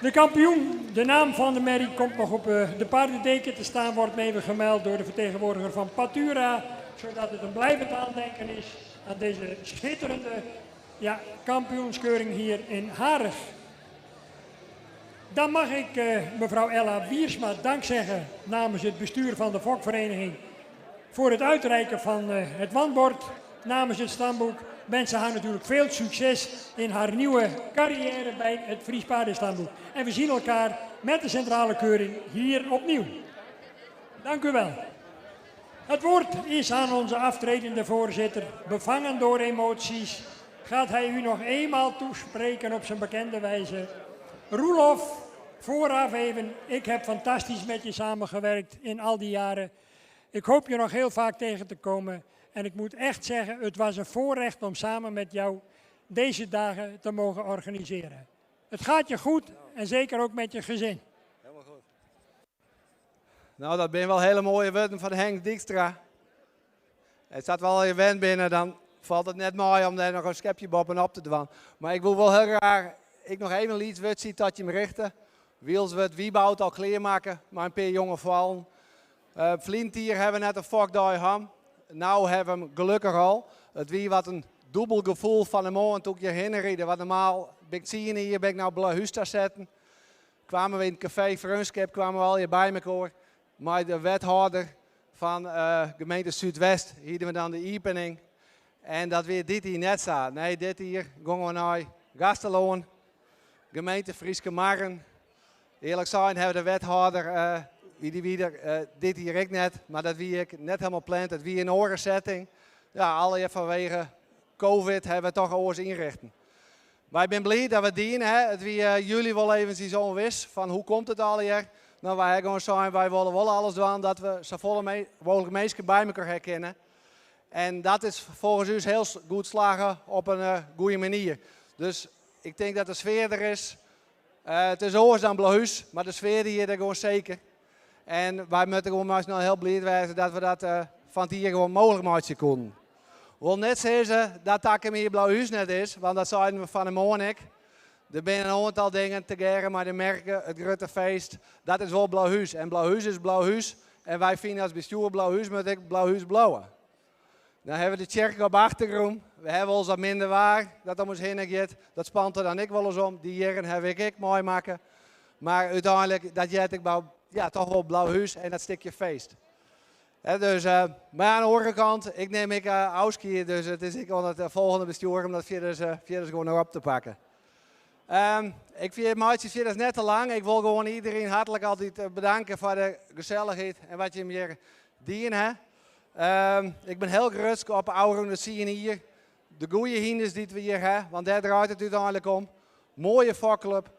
De kampioen, de naam van de merrie, komt nog op de paardendeken te staan, wordt me even gemeld door de vertegenwoordiger van Patura, zodat het een blijvend aandenken is aan deze schitterende kampioenskeuring hier in Harig. Dan mag ik mevrouw Ella Wiersma dank zeggen namens het bestuur van de Fokvereniging voor het uitreiken van het wandbord namens het stamboek. Wensen haar natuurlijk veel succes in haar nieuwe carrière bij het Fries Paardenstamboek. En we zien elkaar met de centrale keuring hier opnieuw. Dank u wel. Het woord is aan onze aftredende voorzitter. Bevangen door emoties gaat hij u nog eenmaal toespreken op zijn bekende wijze. Roelof, vooraf even, ik heb fantastisch met je samengewerkt in al die jaren. Ik hoop je nog heel vaak tegen te komen. En ik moet echt zeggen, het was een voorrecht om samen met jou deze dagen te mogen organiseren. Het gaat je goed en zeker ook met je gezin. Helemaal goed. Nou, dat zijn wel hele mooie woorden van Henk Dijkstra. Het staat wel je wend binnen, dan valt het net mooi om daar nog een schepje bovenop te doen. Maar ik wil wel heel graag, ik nog even iets wat ziet dat je me richten. Wiels wordt Wieboud al kleermaken, maar een paar jonge vallen. Vlientier hebben net een fokdag gehad. Nou hebben we hem gelukkig al. Het wie wat een dubbel gevoel van de morgen toen ik hierheen reed. Wat normaal ben ik zien hier, ben ik nou Blauhuis te zetten. Kwamen we in het café Frunskip, kwamen we al hier bij elkaar. Maar de wethouder van gemeente Zuidwest, hielden we dan de opening. En dat weer dit hier net staat. Nee, dit hier gaan we naar Gasteloon, gemeente Frieske Marren. Eerlijk zijn hebben de wethouder, dit hier ik net, maar dat wie ik net helemaal plant, dat wie in orenzetting. Ja, alle vanwege COVID hebben we toch oors inrichten. Wij zijn blij dat we dienen, hè, dat we jullie wel even zo wist van hoe komt het al hier. Nou, wij gewoon zijn, wij willen wel alles doen dat we zo volle mogelijk mensen bij elkaar herkennen. En dat is volgens ons heel goed slagen op een goede manier. Dus ik denk dat de sfeer er is. Het is oors dan Blauhuis, maar de sfeer hier er gewoon zeker. En wij moeten gewoon maar snel heel blij zijn dat we dat van hier gewoon mogelijk maken konden. Ik wil net zeggen dat dat hier Blauhuis net is, want dat zeiden we van de morgen. Er zijn een aantal dingen te geren, maar de merken, het grote feest, dat is wel Blauhuis. En Blauhuis is Blauhuis. En wij vinden als bestuur Blauhuis, moet ik Blauhuis blauwen. Dan hebben we de kerk op achtergrond. We hebben ons wat minder waar, dat om ons heen gaat. Dat spant er dan ik wel eens om. Die jaren heb ik mooi maken. Maar uiteindelijk, dat jet ik ja, toch wel Blauhuis en dat stukje feest. He, dus, maar aan de andere kant, ik neem Auski, dus het is ik aan het volgende bestuur om dat verder gewoon nog op te pakken. Ik vind het net te lang. Ik wil gewoon iedereen hartelijk altijd bedanken voor de gezelligheid en wat je me hier dienen. Ik ben heel gerust op oude zien hier. De goede hinders die we hier hebben, want daar draait het uiteindelijk om. Mooie fokclub,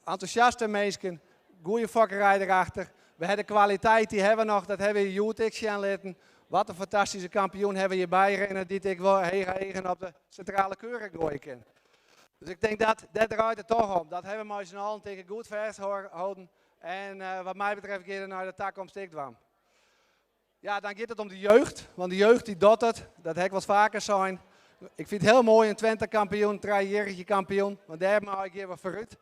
enthousiaste mensen, goede fokkerij erachter. We hebben de kwaliteit, die hebben we nog, dat hebben we Youth aan laten. Wat een fantastische kampioen hebben we hierbij rennen, die ik wel heel op de centrale keuring gooien kan. Dus ik denk dat draait het toch om. Dat hebben we met z'n allen tegen goed vasthouden. En wat mij betreft gaat het naar de toekomst ik kwam. Ja, dan gaat het om de jeugd. Want de jeugd die doet het. Dat heb ik wat vaker zijn. Ik vind het heel mooi een Twente kampioen, een driejarige kampioen. Want daar hebben we een keer wat vooruit.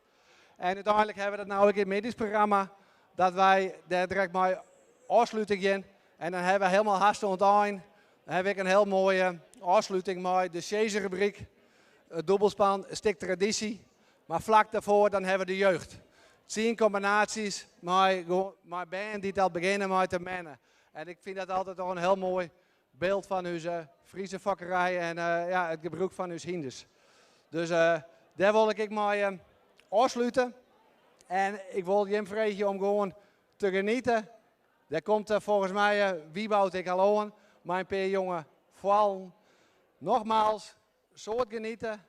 En uiteindelijk hebben we dat nou ook in het medisch programma. Dat wij daar direct maar afsluiting in. En dan hebben we helemaal haast aan het eind. Dan heb ik een heel mooie afsluiting met de Chaser-rubriek. Het dubbelspan, een stuk traditie. Maar vlak daarvoor dan hebben we de jeugd. 10 combinaties met band die al beginnen met te mennen. En ik vind dat altijd toch een heel mooi beeld van onze Friese fokkerij en ja, het gebruik van onze hinders. Dus daar wil ik mee afsluiten. En ik wil je vragen om gewoon te genieten. Daar komt volgens mij Wieboud ik al aan. Mijn paar jongen vallen. Nogmaals, soort genieten.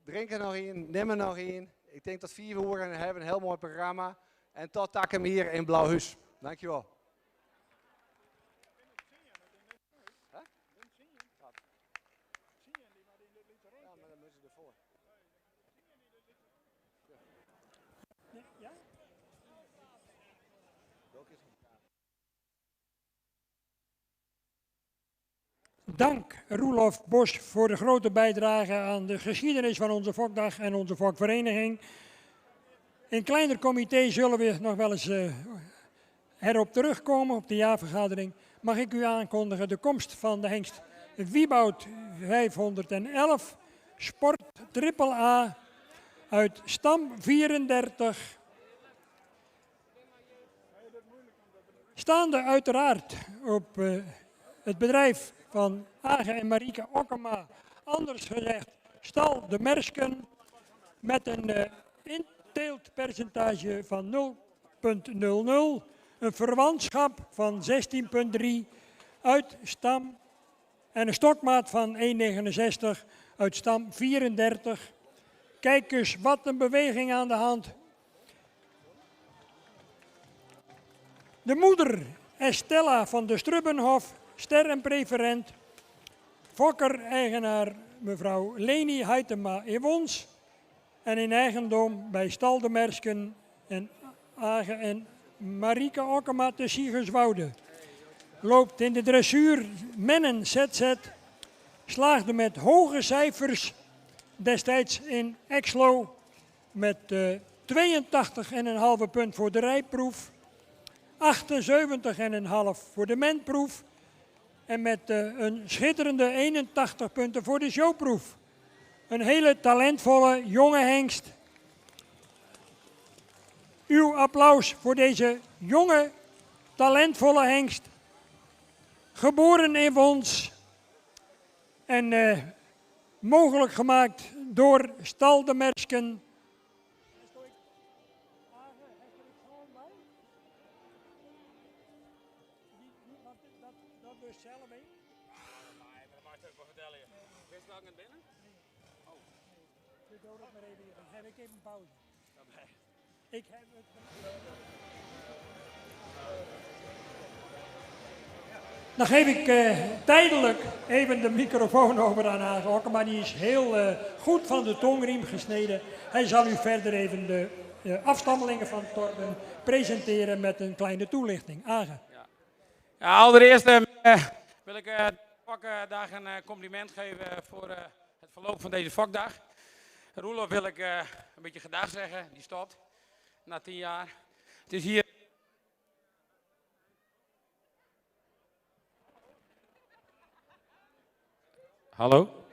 Drinken nog in, nemen nog in. Ik denk tot 4 uur en we hebben een heel mooi programma. En tot takken hier in Blauhuis. Dankjewel. Dank Roelof Bos voor de grote bijdrage aan de geschiedenis van onze Fokdag en onze Fokvereniging. In kleiner comité zullen we nog wel eens erop terugkomen op de jaarvergadering. Mag ik u aankondigen de komst van de hengst Wieboud 511, Sport AAA, uit stam 34. Staande uiteraard op het bedrijf van Age en Marieke Okkema, anders gezegd Stal de Mersken, met een inteeltpercentage van 0,00, een verwantschap van 16,3 uit stam en een stokmaat van 1,69 uit stam 34. Kijk eens, wat een beweging aan de hand. De moeder Estella van de Strubbenhof, sterrenpreferent. Fokker-eigenaar mevrouw Leni Heitema Ewons. En in eigendom bij Stal de Mersken en Age en Marieke Okkema te Siegerswoude. Loopt in de dressuur Mennen ZZ. Slaagde met hoge cijfers destijds in Exlo. Met 82,5 punt voor de rijproef. 78,5 voor de menproef. En met een schitterende 81 punten voor de showproef. Een hele talentvolle jonge hengst. Uw applaus voor deze jonge, talentvolle hengst. Geboren in Wons. En mogelijk gemaakt door Stal de Mersken. Dan geef ik tijdelijk even de microfoon over aan Age Okkema. Die is heel goed van de tongriem gesneden. Hij zal u verder even de afstammelingen van Torben presenteren met een kleine toelichting. Age. Ja, allereerst wil ik de vakdag een compliment geven voor het verloop van deze vakdag. Roelof wil ik een beetje gedag zeggen, die stopt na 10 jaar. Het is hier. Hallo?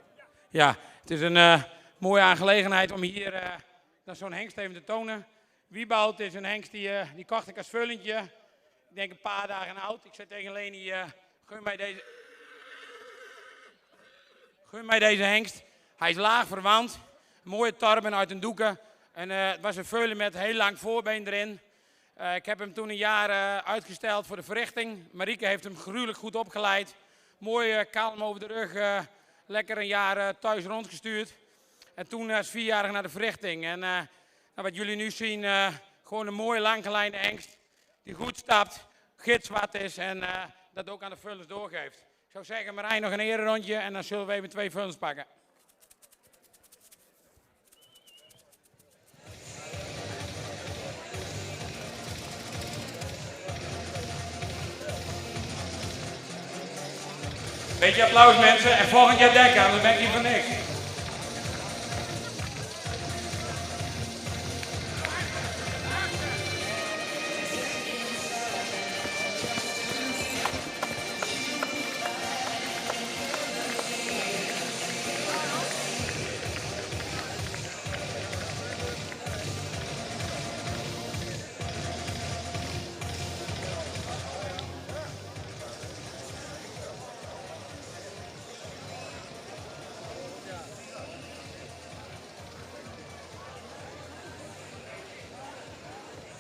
Ja, het is een mooie aangelegenheid om hier naar zo'n hengst even te tonen. Wieboud is een hengst die kocht ik als vullentje. Ik denk een paar dagen oud. Ik zei tegen Leni, gun mij deze hengst. Hij is laag verwant. Mooie tarben uit een doeken. En het was een veulen met heel lang voorbeen erin. Ik heb hem toen een jaar uitgesteld voor de verrichting. Marieke heeft hem gruwelijk goed opgeleid. Mooi kalm over de rug. Lekker een jaar thuis rondgestuurd. En toen als 4-jarige naar de verrichting. En wat jullie nu zien, gewoon een mooie langgeleide hengst. Die goed stapt, gitzwart is en dat ook aan de vullers doorgeeft. Ik zou zeggen, Marijn, nog een erenrondje en dan zullen we even 2 vullers pakken. Beetje applaus mensen en volgend jaar dekken, anders ben ik hier voor niks.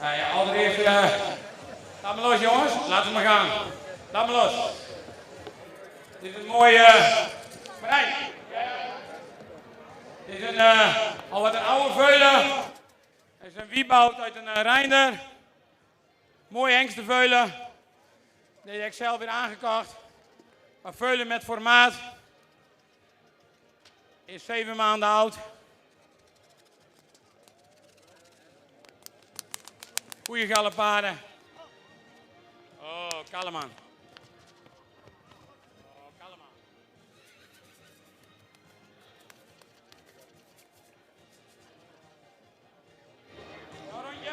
Ja, allereerst, laat me los jongens, laten we maar gaan. Laat me los. Dit is een mooie, Marijn. Dit is al wat een oude veulen. Dit is een wieboud uit een Reinder. Mooie hengstenveulen. Deze heb ik zelf weer aangekocht. Maar veulen met formaat. Is 7 maanden oud. Goeie gallepaarden. Oh, kalm aan. Oh, kalm aan. Nog een rondje.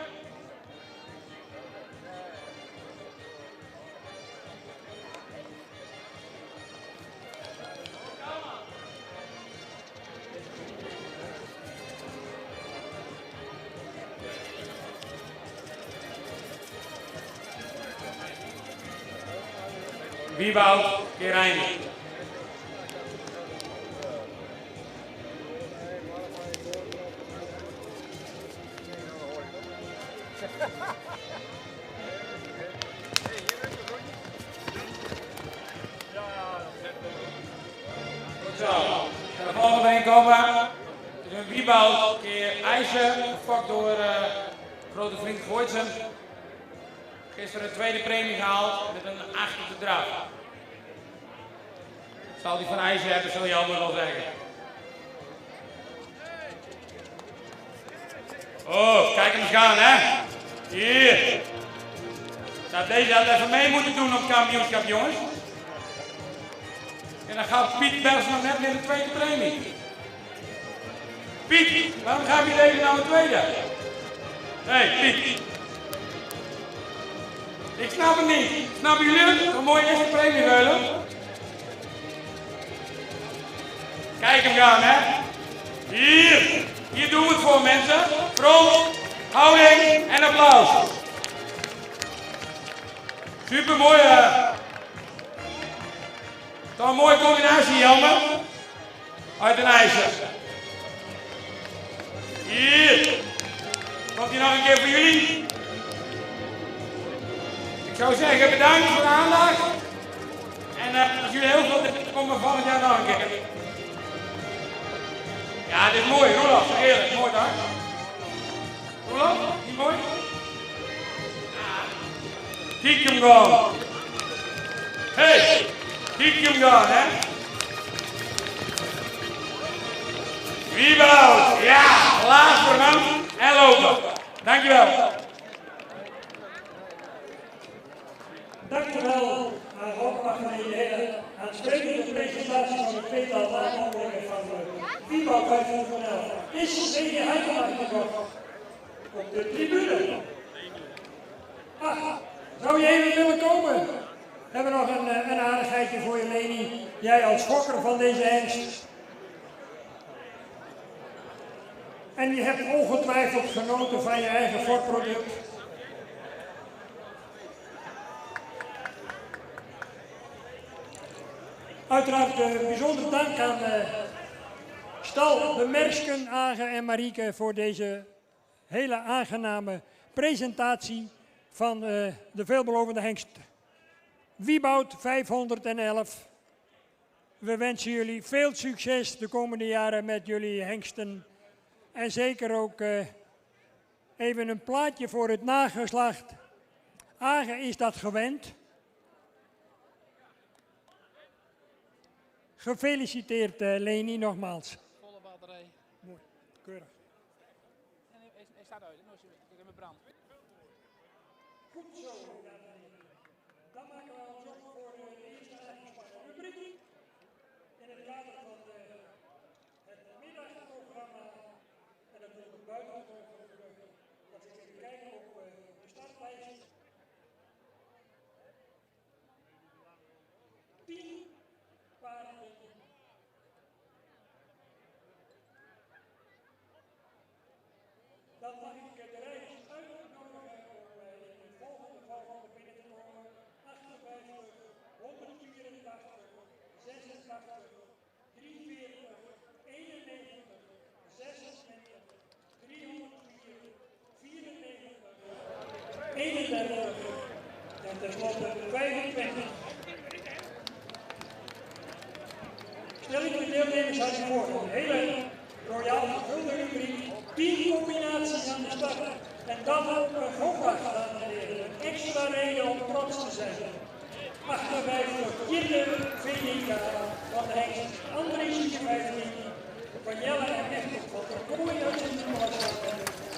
Wieboud keer Reiner. Zo, de volgende inkomen. Het is een Wieboud keer IJzer, gefokt door grote vriend Gooitsen. Gisteren een tweede premie gehaald met een 8 op de draf. Zal die van IJzer hebben, zul je allemaal wel zeggen. Oh, kijk hem eens gaan, hè. Hier. Nou, deze had even mee moeten doen op het kampioenschap, jongens. En dan gaat Piet Bers nog net weer de tweede premie. Piet, waarom gaat je deze nou een tweede? Hey, Piet. Ik snap het niet. Snappen jullie het? Een mooie eerste premie willen. Kijk hem gaan, hè. Hier. Hier doen we het voor, mensen. Front, houding en applaus. Super mooi. Toch een mooie combinatie, Jelmer. Uit een IJzer. Hier. Komt hij nog een keer voor jullie? Ik zou zeggen bedankt voor de aandacht. En als jullie heel veel dit komen volgend jaar nog een keer. Ja, dit is mooi, Roelof. Heerlijk, mooi dag. Roelof, niet mooi? Ja. Kijk hem gaan. Hey, kijk hem gaan, hè. Wieboud, ja, laat voor hem en lopen. Dankjewel. Dankjewel aan Rob Magdalene, aan sprekende presentatie van het tweetal aankondigingen van Wieboud 511. Is Leni Heijkemaker nog op de tribune? Ach, zou je even willen komen? We hebben nog een aardigheidje voor je, Leni. Jij als fokker van deze hengst. En je hebt ongetwijfeld genoten van je eigen fokproduct. Uiteraard bijzonder dank aan Stal, de Mersken, Age en Marieke voor deze hele aangename presentatie van de veelbelovende hengst Wieboud 511. We wensen jullie veel succes de komende jaren met jullie hengsten. En zeker ook even een plaatje voor het nageslacht. Age is dat gewend. Gefeliciteerd Leni, nogmaals. Volle batterij. Mooi, keurig. En hij staat uit, nog in mijn brand. Goed zo. Dan maken we ons op voor de eerste rubriek. In het kader van het middagprogramma. En dat wil ik buiten dat ik even kijken op de startlijst. 10 paarden. Dan mag ik de rijders uitnodigen om in de volgende volgende binnen te komen. 58, 184, 86, 43, 91, 96, 304, 94, 31 en tenslotte 25. Stel ik de deelnemers aan voor een hele royaal gevulde rubriek, 10 combinaties aan de start. En dan ook een gokwacht, dames en heren. Een extra reden om trots te zijn. 58, Jitte, VDK, van de hengst Andries 15, van Jelle en Echter van der Kooi uit Sint-Nicolasstad,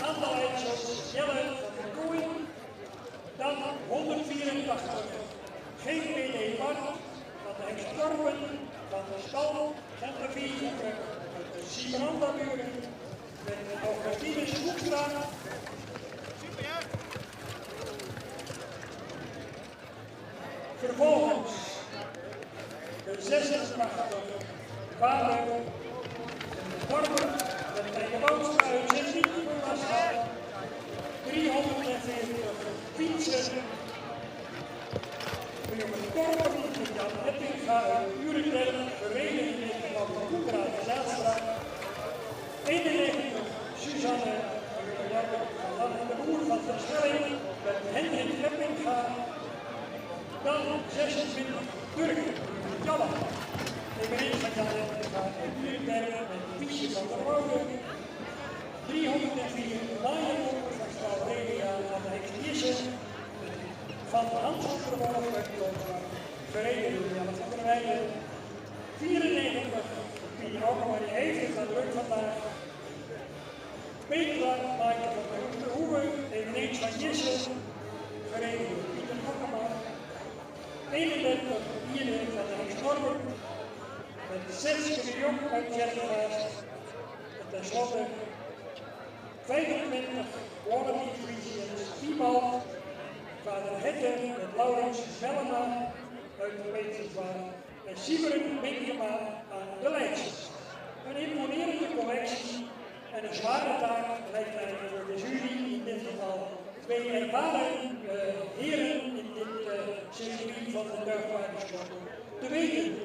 aantal eindels Jelle van der Kooi, dan 184, GPD Bart, van de hengst Torben, van de Stal, Santa Vier, uit de Siebranda-buren, met Augustinus Hoekstra. Vervolgens de 86 vader, de Torben, de Tegenbouwstra uit Sint-Nicolasstad, 340 fietsen, de jongen Torben, 91, Suzanne van de Boer van Terschelling met Hendrik Leppinga. Dan 26, Turk, Jalle. Eveneens van Jan Leppinga en Buurberg met Piesje van der Rode. 304, Laaienhoek van Straalregia van de Hekstiersen. Van Hans van der Wolf met Vereniging Jan van der Weijden. 94, Pieter Ockema, die heeft het aan druk vandaag. Peter Maaike van de Hoeven, eveneens van Jisse, vereniging Pieter Ockema. 31, Iedereen van de Hexnormen, met 6 de Jong uit Jerkevaart. En tenslotte 25, Quality Friesians, Tiebal, vader Hette met Laurens Mellema uit de Wetenschap. En Sieberen Binkema aan de lijst. Een imponerende collectie en een zware taak lijkt mij voor de jury, in dit geval 2 ervaren heren in dit circuit van de tuigwatersport, te weten.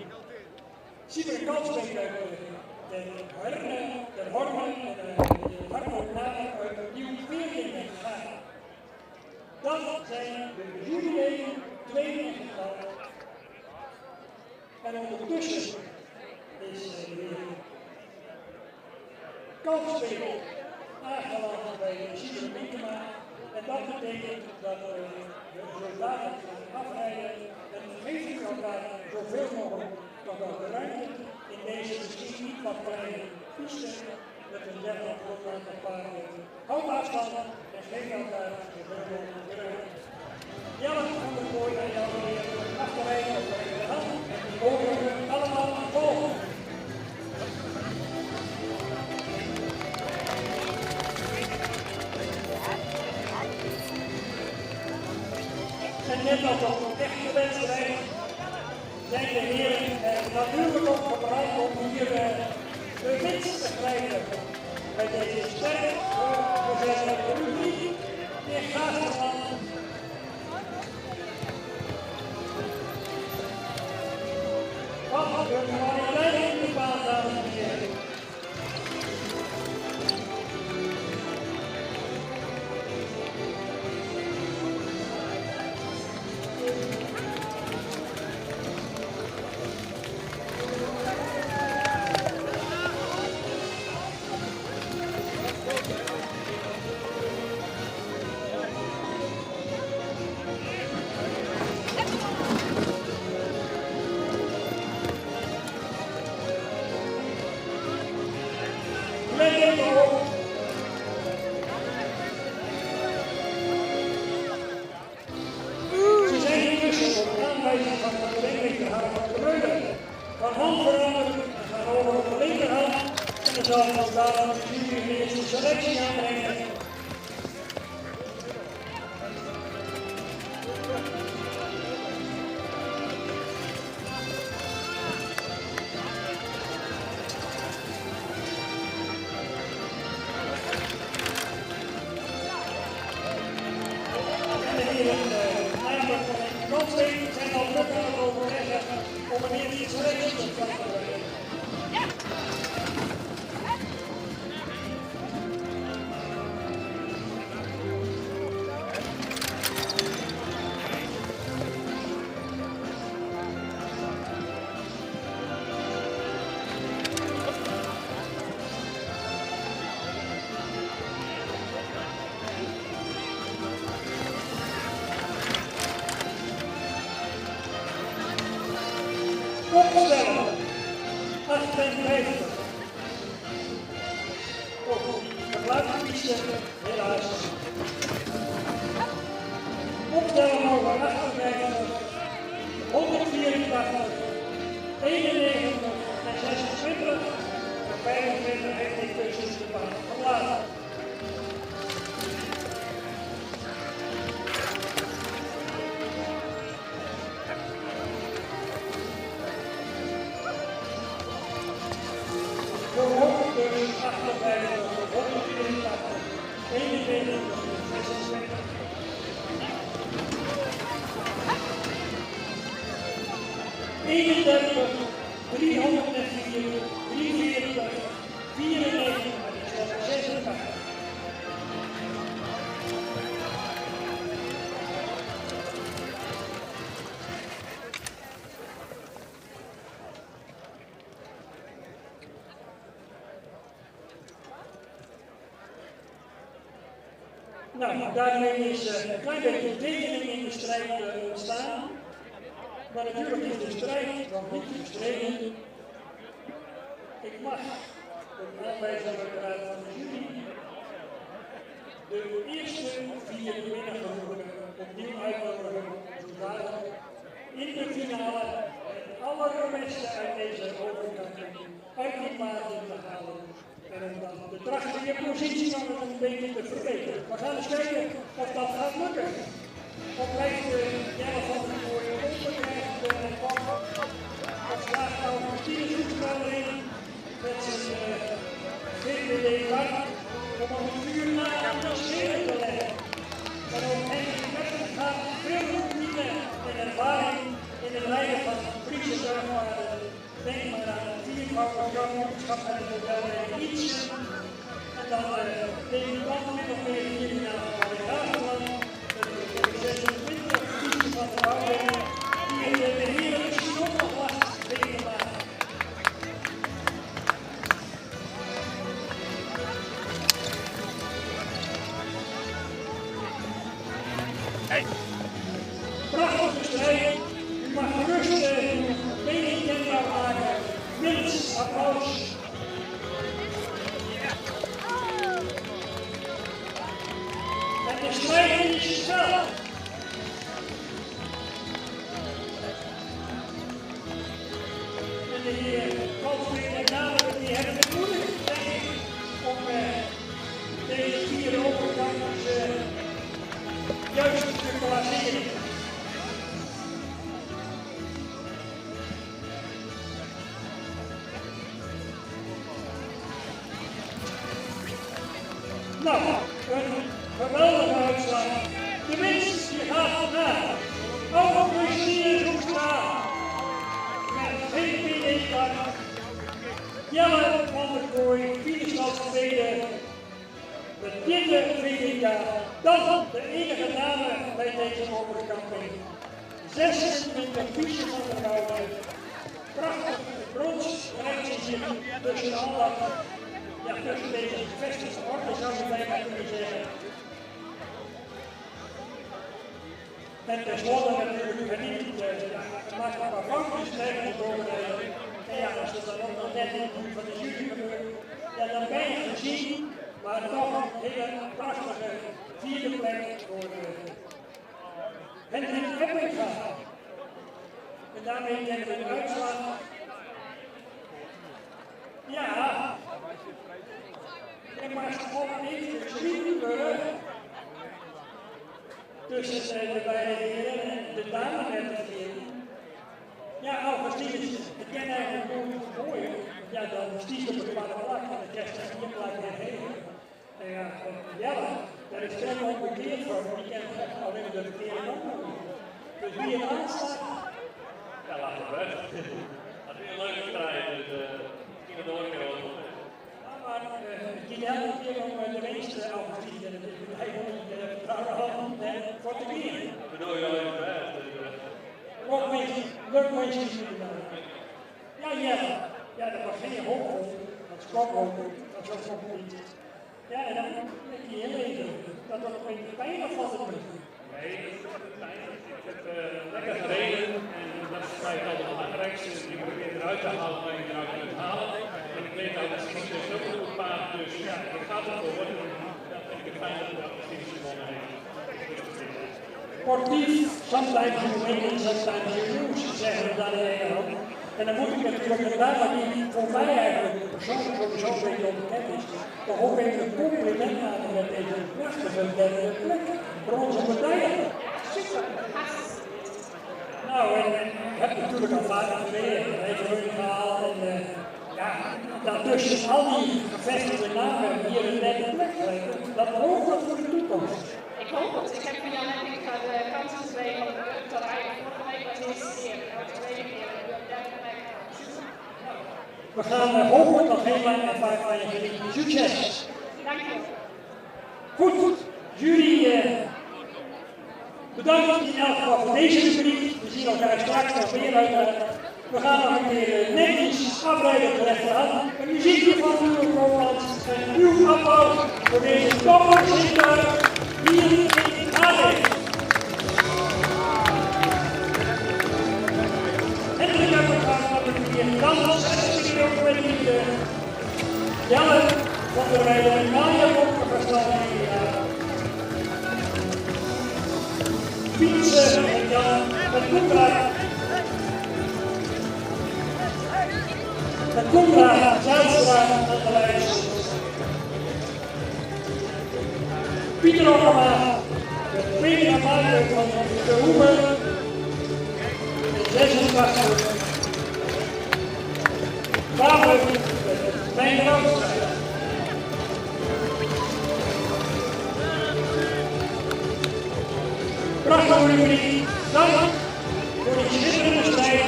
Sieberen Kalsbeek uit Den Hormen en Marco Nader uit Nieuw-Veerlingen gegaan. Dat zijn de juryleden, 2 in geval. En ondertussen is Kalfspeel aangelaten bij Sieberen Binkema. En dat betekent dat we soldaten gaan afrijden en geven we elkaar zoveel mogelijk nog wel de ruimte in deze misschien niet wat kleine piste met een 30 kilometer paarden. Houd afstand en geef elkaar zoveel mogelijk de ruimte. Jelle van der Kooi en Jan weer achterrijden op de hand. Mogen we allemaal volgen. En net als op een echte wedstrijd zijn de heren natuurlijk ook gebruikt om hier de winst te krijgen. Bij deze sterk gezette rubriek in Gaasland. Wat een kwaliteit in de baan, dames en heren. Ze zijn intussen op aanwijzing van de vereniging van de Reulen van hand veranderd en gaan over op de linkerhand. En dan zal ons daarom de eerste selectie aanbrengen. Zijn al druk aan het overleggen om een eerste selectie te krijgen. Opstellen. 58. Oh, de geluidspiste, helaas. Opstellen over 58, 184, 91 en 26. En 25 heeft ik tussen de baan verlaten. 86. Nou, daarmee is een klein beetje tekening in de strijd ontstaan. Maar natuurlijk is de strijd nog niet gestreden. Ik mag op aanwijzing uiteraard van de jury de eerste 4 binnengeroepen opnieuw uitnodigen, zodat in de finale het allerbeste uit deze overgang uit die maanden te halen. En om dan de prachtige positie van het een beetje te verbeteren. We gaan eens kijken of dat gaat lukken. Of blijft Jelle van der Mooie onbekend en kwam. Of slaagt nou Martine Zoekstra erin met zijn VVD-bank om een vuur na aan de scheren te leggen. En ook Henk Wetten gaat veel verdienen en ervaring in het rijden van Friese tuigwaarden. Denk maar aan het viervoudig kampioenschap en het model iets. En dan tegen die band min of meer hier naar de Raadland. De 26 fietsen van de bouwwegen die de heren misschien ook nog last tegen maken. Hey. Prachtige strijd. U mag gerust uw mening kenbaar maken. Mils, applaus. En de strijd is snel. En de heer Goldfried en Nader, die hebben het moeilijk, denk ik, om deze 4 overgangen juist te placeren. Nou, een geweldige uitslag. De winst die gaat naar Martine Zoekstra met VVD-bank. Jelle van der Kooi, Vierstad tweede. Met Ditte VVK. Dan de enige dame bij deze overkamping. 26 fietsen van de vrouwen. Prachtig brons rijdt zich tussen alle. Ja, tussen deze gevestigde orde zou je bijna kunnen zeggen. En tenslotte natuurlijk geniet, maakt nog maar foutjes tegen de doorrijden. En ja, als het dan ook nog net in de van de jury gebeurt, ja, dan ben je gezien, maar toch een hele prachtige 4e plek voor Hendrik Eppinga. En daarmee kennen we de uitslag. Ja. Ik mag gewoon even Schwierenburg tussen de beide heren en de dame met de heren. Ja, Augustinus, ik ken eigenlijk goed mooier. Ja, dan stiet op het paraplat en de kerst en hier blijft weer heen. En ja, Jelle, daar is veel onbekeerd voor, want die kent alleen de verkeerde kant. Dus wie het aanstaat? Ja, laat het weg. Dat is een leuke strijd, dus misschien het ooit weer wel. Maar die helft keer om de meeste Augustinus en het is hij niet voor te keren. Dat bedoel je alleen maar weg. Leuk mensen jullie nou. Ja, Jelle. Ja, dat was geen hoop. Dat is kophoop. Dat is ook nog niet. Ja, en dan met die heel even. Dat was een beetje pijn of valt het niet? Nee, ik heb lekker gereden en dat is voor mij wel het belangrijkste. Ik probeer eruit te halen waar je eruit kunt halen. En ik weet dat het niet zo heel goed paard, dus ja, ik ga het voor worden. Dat vind ik het fijn dat het misschien gewonnen heeft. Sportief, sometimes you win and sometimes you lose, zeggen we dan in Nederland. En dan moet ik natuurlijk een dame die voor mij eigenlijk persoonlijk sowieso een beetje onbekend is, toch ook even een compliment maken met deze prachtige derde plek voor onze medaille. Nou, en ik heb natuurlijk al vaak gereden, even running gehaald en ja, daartussen al die gevestigde namen hier een derde plek krijgen, dat hoort wat voor de toekomst. Ik hoop het. Ik heb voor Jan en ik de kans gekregen om te rijden. Vorige week was de eerste keer, de tweede keer, de derde plek. We gaan hopelijk nog heel lang en vaak van je genieten. Succes! Dank je. Goed, jullie bedankt in elk geval voor deze rubriek. We zien elkaar straks nog weer uiteraard. We gaan nog een keer netjes afrijden op de rechterhand. Een muziekje van Uwe Koopmans en een nieuw applaus voor deze topperzintuig hier in Haarlem. En dan gaan we weer dansen. Ook met die Jelle van der Weijden, Maya Opperverstaan fietsen en Jan met Koendra. Met Koendra, Zijlstra aan de lijst. Pieter Okkema, de tweede amateur van de Hoeven. 86. Babel, mijn grootste. Prachtige rubriek, dank voor die schitterende strijd.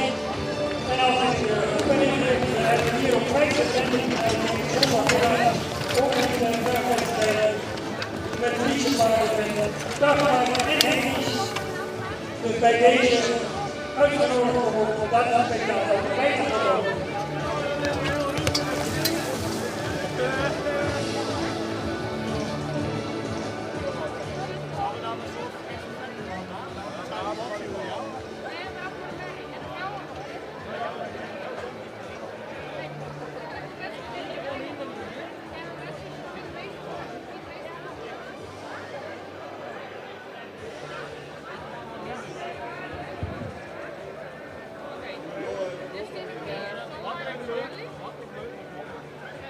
En als ik ben hier op 5 september zondagmiddag ook in de verkoopstijden met Liesemaar en Dagmar en Henkies. Dus bij deze uitgenodigd om dat spektakel bij te gaan.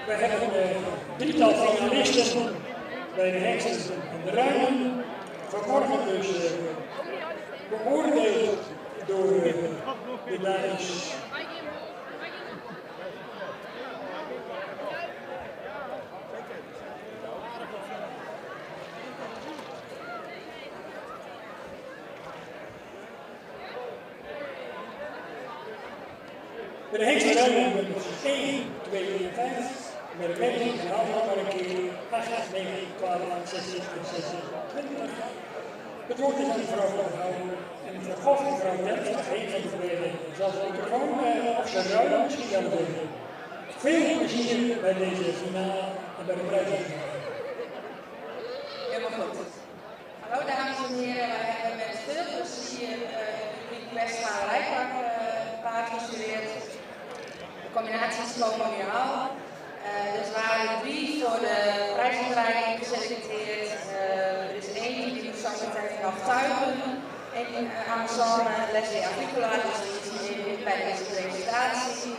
We hebben een drietal finalisten bij de hengsten en de ruimen. Vanmorgen dus beoordeeld door de dames. Bij de hengsten ruimen hebben we 1, 2, 5. Met de mening herhaal nog maar een keer 8, 9, 12, 16 en 26. Het woord is aan mevrouw Hooghouden en mevrouw Goff, mevrouw Dent, een van de verleden, zal de microfoon op zijn ruilen misschien wel doen. Veel plezier bij deze finale en bij de prijsuitreiking. Helemaal goed. Hallo dames en heren, wij hebben met veel plezier de Westfalen Rijpark paard gestudeerd. De combinaties komen weer al. Er waren 3 voor de prijsuitreiking geselecteerd. Er is 1 die doet zometeen nog tuigen in Amazone, Leslie Agricola, dus die is bij deze presentatie.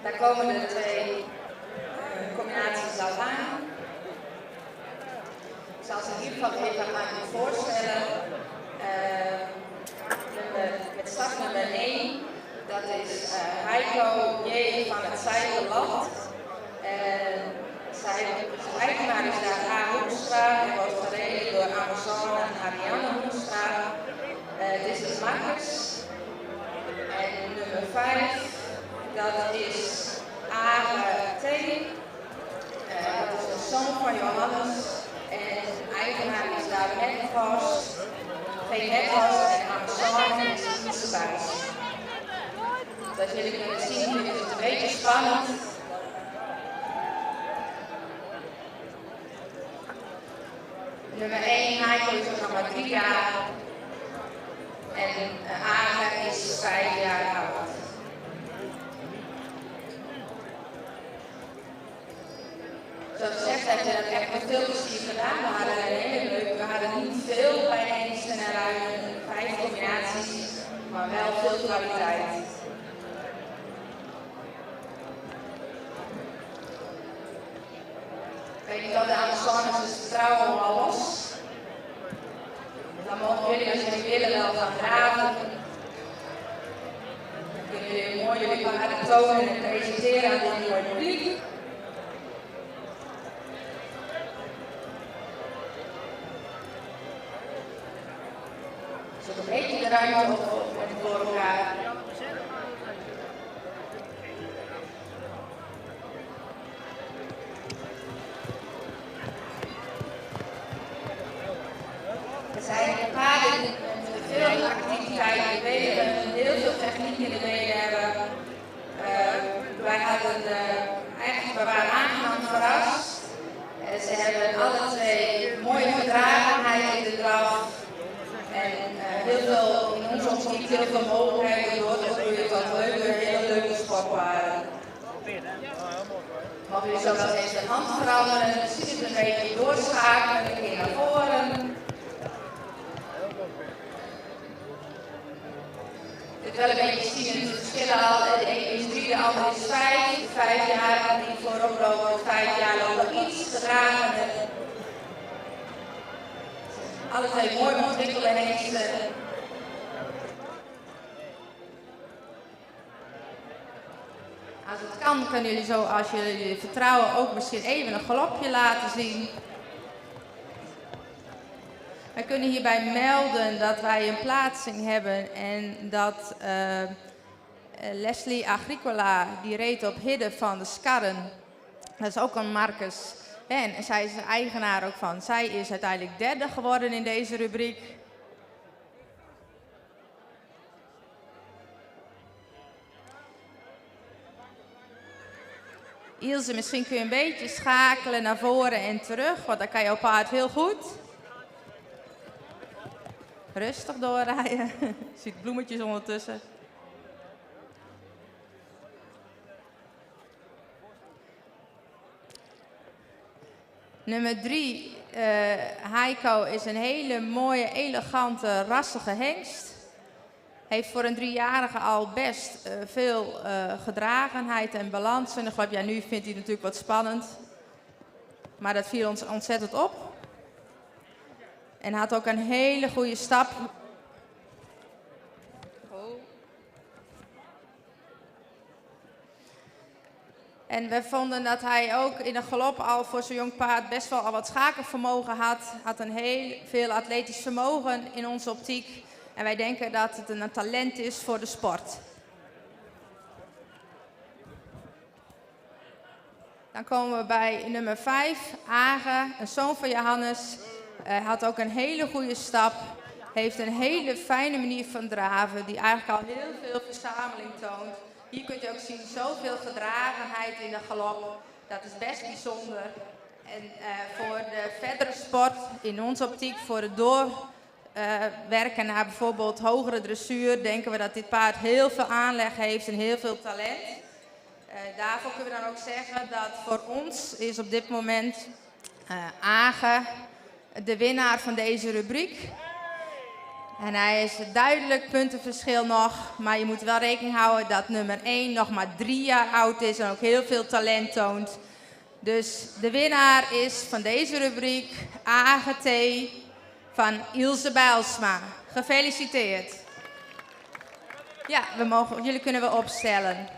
Daar komen de 2 combinaties al aan. Ik zal ze in ieder geval even aan u voorstellen. Met startnummer 1, dat is Heiko J. van het Zijderland. Zijn eigenaar is daar A. Hoenstra en wordt gereden door Amazone en Ariane Hoenstra. Het is de Makkers. En nummer 5, dat is Age T. Dat is de zoon van Johannes. En eigenaar is daar Netvos, Venetos en Amazone is iets buis. Zoals jullie kunnen zien, is het een beetje spannend. Nummer 1, Heiko is nog maar 3 jaar. En Age is 5 jaar oud. Zoals gezegd hebben we dat echt met veel plezier gedaan. We hadden een hele leuke, we hadden niet veel bij de hengsten en ruimen, 5 combinaties, maar wel veel kwaliteit. Ik weet niet of de Amazones het vertrouwen al los. Dan mogen jullie, als jullie willen, wel gaan graven. Dan kunnen jullie mooi jullie paarden tonen en presenteren aan dit mooie publiek. ruimte voor elkaar. Er zijn paarden met veel activiteiten bezig, heel veel technieken ermee hebben. Wij waren aangenaam verrast. Ze hebben alle twee mooie verdragenheid in de draf. En heel veel, in onze optiek heel veel mogelijkheden door te groeien tot hele leuke sportpaarden. Mag je zo dan eens de hand veranderen, precies een beetje doorschakelen, een keer naar voren. Je kunt wel een beetje zien het verschil al. De ene is 3, de andere is 5. De 5 jaar die voorop lopen, 5 jaar lopen iets gedragener. Alle twee mooi ontwikkelde hengsten. Als het kan, kunnen jullie zo, als jullie vertrouwen, ook misschien even een galopje laten zien. We kunnen hierbij melden dat wij een plaatsing hebben en dat Leslie Agricola, die reed op Hidde van de Skarren. Dat is ook een Marcus. En zij is de eigenaar ook van. Zij is uiteindelijk derde geworden in deze rubriek. Ilse, misschien kun je een beetje schakelen naar voren en terug, want dan kan je op paard heel goed. Rustig doorrijden. Je ziet bloemetjes ondertussen. Nummer 3, Heiko, is een hele mooie, elegante, rassige hengst. Heeft voor een 3-jarige al best veel gedragenheid en balans. En ik geloof, ja, nu vindt hij het natuurlijk wat spannend. Maar dat viel ons ontzettend op. En had ook een hele goede stap. En we vonden dat hij ook in de galop al voor zo'n jong paard best wel al wat schakelvermogen had. Had een heel veel atletisch vermogen in onze optiek. En wij denken dat het een talent is voor de sport. Dan komen we bij nummer 5, Age, een zoon van Johannes. Had ook een hele goede stap. Heeft een hele fijne manier van draven, die eigenlijk al heel veel verzameling toont. Hier kunt u ook zien, zoveel gedragenheid in de galop. Dat is best bijzonder. En voor de verdere sport, in onze optiek, voor het doorwerken naar bijvoorbeeld hogere dressuur, denken we dat dit paard heel veel aanleg heeft en heel veel talent. Daarvoor kunnen we dan ook zeggen dat voor ons is op dit moment Age de winnaar van deze rubriek. En hij is duidelijk puntenverschil nog, maar je moet wel rekening houden dat nummer 1 nog maar 3 jaar oud is en ook heel veel talent toont. Dus de winnaar is van deze rubriek AGT van Ilse Bijlsma. Gefeliciteerd. Ja, jullie kunnen we opstellen.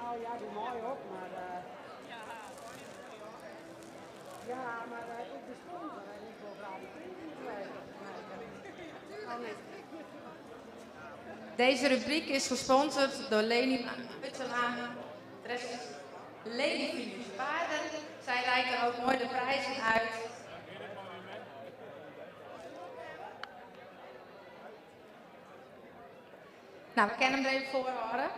Nou ja, doe mooi op, maar Ja, maar ik ben sponsor en ik wil graag die prijs kwijt. Deze rubriek is gesponsord door Leni Utsela. De rest is Leni Finish Paarden. Zij reiken ook mooi de prijzen uit. Nou, we kunnen hem er even voor horen.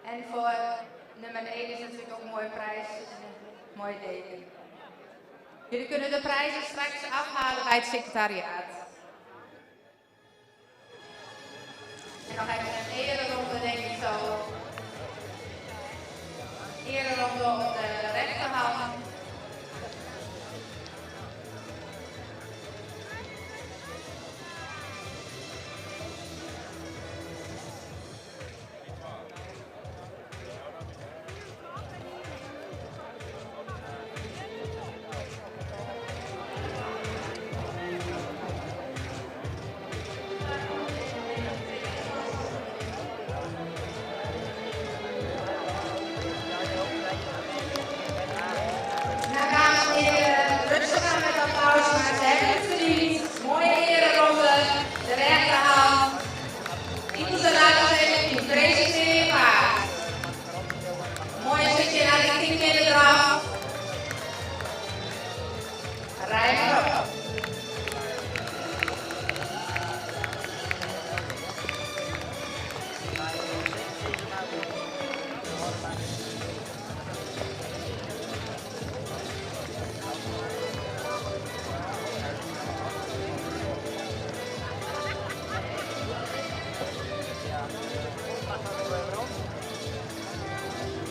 En voor nummer 1 is natuurlijk ook een mooie prijs, een mooie deken. Jullie kunnen de prijzen straks afhalen bij het secretariaat. En nog even een ereronde, denk ik zo. Ereronde op de rechterhand.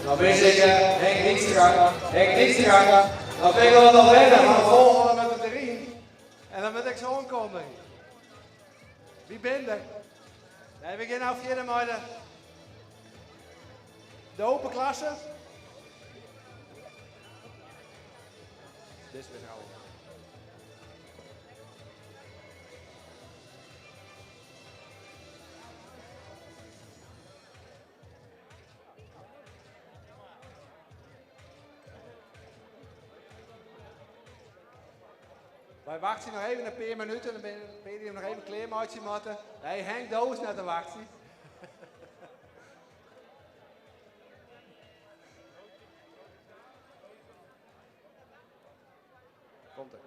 Dan ben ik Henk Dienstgang. Henk Dienstgang. Dan ben ik wel nog verder. Dan volgen we met de erin. En dan moet ik zo aankomen. Wie ben je? Nee, we gaan nou verder met de open klasse. Dit is weer nou. Wij wachten nog even een paar minuten, dan ben je nog even kleermaatje maken. Hij hangt doos naar de wachten. Komt er.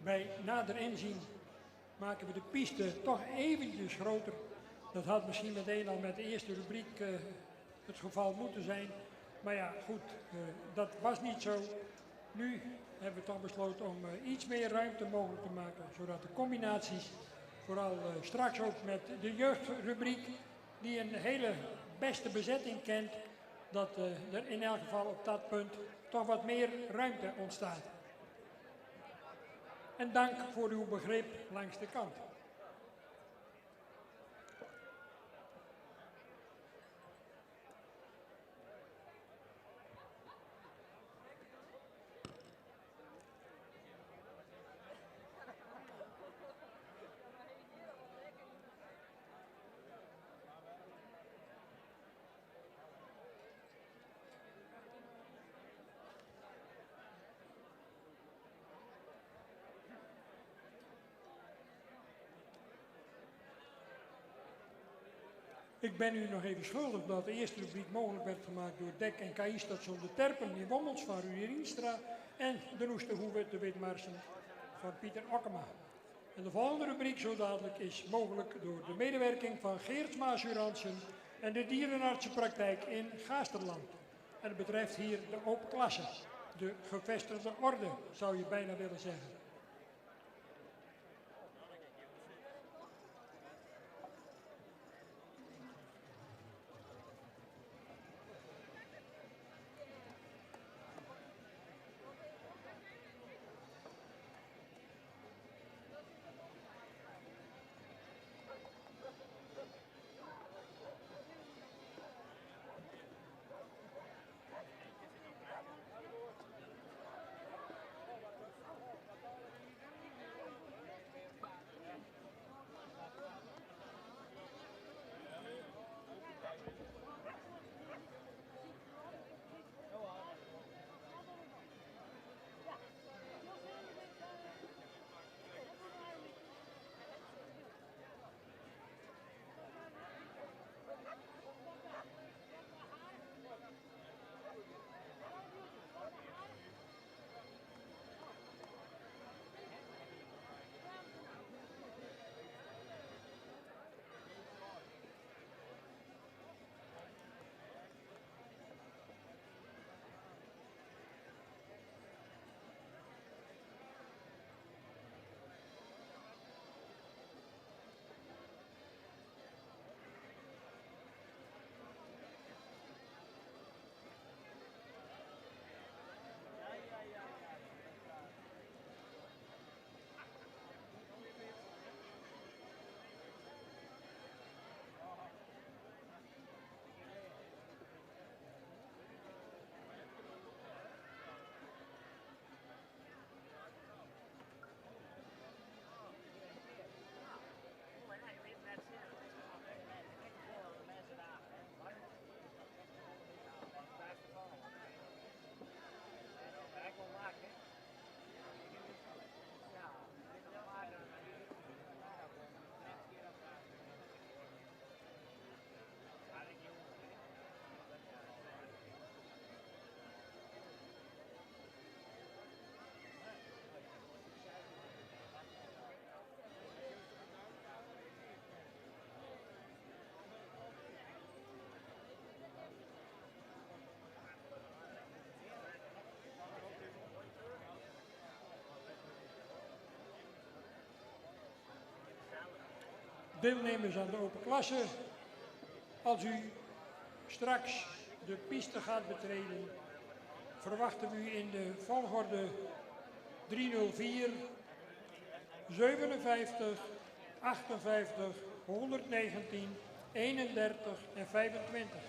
Bij nader inzien maken we de piste toch eventjes groter. Dat had misschien meteen al met de eerste rubriek het geval moeten zijn. Maar ja, goed, dat was niet zo. Nu hebben we toch besloten om iets meer ruimte mogelijk te maken, zodat de combinaties, vooral straks ook met de jeugdrubriek, die een hele beste bezetting kent, dat er in elk geval op dat punt toch wat meer ruimte ontstaat. En dank voor uw begrip langs de kant. Ik ben u nog even schuldig dat de eerste rubriek mogelijk werd gemaakt door Dek en KI-station De Terpen in Wommels van Rudy Rienstra en de Noesterhoeve de Witmarsen van Pieter Okkema. En de volgende rubriek zo dadelijk is mogelijk door de medewerking van Geert Maasuransen en de dierenartsenpraktijk in Gaasterland. En het betreft hier de open klasse, de gevestigde orde zou je bijna willen zeggen. Deelnemers aan de open klasse, als u straks de piste gaat betreden, verwachten we u in de volgorde 304, 57, 58, 119, 31 en 25.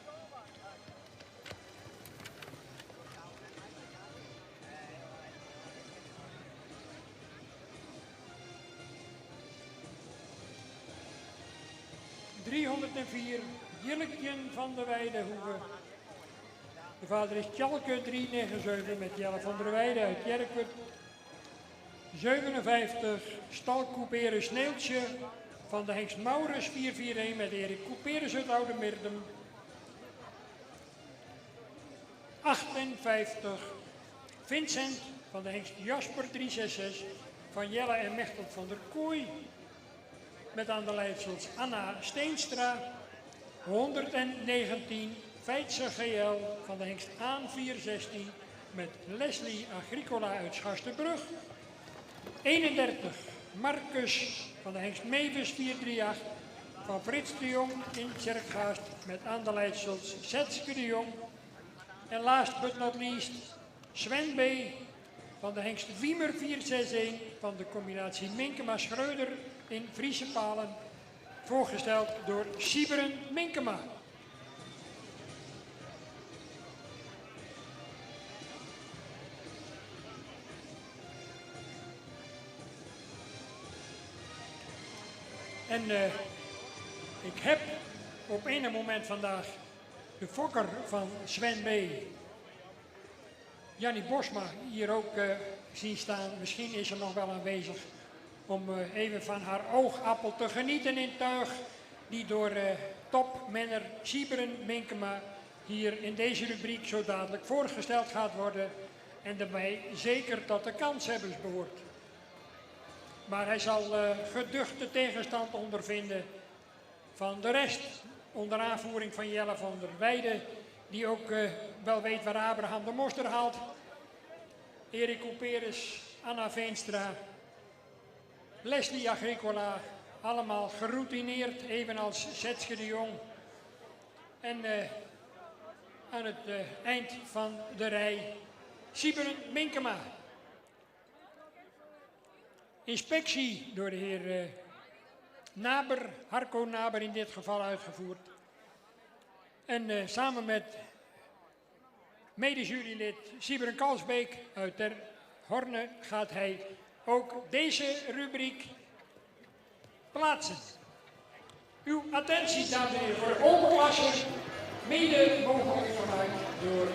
Jillekjen van der Weidehoeve. De vader is Tjalke 397 met Jelle van der Weijden uit Jerkert. 57 Stal Couperus Sneeltje van de hengst Maurus 441 met Erik Couperus uit Oude Mirdum. 58 Vincent van de hengst Jasper 366 van Jelle en Mechtelt van der Kooi. Met aan de leidsels Anna Steenstra. 119 Feitse GL van de hengst Aan 416 met Leslie Agricola uit Schaarsterbrug. 31 Marcus van de hengst Mevis 438 van Frits de Jong in Tjerkgaast met aan de leidsels Setske de Jong. En last but not least Sven B. van de hengst Wiemer 461 van de combinatie Minkema-Schreuder in Friese Palen. Voorgesteld door Sieberen Minkema. En ik heb op een moment vandaag de fokker van Sven B. Jannie Bosma hier ook zien staan. Misschien is ze nog wel aanwezig om even van haar oogappel te genieten in tuig die door topmenner Siebren Minkema hier in deze rubriek zo dadelijk voorgesteld gaat worden en daarbij zeker tot de kanshebbers behoort. Maar hij zal geduchte tegenstand ondervinden van de rest, onder aanvoering van Jelle van der Weijden, die ook wel weet waar Abraham de Moster haalt. Erik Couperus, Anna Veenstra, Leslie Agricola, allemaal geroutineerd, evenals Setske de Jong. En aan het eind van de rij, Siebren Minkema. Inspectie door de heer Naber, Harco Naber in dit geval uitgevoerd. En samen met mede-jurylid Siebren Kalsbeek uit Ter Horne gaat hij ook deze rubriek plaatsen. Uw attentie, dames en heren, voor de open klasse, mede mogelijk gemaakt door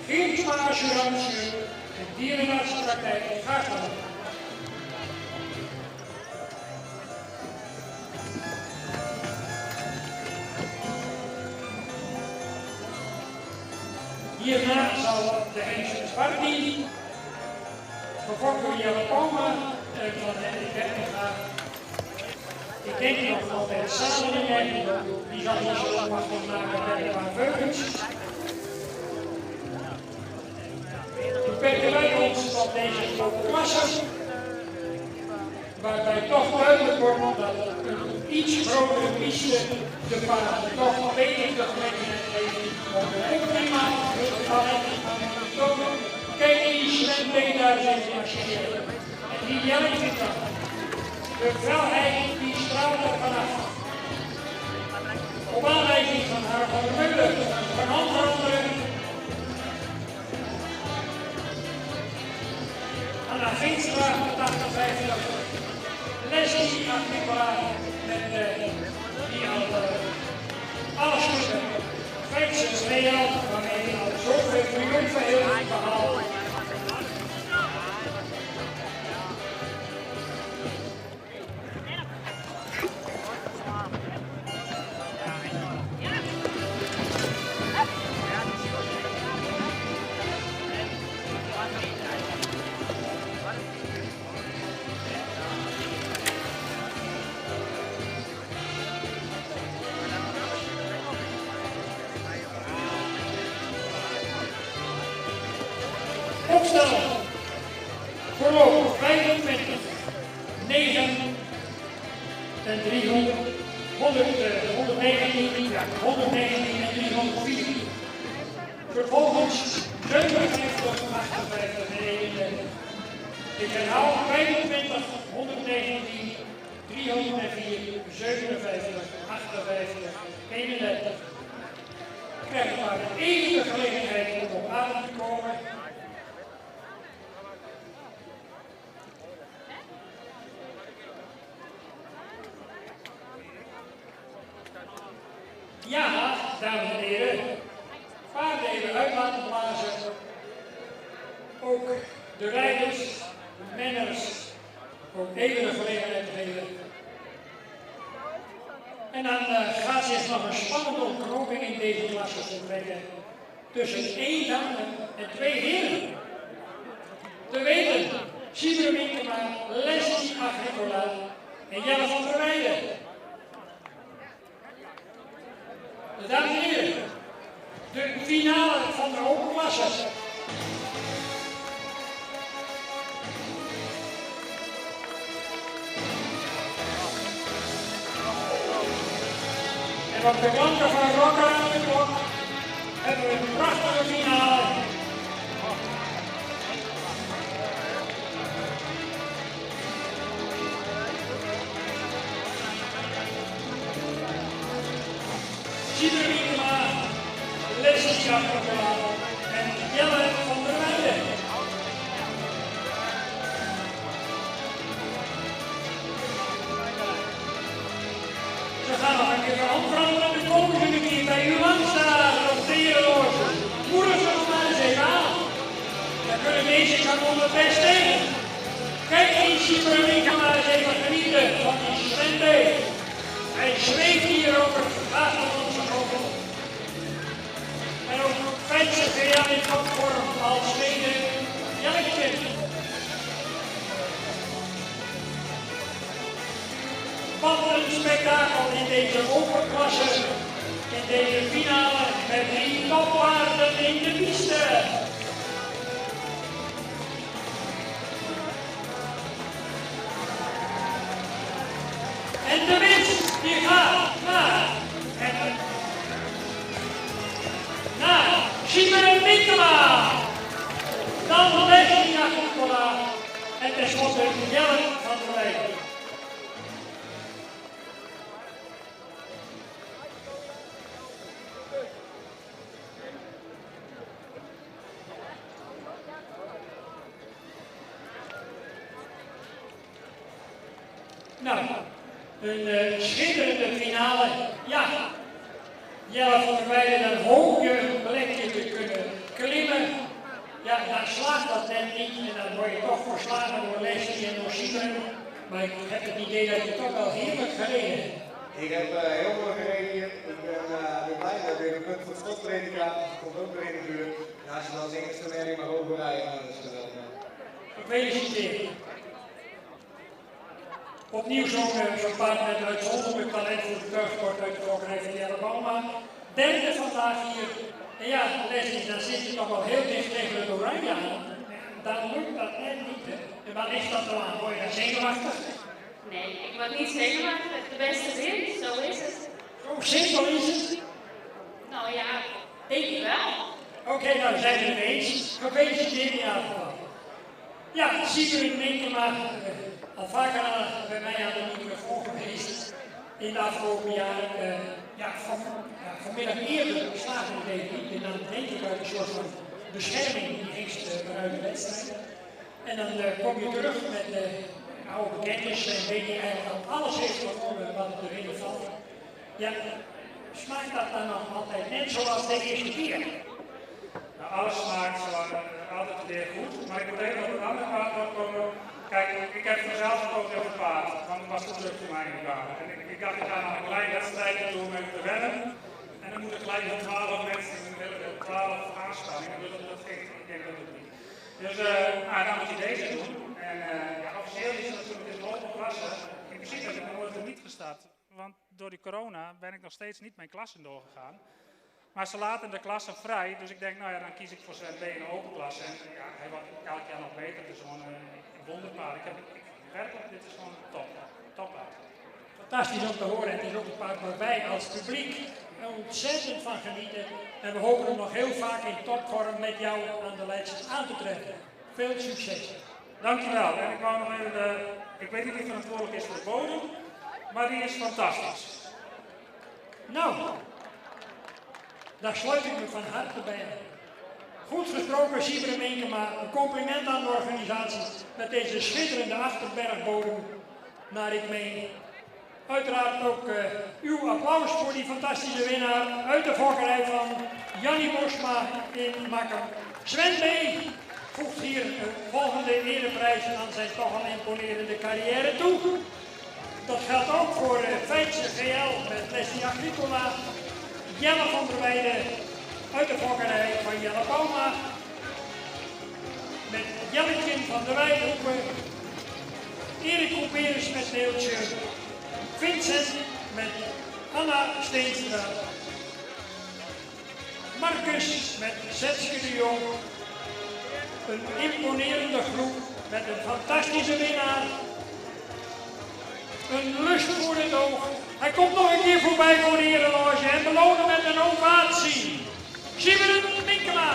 Geertsma Assurantie en dierenartsenpraktijk. Graag gedaan. Hierna zal de Hengsters Party, gevolgd door Jelle Palma van Henry Bertinga. Ik denk nog altijd samen in die zal niet zo lang wachten maken bij de paar Veukens. Beperken wij ons tot deze grote klasse, waarbij toch duidelijk wordt dat een iets grotere piste de paarden toch beter de gelegenheid geeft om de prima te tonen. Kijk eens, Sven Beenhuis even marcheren. En die Jelle vindt dat. De felheid die straalt er vanaf. Op aanleiding van haar van der Meulen, van anderen, Anna Veenstra, 58, Leslie Agricola, met die al alles goed Vijfse Real, waarmee hij al zoveel triomfen heeft behaald. Opstellen. Voorlopig 25, 9 en 300, 119, ja, 119 en 304. Vervolgens 57, 58 en 31. Ik herhaal 25, 119, 304, 57, 58, 31. Krijgen maar de enige gelegenheid om op adem te komen. Ja, dames en heren, paarden even uit laten blazen. Ook de rijders, de menners, ook even de gelegenheid geven. En dan gaat zich nog een spannende ontknoping in deze klasse voltrekken. Tussen 1 dame en 2 heren. Te weten, Siebren Minkema, Leslie Agricola en Jelle van der Weijden. Dames en heren, de finale van de open klasse. En op de klanken van Rocker aan de klok hebben we een prachtige finale. Siebren Minkema, Leslie Agricola en Jelle van der Weijden. Ze gaan nog een keer van hand veranderen en dan komen ze een keer bij u langs staan op de herenloge. Moeder ze nog maar eens even aan. Dan kunnen deze kanonnen best tegen. Kijk eens, Siebren Minkema eens even genieten van die Sven. Hij zweeft hier over achter onze hoofd. En ook Fijnse VL in topvorm als tweede Jelletje. Wat een spektakel in deze openklasse, in deze finale met 3 toppaarden in de piste. En de winst die gaat naar Simon Minkema. Dan Leslie Agricola en tenslotte Jelle van der Leyen. Nou, een schitterende finale. Ja, Jelle van der Weijden een hoge plekje te kunnen klimmen. Ja, dan slaagt dat net niet en dan word je toch verslagen door Leslie en door Simon. Maar ik heb het idee dat je toch wel heerlijk gereden hebt. Ik heb heel veel gereden hier. Ik ben blij dat ik een punt voor het slottraining ga. Dat komt ook weer in de buurt. En als je dan als eerste merrie mag overrijden, dan is het geweldig. Gefeliciteerd. Opnieuw zo'n paard met uitzonderlijk talent voor de terugsport uit de volkerij van Jelle Bauma. Derde vandaag hier. En ja, Leslie, dan zit je toch wel heel dicht tegen het oranje aan. Dan lukt dat net niet. En wat is dat dan aan? Word je dan zenuwachtig? Nee, ik word niet zenuwachtig. De beste wint, zo is het. Zo simpel is het. Nou ja, denk ik wel. Oké, nou zijn we het eens. Gefeliciteerd in ieder geval. Ja, Simon Minkema, al vaker bij mij aan de microfoon geweest in de afgelopen jaren. Vanmiddag eerder geslagen in deze week. En dan denk ik uit een soort van bescherming die hengst vanuit de wedstrijd. En dan kom je terug met oude bekenders en weet je eigenlijk al alles heeft gewonnen wat erin valt. Ja, smaakt dat dan nog altijd net zoals de eerste keer? Nou, alles smaakt altijd weer goed, maar ik moet even op een ander paard komen. Kijk, ik heb vanzelf gekozen op het paard, want het was te druk voor mij in de baan. En ik dacht, ik ga naar een klein wedstrijdje doen met te rennen. En dan moet ik gelijk met 12 mensen, 12 aanspanningen, dus dat ging, ik denk dat het niet. Dus dan moet je deze doen. En officieel is het natuurlijk in de open klasse. In principe heb ik nog nooit niet gestart, want door die corona ben ik nog steeds niet mijn klassen doorgegaan. Maar ze laten de klassen vrij, dus ik denk, nou ja, dan kies ik voor Sven B in de open klasse. En ja, hij wordt elk jaar nog beter, het is gewoon een wonderpaard. Werkelijk, dit is gewoon top uit. Fantastisch om te horen, het is ook een paard waar wij als publiek ontzettend van genieten. En we hopen hem nog heel vaak in topvorm met jou aan de leiders aan te treffen. Veel succes. Dankjewel. En ik wou nog even, ik weet niet wie verantwoordelijk is voor de bodem, maar die is fantastisch. Nou, daar sluit ik me van harte bij aan. Goed gesproken, Simon Minkema. Een compliment aan de organisatie met deze schitterende achterbergbodem naar ik meen. Uiteraard ook uw applaus voor die fantastische winnaar uit de volkerij van Jannie Bosma in Makkum. Sven B. voegt hier de volgende ereprijs aan zijn toch al imponerende carrière toe. Dat geldt ook voor Fijnse VL met Leslie Agricola, Jelle van der Weijden uit de volkerij van Jelle Bauma, met Jelletje van der Weijdenhoeken, Erik Couperus met Neeltje, Vincent met Anna Steenstra, Marcus met Zetske de Jong, een imponerende groep met een fantastische winnaar, een lust voor het oog. Hij komt nog een keer voorbij voor de herenloge en belonen met een ovatie. Simon Minkema.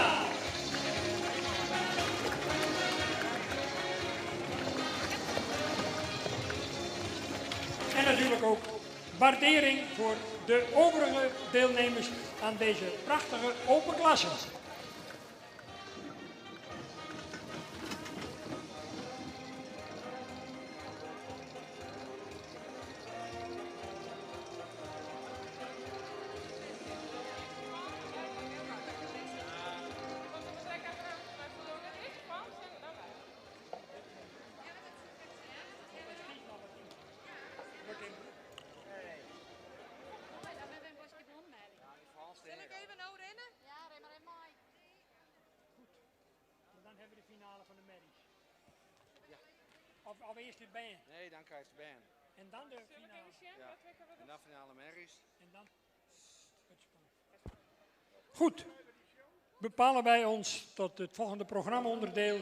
En natuurlijk ook waardering voor de overige deelnemers aan deze prachtige open klasse. finale van de merries. Of eerst de band. Nee, dan krijgt de band. En dan de finale. Ja. En dan finale merries. En dan goed. Bepalen wij ons tot het volgende programmaonderdeel.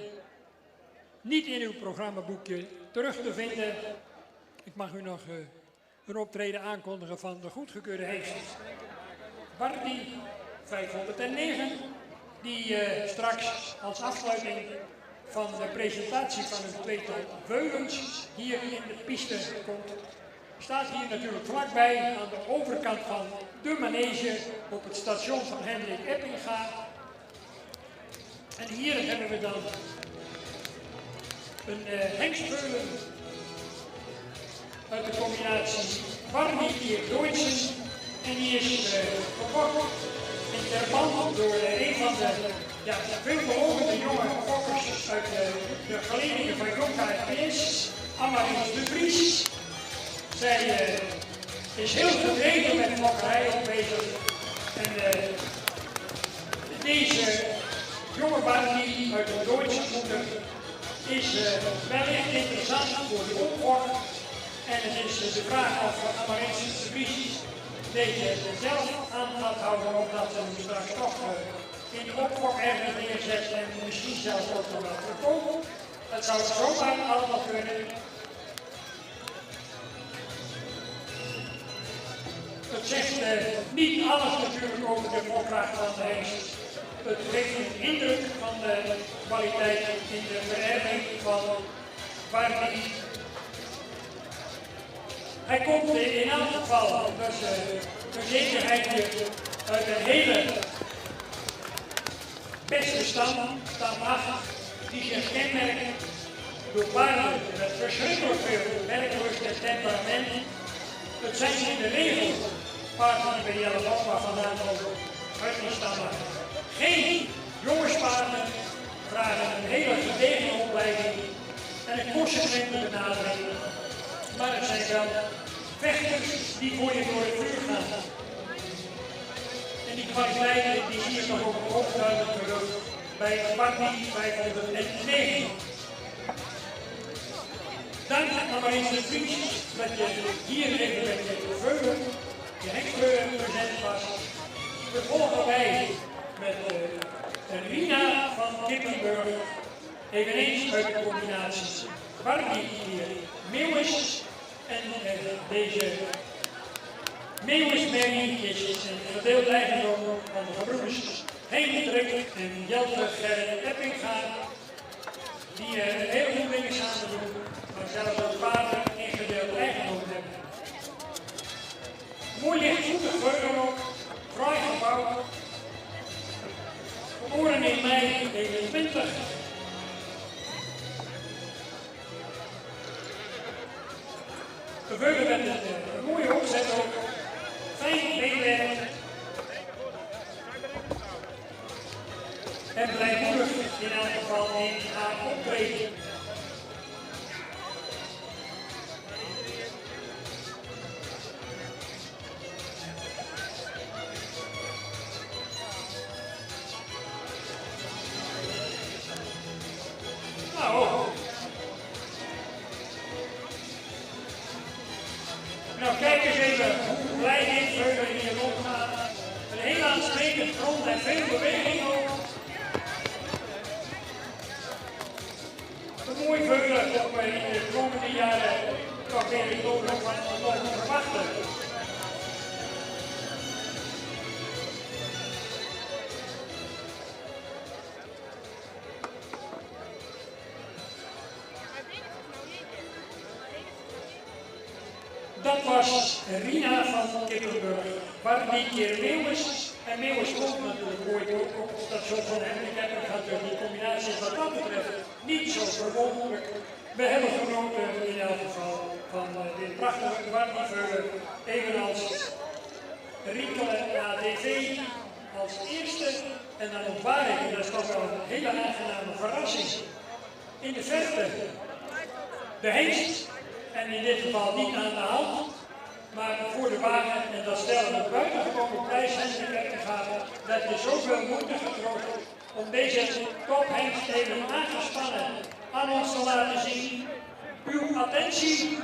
Niet in uw programmaboekje terug te vinden. Ik mag u nog een optreden aankondigen van de goedgekeurde hengst. Bardi 509. Die straks als afsluiting van de presentatie van een tweetal veulens hier in de piste komt. Staat hier natuurlijk vlakbij aan de overkant van de manege op het station van Hendrik Eppinga. En hier hebben we dan een hengstveulen uit de combinatie Bardi-Duitsen. En die is gekocht in Terban door een van de veel belovende jonge fokkers uit de geledingen van Jong KFPS, Amarins de Vries. Zij is heel tevreden met fokkerij ook bezig. En deze jonge Bardi uit de Duitse moeder is wellicht interessant voor de opvok. En het is de vraag of Amarins de Vries deze zelf aan gaat houden, omdat ze hem straks toch in de opvok ergens neerzet en misschien zelfs ook nog wat verkopen. Dat zou zomaar allemaal kunnen. Het zegt niet alles natuurlijk over de fokkracht van de hengst. Het geeft een indruk van de kwaliteit in de vererving van Bardi. Hij komt in elk geval, dat is een zekerheid uit een hele beste stam 8, die zich kenmerken door paarden met verschrikkelijk veel werklust en temperament. Het zijn in de regel paarden die bij Jelle Bosma vandaan komen uit die stammen. Geen jongenspaarden vragen een hele gedegen opleiding en een consequente benadering. Maar het zijn wel vechters die voor je door het vuur gaan. En die kwaliteiten die zie je toch ook overduidelijk terug bij Bardi 509. Dank aan Amarins de Vries dat je hier even met je veulen, je hengstveulen present was. Vervolgen wij met een Rina van Kippenburg, eveneens uit de combinatie Bardi hier Meeuwis. En deze Meeuwismerrie is een gedeeld eigendom van de gebroeders Hendrik en Jelte Gerrit Eppinga, die heel veel dingen samen doen, maar zelfs ook paarden in gedeeld eigendom hebben. Mooi lichtvoetig veulen ook, fraai gebouwd, geboren in mei 21. Geveulen met een mooie opzet ook, fijn meewerken en blijmoedig in elk geval in haar optreden. Nou, kijk eens even hoe blij dit veulen hier rondgaat. Een heel aansprekend grond en veel beweging ook. Een mooi veulen dat we in de komende jaren toch weer in Nederland mogen verwachten. Dat was Rina van Kippenburg, Bardi keer Meeuwis. En Meeuwis komt natuurlijk ooit ook op het station van Hendrik Eppinga. Dus die combinatie is wat dat betreft niet zo verwonderlijk. We hebben genoten in elk geval van dit prachtige Bardi-veulen, evenals Rinkelen ADV als eerste. En dan ontwaar ik, dat is toch wel een hele aangename verrassing, in de verte de hengst. En in dit geval niet aan de hand, maar voor de wagen. En dat stellen we buitengewoon prijs Hendrik Eppinga, dat je zoveel moeite getrokken om deze tophengst even aangespannen aan ons te laten zien. Uw attentie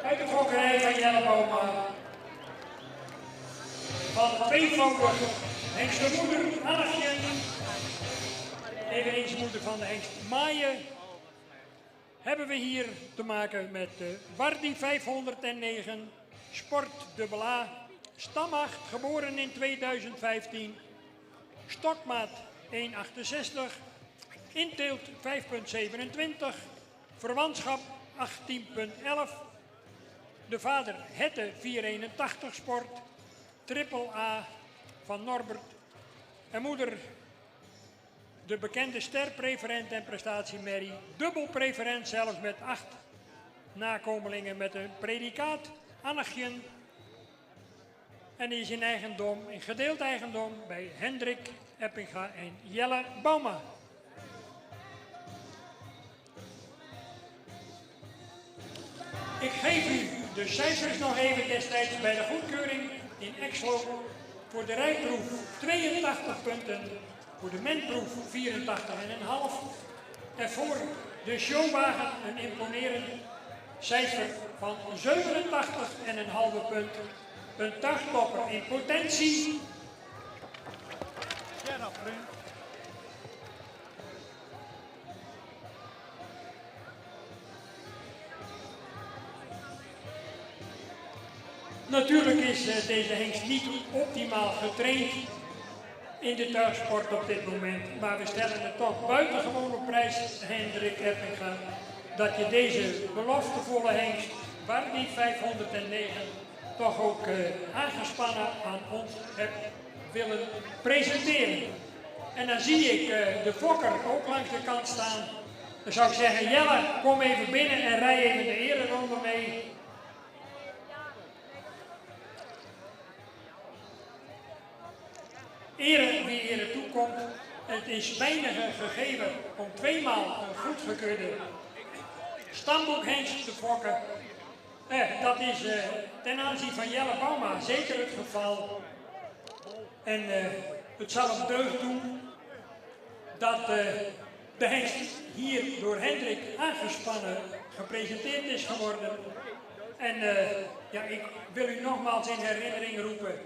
uit de fokkerij van Jelle Bouma. Van tweevoudig hengstenmoeder Annetje, eveneens moeder van de hengst Maaie, hebben we hier te maken met de Wardi 509, Sport A, Stammacht, geboren in 2015, stokmaat 1,68, inteelt 5,27, verwantschap 18,11, de vader Hette 481 Sport, triple A van Norbert en moeder de bekende sterpreferent en prestatiemerrie, dubbel preferent zelfs met 8 nakomelingen met een predicaat, Annetje. En die is in eigendom, in gedeeld eigendom bij Hendrik Eppinga en Jelle Bouma. Ik geef u de cijfers nog even destijds bij de goedkeuring in Exlo. Voor de rijproef 82 punten, voor de menproef 84,5 en voor de showwagen een imponerend cijfer van 87,5 punten. Een tuigtopper in potentie. Natuurlijk is deze hengst niet optimaal getraind in de tuigsport op dit moment, maar we stellen het toch buitengewoon op prijs, Hendrik Eppinga, dat je deze beloftevolle hengst, Wardi 509, toch ook aangespannen aan ons hebt willen presenteren. En dan zie ik de fokker ook langs de kant staan. Dan zou ik zeggen, Jelle, kom even binnen en rij even de ereronde mee. Ere wie ere toekomt, het is weinigen gegeven om tweemaal een goedgekeurde stamboekhengst te fokken. Dat is ten aanzien van Jelle Bouma zeker het geval. En het zal hem deugd doen dat de hengst hier door Hendrik aangespannen gepresenteerd is geworden. En ja, ik wil u nogmaals in herinnering roepen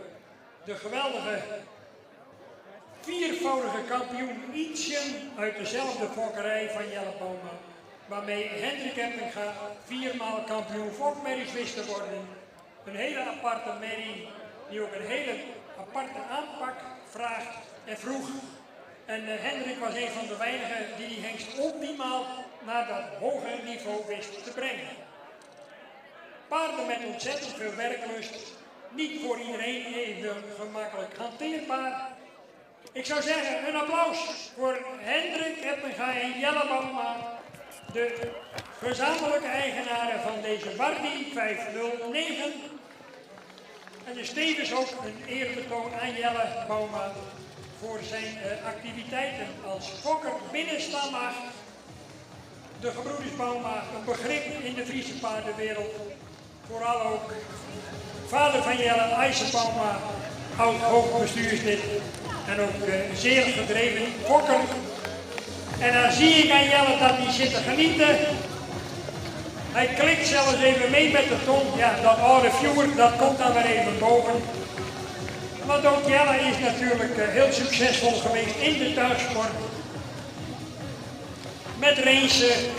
de geweldige viervoudige kampioen Ietsjen uit dezelfde fokkerij van Jelle Bouma, waarmee Hendrik Eppinga 4-maal kampioen fokmerries wist te worden. Een hele aparte merrie die ook een hele aparte aanpak vraagt en vroeg. En Hendrik was een van de weinigen die die hengst optimaal naar dat hogere niveau wist te brengen. Paarden met ontzettend veel werklust, niet voor iedereen even gemakkelijk hanteerbaar. Ik zou zeggen, een applaus voor Hendrik Eppinga en Jelle Bouma, de gezamenlijke eigenaren van deze Wardi 509. En dus tevens ook een eerbetoon aan Jelle Bouma voor zijn activiteiten als fokker binnen Stammacht. De gebroeders Bouma, een begrip in de Friese paardenwereld. Vooral ook vader van Jelle, IJzer Bouma, oud hoofdbestuurslid. En ook zeer gedreven fokker. En dan zie ik aan Jelle dat hij zit te genieten. Hij klikt zelfs even mee met de tong. Ja, dat oude viewer, dat komt dan weer even boven. Want ook Jelle is natuurlijk heel succesvol geweest in de tuigsport. Met racen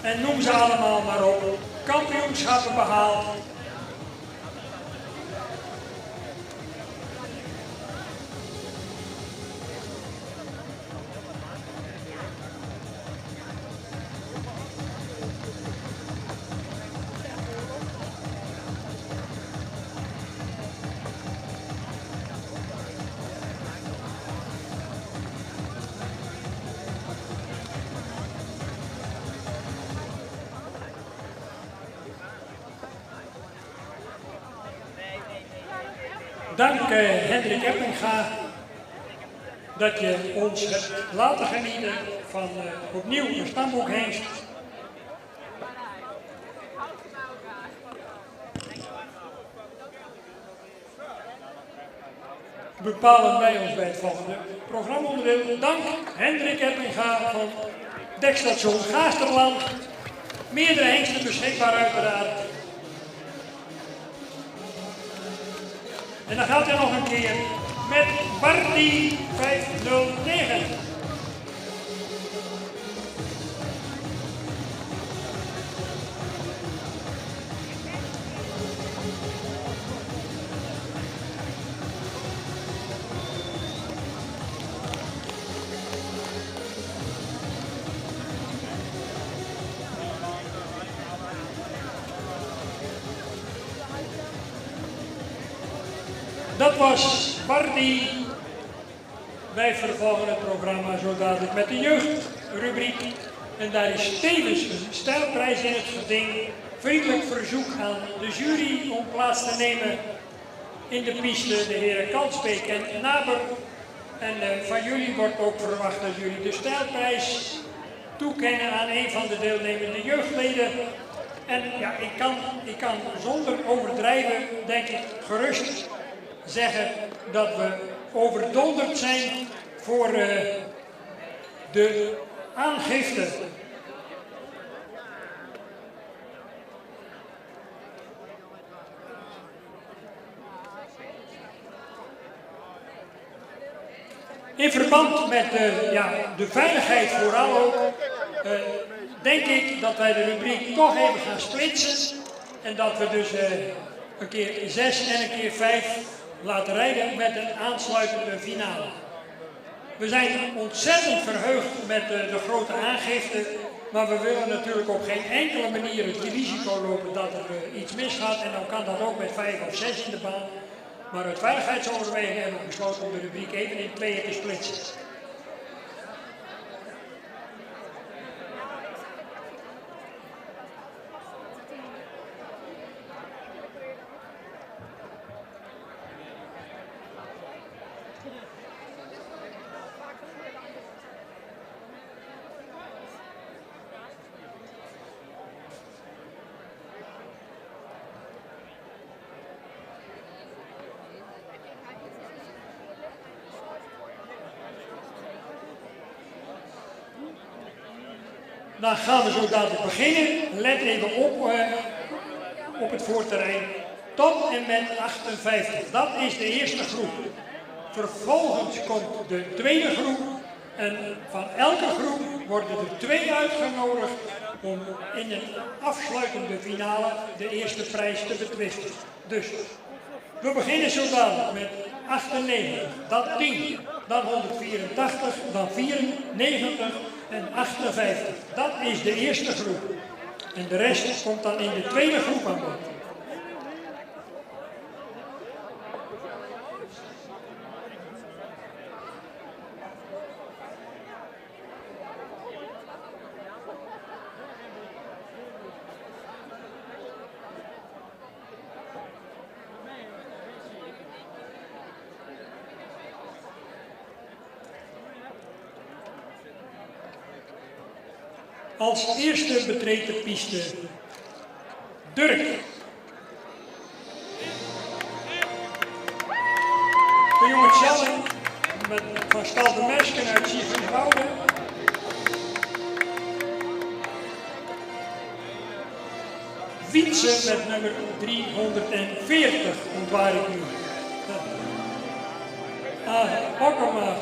en noem ze allemaal maar op. Kampioenschappen behaald. Dank Hendrik Eppinga dat je ons hebt laten genieten van opnieuw een stamboekhengst. Bepalen wij ons bij het volgende. programmaonderdeel. Dank Hendrik Eppinga van Dekstation Gaasterland. Meerdere hengsten beschikbaar uiteraard. En dan gaat hij nog een keer met Barty 509. Dat was Barty. Wij vervolgen het programma zo dadelijk met de jeugdrubriek. En daar is tevens een stijlprijs in het geding. Vriendelijk verzoek aan de jury om plaats te nemen in de piste, de heren Kalsbeek en Naber. En van jullie wordt ook verwacht dat jullie de stijlprijs toekennen aan een van de deelnemende jeugdleden. En ja, ik kan zonder overdrijven, denk ik, gerust zeggen dat we overdonderd zijn voor de aangifte. In verband met de veiligheid vooral ook, denk ik dat wij de rubriek toch even gaan splitsen. En dat we dus een keer 6 en een keer 5 laten rijden met een aansluitende finale. We zijn ontzettend verheugd met de grote aangifte, maar we willen natuurlijk op geen enkele manier het risico lopen dat er iets misgaat. En dan kan dat ook met 5 of 6 in de baan. Maar uit veiligheidsoverwegingen hebben we besloten om de rubriek even in 2 te splitsen. Dan gaan we zo dadelijk beginnen. Let even op het voorterrein. Tot en met 58. Dat is de eerste groep. Vervolgens komt de tweede groep. En van elke groep worden er 2 uitgenodigd om in een afsluitende finale de eerste prijs te betwisten. Dus we beginnen zo dadelijk met 98, dan 10, dan 184, dan 94 en 58. Dat is de eerste groep. En de rest komt dan in de tweede groep aan bod. Als eerste betreedt de piste Dirk. De jongen Tjalling van Stal de Mersken uit Siegfriedwoude. Wietse met nummer 340, ontwaar ik nu. Okkema.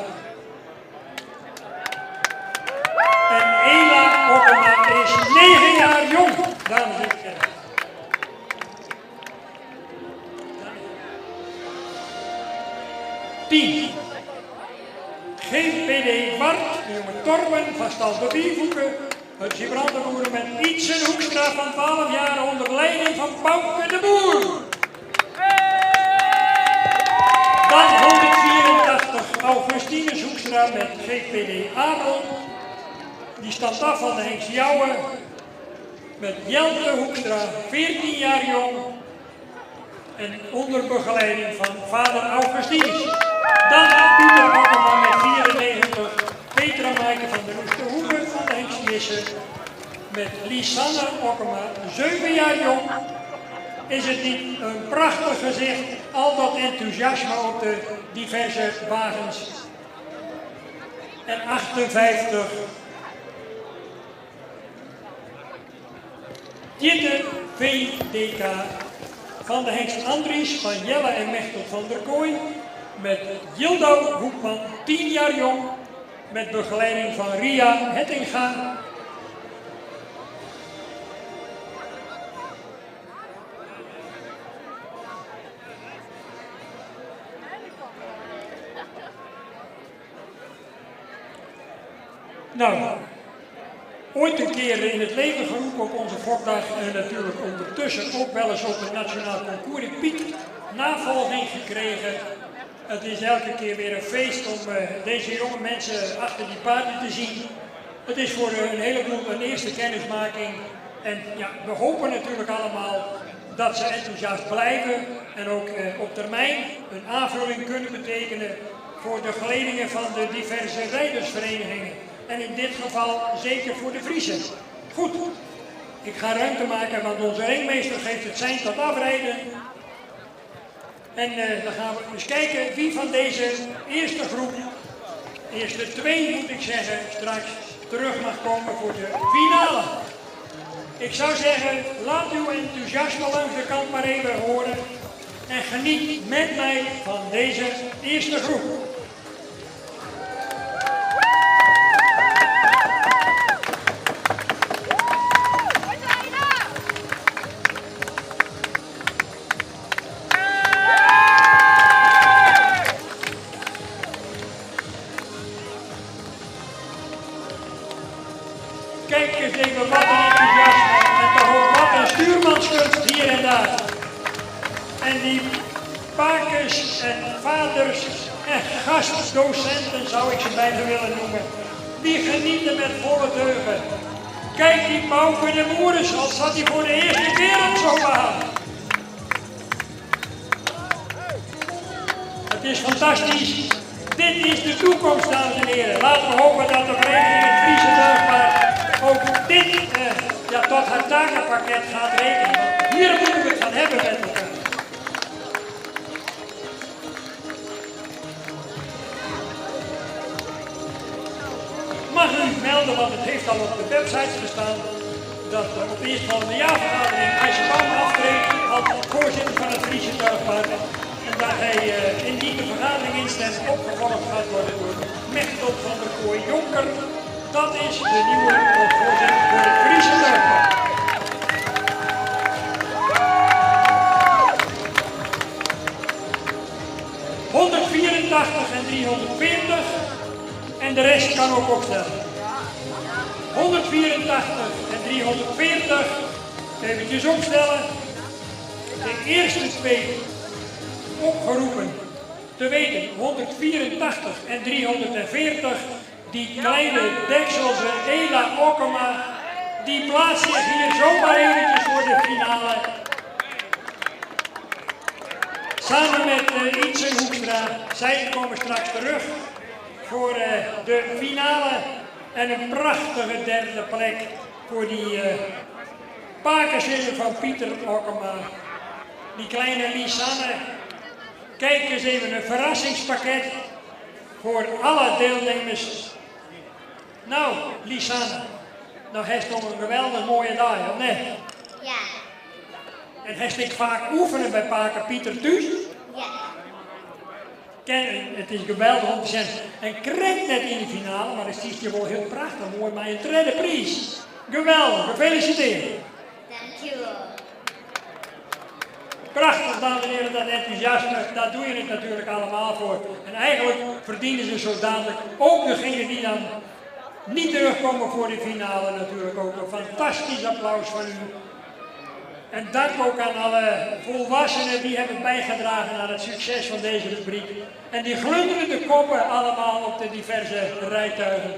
En Ela Okkema is 9 jaar jong, dames en heren. Tien. GPD Bart, de jonge Torben van Stal de Biervoeken. Het Gibraltarboeren met Ietsen Hoekstra van 12 jaar onder leiding van Pauke de Boer. Dan 184 Augustinus Hoekstra met GPD Abel. Die stamt af van de Hengst Jouwe met Jelte Hoekstra, 14 jaar jong. En onder begeleiding van vader Augustinus. Dan Pieter Okkema met 94. Petra Maaike van de Roesterhoeve van de Hengstjessen. Met Lisanne Okkema, 7 jaar jong. Is het niet een prachtig gezicht, al dat enthousiasme op de diverse wagens. en 58. Jitte VDK van de hengst Andries van Jelle en Mechtel van der Kooi met Jildo Hoekman, 10 jaar jong, met begeleiding van Ria Hettinga. Nou, ooit een keer in het leven geroepen op onze fokdag en natuurlijk ondertussen ook wel eens op het nationaal concours in Piet navolging gekregen. Het is elke keer weer een feest om deze jonge mensen achter die paarden te zien. Het is voor een heleboel een eerste kennismaking en ja, we hopen natuurlijk allemaal dat ze enthousiast blijven en ook op termijn een aanvulling kunnen betekenen voor de geledingen van de diverse rijdersverenigingen. En in dit geval zeker voor de Friese. Goed, ik ga ruimte maken, want onze ringmeester geeft het sein tot afrijden. En dan gaan we eens kijken wie van deze eerste groep, eerste 2 moet ik zeggen, straks terug mag komen voor de finale. Ik zou zeggen, laat uw enthousiasme langs de kant maar even horen. En geniet met mij van deze eerste groep. Kijk eens even wat een enthousiasme en toch ook wat een stuurmanskunst hier en daar. En die pakers en vaders en gastdocenten zou ik ze bijna willen noemen. Die genieten met volle teugen. Kijk die Bouke de Moeres, als had hij voor de eerste keer op zo behaald. Het is fantastisch. Dit is de toekomst, dames en heren. Laten we hopen dat de vereniging het Friese Tuigpaard ook dit tot haar takenpakket gaat rekenen. Want hier moeten we het van hebben met elkaar. Mag u melden, want het heeft al op de website gestaan, dat op de eerstvolgende jaarvergadering Aisje Bouwman aftreedt als voorzitter van het Friese Tuigpaard. En dat hij indien de vergadering instemt opgevolgd gaat worden door Mechtel van der Kooi Jonker. Dat is de nieuwe voorzitter voor het Friese Tuigpaard. ...184 en 340 en de rest kan ook opstellen. 184 en 340, eventjes opstellen. De eerste 2 opgeroepen, te weten 184 en 340, die kleine Dekselse Ela Okkema, die plaatst zich hier zomaar eventjes voor de finale. Samen met Ietse Hoekstra, zij komen straks terug voor de finale en een prachtige derde plek voor die pakerzin van Pieter Okkema. Die kleine Lisanne. Kijk eens even, een verrassingspakket voor alle deelnemers. Nou, Lisanne, nou heeft het een geweldig mooie dag, of nee? Ja. En heeft ik vaak oefenen bij paker Pieter thuis? Ja. Het is geweldig om te zeggen. En kreeg net in de finale, maar het is hier wel heel prachtig mooi, maar een tweede prijs. Geweldig, gefeliciteerd. Dankjewel. Prachtig, dames en heren, dat enthousiasme, daar doe je het natuurlijk allemaal voor. En eigenlijk verdienen ze zo dadelijk ook degenen die dan niet terugkomen voor de finale natuurlijk ook een fantastisch applaus van u. En dank ook aan alle volwassenen die hebben bijgedragen aan het succes van deze rubriek. En die glunderen de koppen allemaal op de diverse rijtuigen.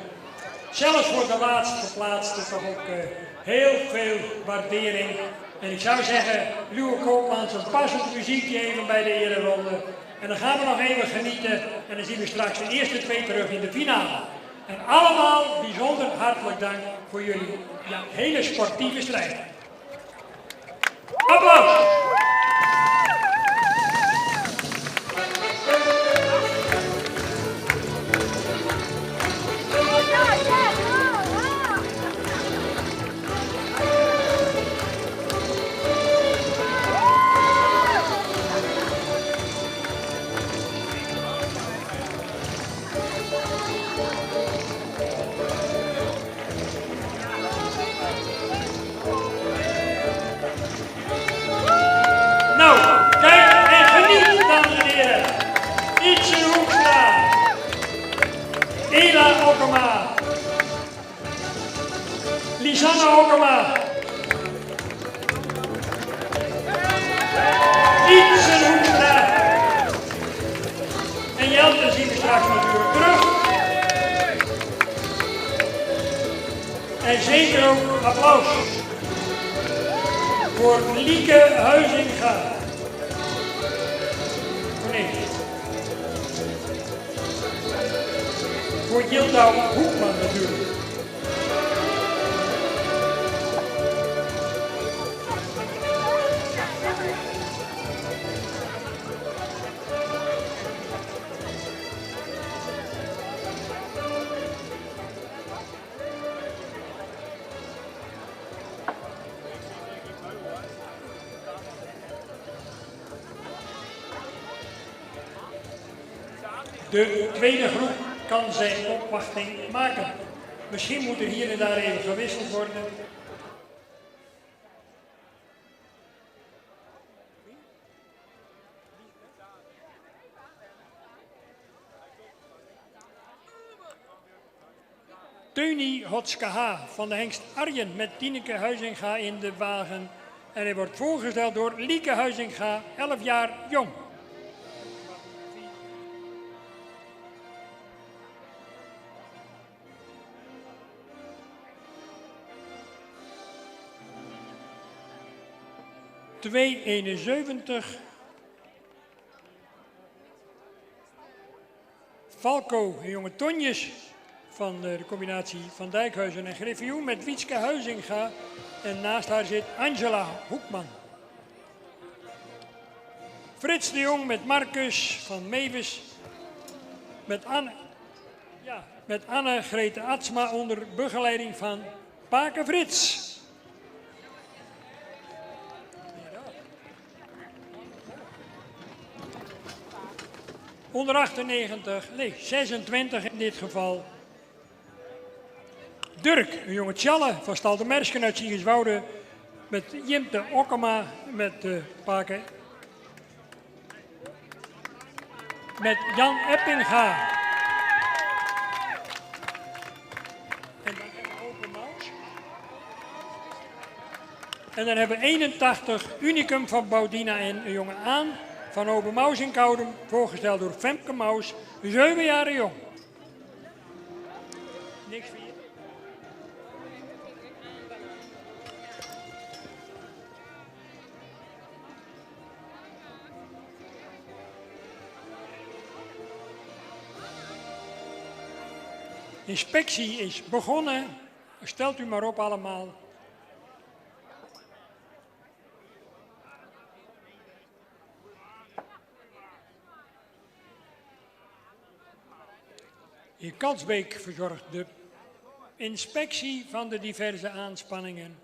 Zelfs voor de laatst geplaatste toch ook heel veel waardering. En ik zou zeggen, Luwe Koopmans, een passend muziekje even bij de ereronde. En dan gaan we nog even genieten en dan zien we straks de eerste 2 terug in de finale. En allemaal bijzonder hartelijk dank voor jullie hele sportieve strijd. Applaus! Sanne Okkema. Ietsen Hoekstra. En Jelte zien we straks natuurlijk terug. En zeker ook applaus voor Lieke Huizinga. Nee. Voor Jildau Hoekman natuurlijk. De tweede groep kan zijn opwachting maken. Misschien moet er hier en daar even gewisseld worden. Teunie Hotskaha van de hengst Arjen met Tineke Huizinga in de wagen. En hij wordt voorgesteld door Lieke Huizinga, 11 jaar jong. (271). Falco, een jonge Tonjes van de combinatie Van Dijkhuizen en Griffioen met Wietske Huizinga. En naast haar zit Angela Hoekman. Frits de Jong met Marcus van Mewes. Met Anne-Grete Atsma onder begeleiding van Pake Frits. Onder 98, nee 26 in dit geval. Dirk, een jonge Tjalle van Stal de Mersken uit Siegerswoude. Met Jimte Okkema, met Pake. Met Jan Eppinga. En dan hebben we Open Maus. En dan hebben we 81 Unicum van Baudina en een jonge Aan van Open Maus in Koudem, voorgesteld door Femke Maus, 7 jaar jong. Niks voor je. Inspectie is begonnen. Stelt u maar op allemaal. In Kalsbeek verzorgt de inspectie van de diverse aanspanningen.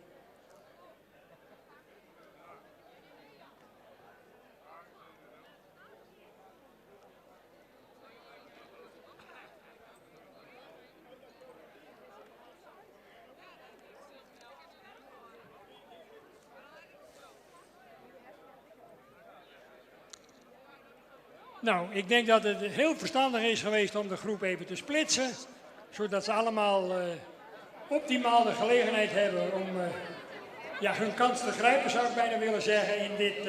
Nou, ik denk dat het heel verstandig is geweest om de groep even te splitsen, zodat ze allemaal optimaal de gelegenheid hebben om hun kans te grijpen, zou ik bijna willen zeggen, in dit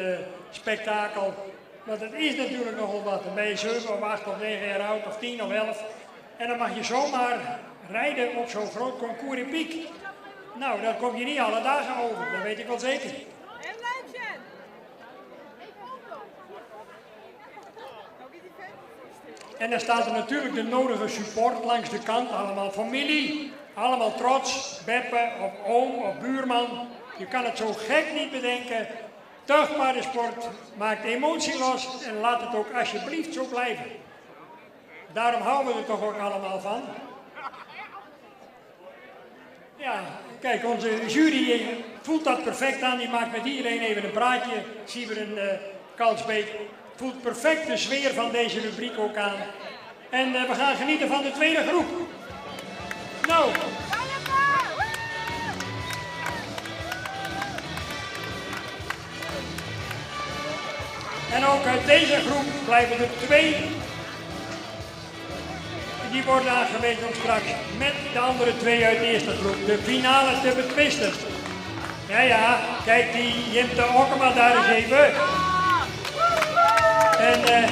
spektakel. Want het is natuurlijk nogal wat. Dan ben je 7 of 8 of 9 jaar oud of 10 of 11 en dan mag je zomaar rijden op zo'n groot concours in Piek. Nou, daar kom je niet alle dagen over, dat weet ik wel zeker. En dan staat er natuurlijk de nodige support langs de kant. Allemaal familie, allemaal trots. Beppe of oom of buurman. Je kan het zo gek niet bedenken. Tuigpaardensport maakt emotie los en laat het ook alsjeblieft zo blijven. Daarom houden we er toch ook allemaal van. Ja, kijk, onze jury voelt dat perfect aan. Die maakt met iedereen even een praatje. Zien we een Kalsbeek. Voelt perfect de sfeer van deze rubriek ook aan. En we gaan genieten van de tweede groep. Nou. En ook uit deze groep blijven er 2 die wordt aangewezen om straks met de andere twee uit de eerste groep de finale te betwisten. Ja, kijk die Jimte Okkema daar eens even. En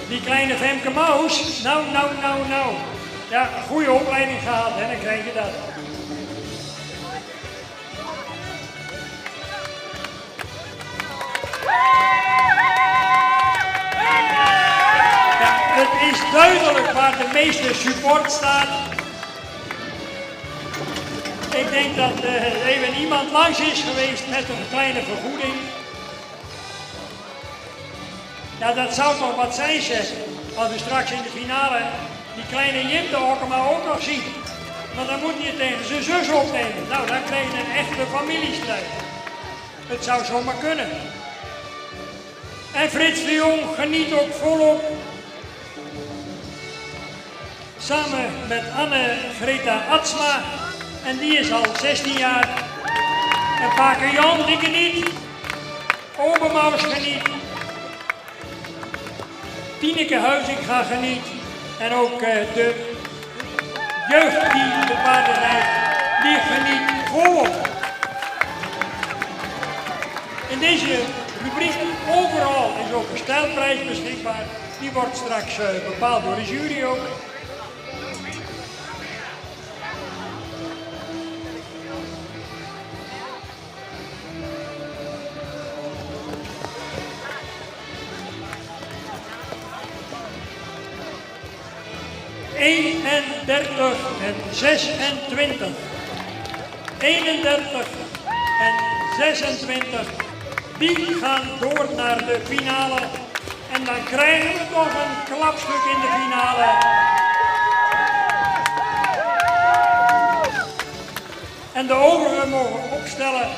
die kleine Femke Maus, nou. Ja, een goede opleiding gehad, hè, dan krijg je dat. Ja, het is duidelijk waar de meeste support staat. Ik denk dat er even iemand langs is geweest met een kleine vergoeding. Ja, dat zou toch wat zijn, zeg. Als we straks in de finale die kleine Jimte Okkema ook nog zien. Maar dan moet hij tegen zijn zus opnemen. Nou, dan krijg je een echte familiestrijd. Het zou zomaar kunnen. En Frits de Jong geniet ook volop. Samen met Anne-Greta Atsma. En die is al 16 jaar. En Paker Jan, die geniet. Obermaus geniet. Tineke Huizinga geniet. En ook de jeugd die de paarden rijdt, die geniet volop. In deze rubriek overal is ook een stijlprijs beschikbaar. Die wordt straks bepaald door de jury ook. en 26. 31 en 26. Die gaan door naar de finale. En dan krijgen we toch een klapstuk in de finale. En de overigen mogen opstellen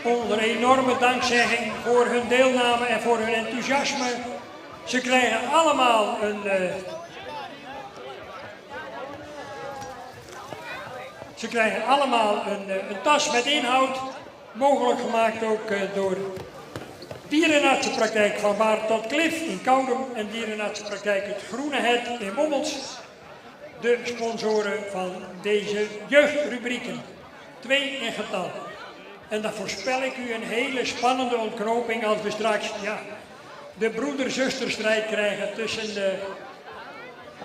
onder enorme dankzegging voor hun deelname en voor hun enthousiasme. Ze krijgen allemaal een tas met inhoud, mogelijk gemaakt ook door dierenartsenpraktijk van Baard tot Klif in Koudem en dierenartsenpraktijk Het Groene Het in Wommels. De sponsoren van deze jeugdrubrieken. 2 in getal. En dan voorspel ik u een hele spannende ontknoping als we straks de broeder-zusterstrijd krijgen tussen de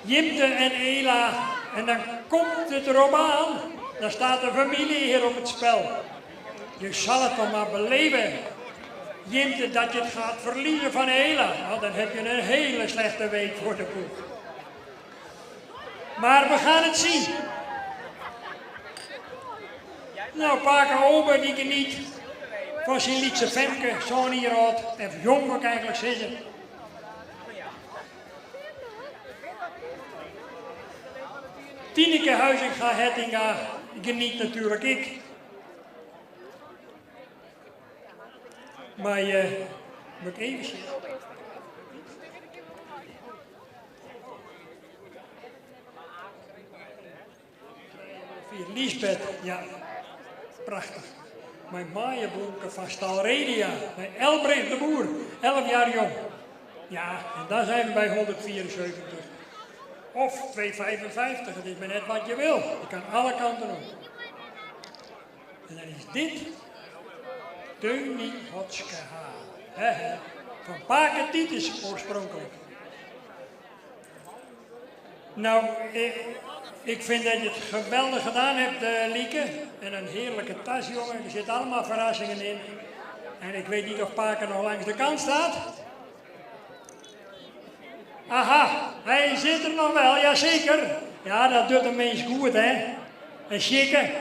Jimte en Ela. En dan komt het erop aan. Dan staat de familie hier op het spel. Je zal het toch maar beleven, Jimte, dat je het gaat verliezen van Ela. Nou, dan heb je een hele slechte week voor de boeg. Maar we gaan het zien. Nou, Paker Ober die geniet van zijn liedse Femke, zo'n hieruit, en jong wat ik eigenlijk zeggen. Tineke Huizinga-Hettinga geniet natuurlijk ik. Maar moet ik even zien. Liesbeth, ja, prachtig. Mijn maaienbonken van Stalredia, mijn Elbrecht de Boer, 11 jaar jong. Ja, en daar zijn we bij 174. Of 255, het is maar net wat je wil. Je kan alle kanten op. En dan is dit Teunie Hotske Haan. Van Paker Titus oorspronkelijk. Nou, ik vind dat je het geweldig gedaan hebt, Lieke. En een heerlijke tas, jongen. Er zitten allemaal verrassingen in. En ik weet niet of Paker nog langs de kant staat. Aha, hij zit er nog wel, jazeker. Ja, dat doet een mens goed, hè. En chique,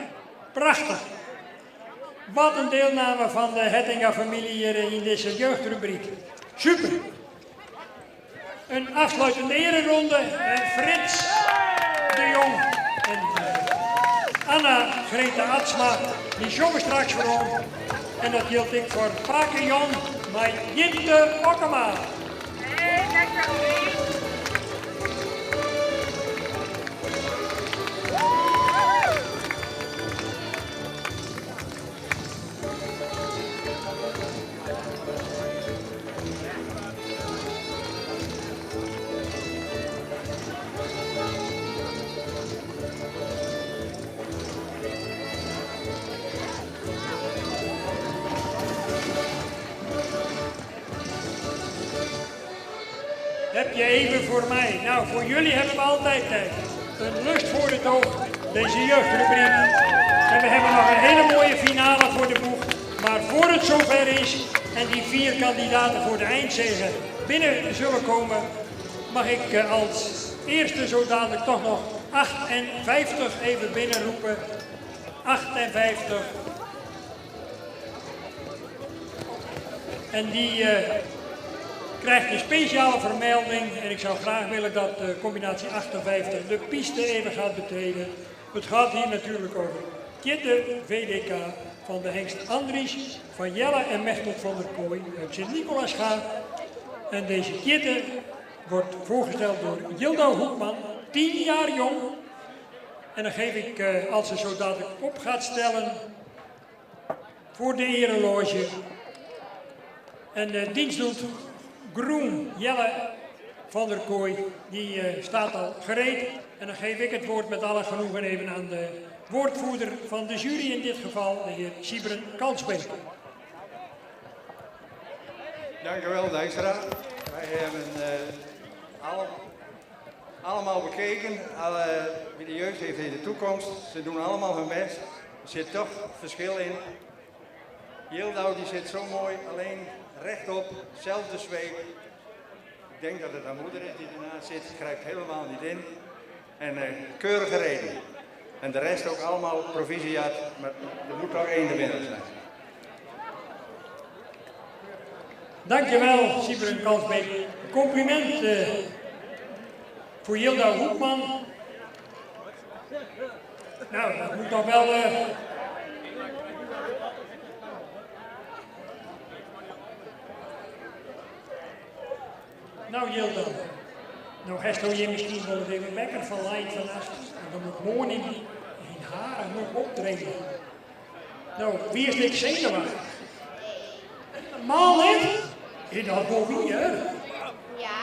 prachtig. Wat een deelname van de Hettinga-familie hier in deze jeugdrubriek. Super. Een afsluitende ereronde. Frits de Jong en Anna-Greta Atsma, die zongen straks voor ons. En dat hield ik voor Paker Jan, maar Jimte Okkema. je even voor mij. Nou, voor jullie hebben we altijd tijd. Een lust voor het oog, deze jeugdrubriek. En we hebben nog een hele mooie finale voor de boeg. Maar voor het zover is en die 4 kandidaten voor de eindzege binnen zullen komen, mag ik als eerste zo dadelijk toch nog 58 even binnenroepen. 58. En die krijgt een speciale vermelding. En ik zou graag willen dat de combinatie 58 de piste even gaat betreden. Het gaat hier natuurlijk over Kitte VDK van de hengst Andries van Jelle en Mechtel van der Kooi uit Sint-Nicolaasgaard. En deze Kitte wordt voorgesteld door Jildo Hoekman, 10 jaar jong. En dan geef ik, als ze zo dadelijk op gaat stellen, voor de ereloge. En de dienst doet Groen Jelle van der Kooi, die staat al gereed. En dan geef ik het woord met alle genoegen even aan de woordvoerder van de jury in dit geval, de heer Sybren Kalsbeek. Dank u wel, Dijkstra. Wij hebben allemaal bekeken. Wie de jeugd heeft in de toekomst. Ze doen allemaal hun best. Er zit toch verschil in. Jildau die zit zo mooi, alleen rechtop, zelfde zweep. Ik denk dat het haar moeder is die ernaast zit. Grijpt helemaal niet in. En keurig gereden. En de rest ook allemaal proficiat, maar er moet toch één de winnaar zijn. Dankjewel, Sybren Kalsbeek. Compliment voor Jildau Hoekman. Nou, dat moet toch wel... Nou Jildau, nou gisteren je misschien wel even lekker van lijn vannacht. En dan moet gewoon in haren nog optreden. Nou, wie is ik zenuwachtig? Maal niet? In dat boven, hè? Ja.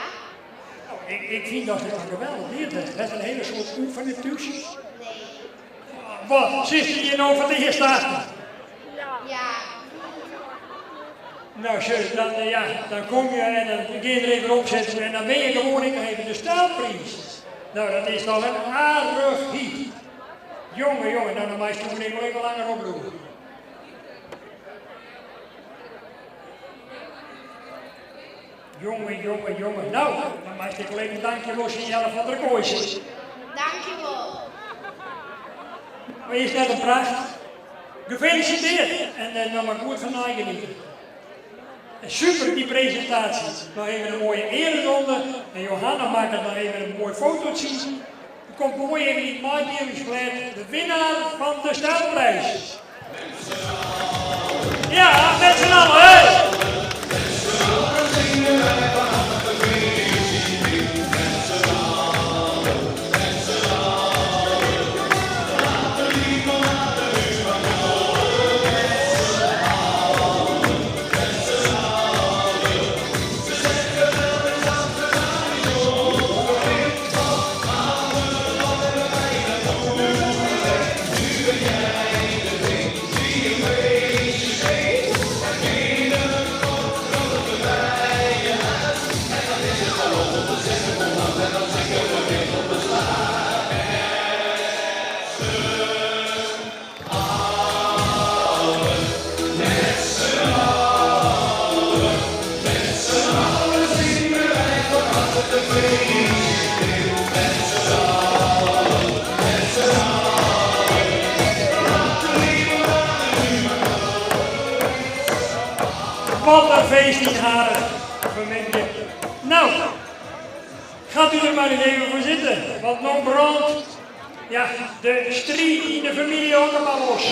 Nou, ik vind dat het geweldig is. Dat is een hele soort oefenen tussen. Nee. Wat? Zit je hier nou van de eerste achter? Ja. Nou, zus, dan kom je en dan kun je er even opzetten en dan ben je gewoon even de staalprijs. Nou, dat is toch een aardig hit. Jongen, nou dan mag je toch even langer opdoen. Jongen. Nou, dan mag ik even dankjewel Jelle van der Kooi. Dankjewel. Maar is net een pracht. Gefeliciteerd en dan maar goed van nagenieten. Super die presentatie. Nog even een mooie ereronde. En Johanna maakt er nog even een mooi fotootje. Er komt mooi even in het maatje de winnaar van de staalprijs. Ja, met z'n allen, hè? Wat een feest in Haren, familie. Nou, gaat u er maar eens even voor zitten, want nou brandt de strijd in de familie ook allemaal los.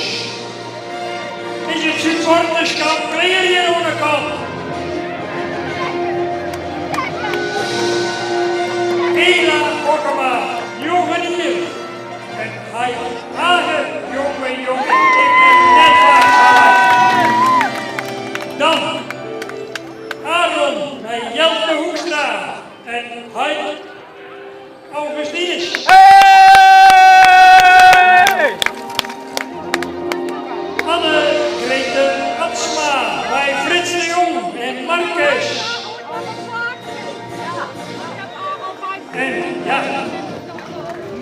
Is het supporterschap, kleer hier aan de kant. Ela Okkema, jongen hier. En hij, Hagen, jongen, ik ben net waar. Dan Aaron naar Jelte Hoekstra en hij Augustinus. Hey! Anne-Grete Atsma bij Frits de Jong en Marcus.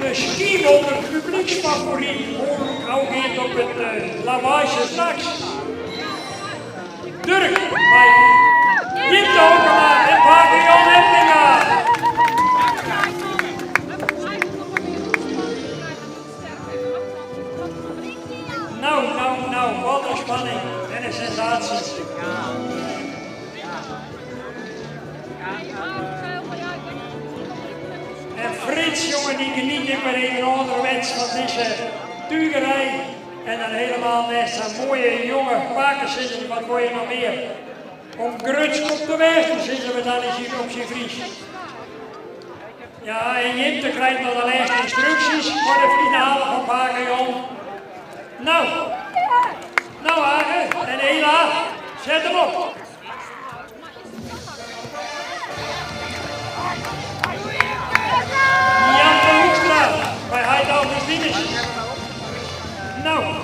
de skiwolder publieksfavoriet houdt op het lavage straks. Dirk, Jim Tokema en Paken Jan Hemtinga. Nou, wat een spanning en een sensatie. En Frits, jongen, die geniet ik weer even onderwets van deze tugerij. En dan helemaal net een mooie jonge pakensissen, wat wil je nog meer? Om grutsk op de weg zitten we dan eens hier op zijn Fries. Ja, en Jimte krijgt nog de eerste instructies voor de finale van Pakenjon. Nou Hagen en Ela, zet hem op. Jan van Hoekstra bij Heidal de finish. Nou.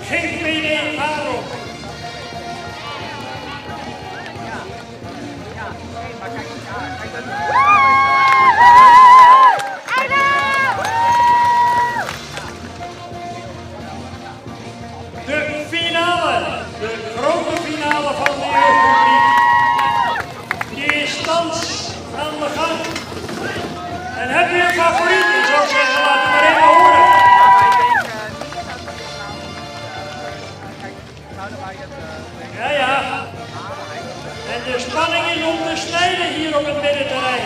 Geen PD Haro. De finale, de grote finale van de Jeugdpubliek. Die is thans aan de gang. En heb je een favoriet? Ik zou zeggen, laat het maar even horen. Ja. En de spanning is om te snijden hier op het middenterrein.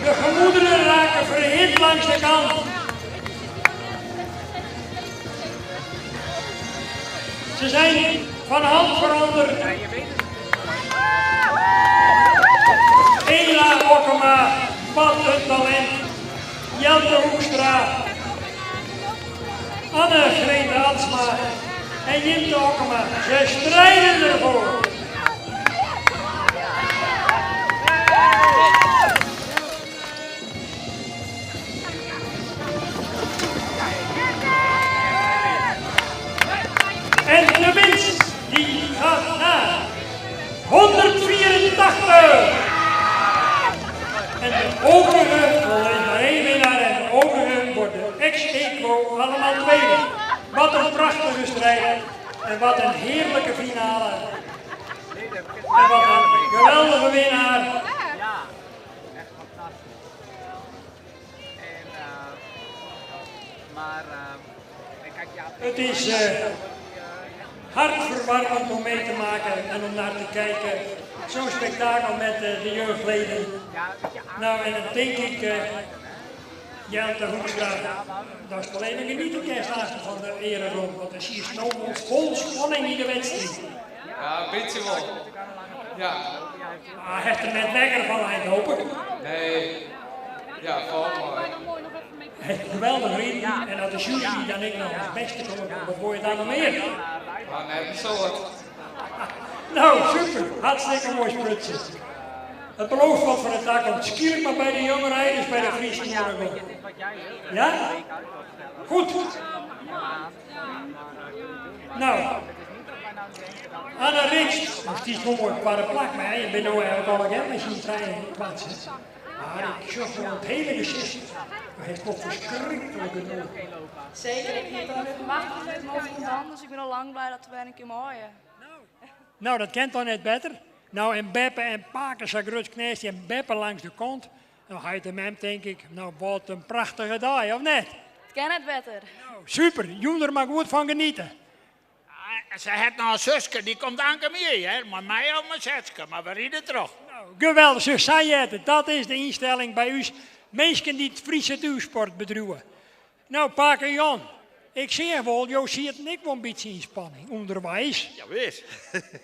De gemoederen raken verhit langs de kant. Ze zijn van hand veranderd. Ela Okkema, wat een talent. Jelte Hoekstra, Anne Grete Atsma en Jimte Okkema. Ze strijden ervoor. En de winst die gaat naar 184. En de overige, er is maar één winnaar en de overige worden ex-equo allemaal tweede. Wat een prachtige strijd en wat een heerlijke finale. En wat een geweldige winnaar. Ja, echt fantastisch. Kijk, ja. Het is hartverwarmend om mee te maken en om naar te kijken. Zo'n spektakel met de jeugdleden. Nou, en dan denk ik, Jelte Hoekstra, dat is alleen een genieten kerstdagen van de ereronde. Want dan zie je snowballs vol spanning in de wedstrijd. Ja, een beetje wel. Ja. Maar hij heeft er met lekker van eind, hoop ik. Nee. Ja, valt mooi. Hij heeft geweldig rit en dat de jury die dan ik nog het beste komen. Wat wil je daar nog meer? Maar net zo wat. Nou, super. Hartstikke mooi sprutsen. Het belooft wat voor het dag komt. Skierlijk maar bij de jonge rijders bij de Friese morgen. Ja? Goed. Nou. Anna Riks. Die is nog mooi paraplu, maar je bent nou eigenlijk al een met je trein plaatsen. Maar ik zag wel het hele gezicht. Hij heeft toch verschrikkelijk genoeg. Zeker, ik heb het verwacht met mijn hand, dus ik ben al lang blij dat we een keer mooien. Nou, dat kent toch net beter? Nou, en Beppe en Paken zijn grutskneest en Beppe langs de kont. Dan ga je hem hem, denk ik, nou wat een prachtige dag, of net? Ik ken het beter. Nou, super, Joen er maar goed van genieten. Ze heeft nog een zusje, die komt aan mee, hè? Maar mij ook mijn zusje, maar we rieden terug. Nou, geweldig, zo zei je het. Dat is de instelling bij u. Mensen die het Friese duursport bedrijven. Nou, Paken Jan, ik zie wel, jou ziet niet wel een beetje inspanning onderwijs. Ja, wees.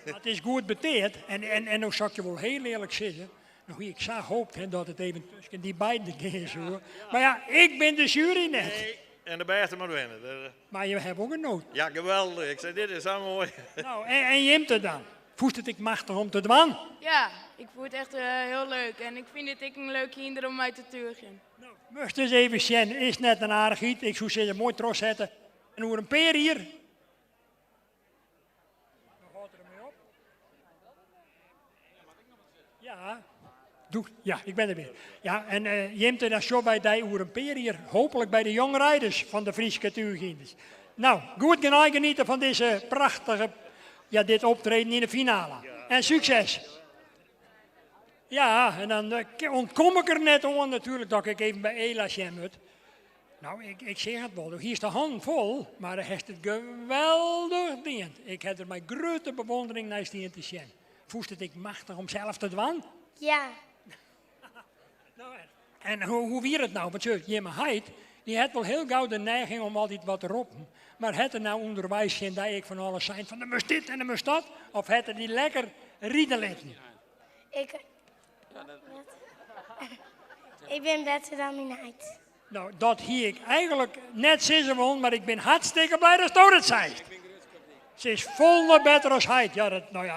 Het is goed beteerd en nou zal ik je wel heel eerlijk zeggen. Nou, ik zag hoop dat het even tussen die beiden ging zo. Maar ja, ik ben de jury net. Nee, en de beste moet winnen. Maar je hebt ook een nood. Ja, geweldig. Ik zei, dit is zo mooi. Nou, en Jimte dan? Voelt het ik machtig om te dwan? Ja, ik voel het echt heel leuk en ik vind het ik een leuk hinder om mij te turgen. Mocht eens even zien, is net een aardig iets. Ik zou zeggen, mooi trots zetten. En hoe een peer hier. Dan gaat er mee op. Ja, Ja, ik ben er weer. Ja, en je hebt er dan zo bij die Oerempeer hopelijk bij de jonge rijders van de Friese Tuurginders. Nou, goed genieten van deze prachtige, dit optreden in de finale. En succes! Ja, en dan ontkom ik er net aan natuurlijk dat ik even bij Ela moet. Nou, ik zeg het wel, hier is de hand vol, maar hij heeft het geweldig gedaan. Ik heb er mijn grote bewondering naar die te zien. Voest het ik machtig om zelf te doen? Ja. En hoe weer het nou? Want Jemme Heid, die had wel heel gauw de neiging om altijd wat te roepen. Maar het er nou onderwijs geen dat ik van alles zijn van de must dit en de must dat? Of het er die lekker rieden laten? Ik ben beter dan mijn Heid. Nou, dat hier ik eigenlijk net zeggen, maar ik ben hartstikke blij dat het het zei. Ze is volle beter als Heid. Ja,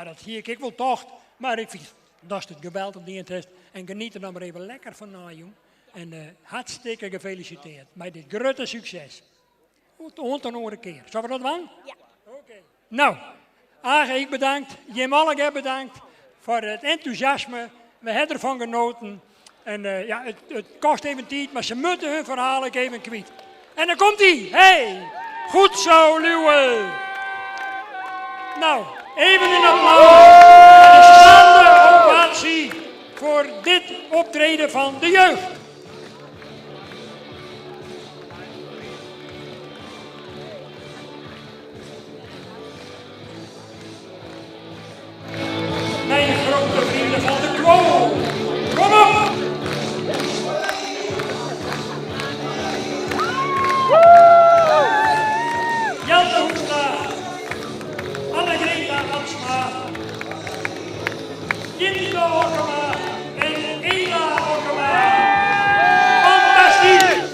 dat zie ik wel toch. Maar ik vind dat is het geweldig die het heeft. En geniet er dan maar even lekker van na, jong. En hartstikke gefeliciteerd met dit grote succes. Tot een andere keer. Zullen we dat doen? Ja. Oké. Nou, Age, ik bedankt. Jim Allega bedankt voor het enthousiasme. We hebben ervan genoten. En het kost even tijd, maar ze moeten hun verhalen even kwijt. En dan komt hij. Hey, goed zo, Luwe. Nou, even een applaus. Een staande ovatie voor dit optreden van de jeugd. Mijn grote vrienden van de Quo. Kom op! Jan Hoekstra, Anne-Greta Hansma, Jinto Hokkema en Ela Hokkema. Fantastisch!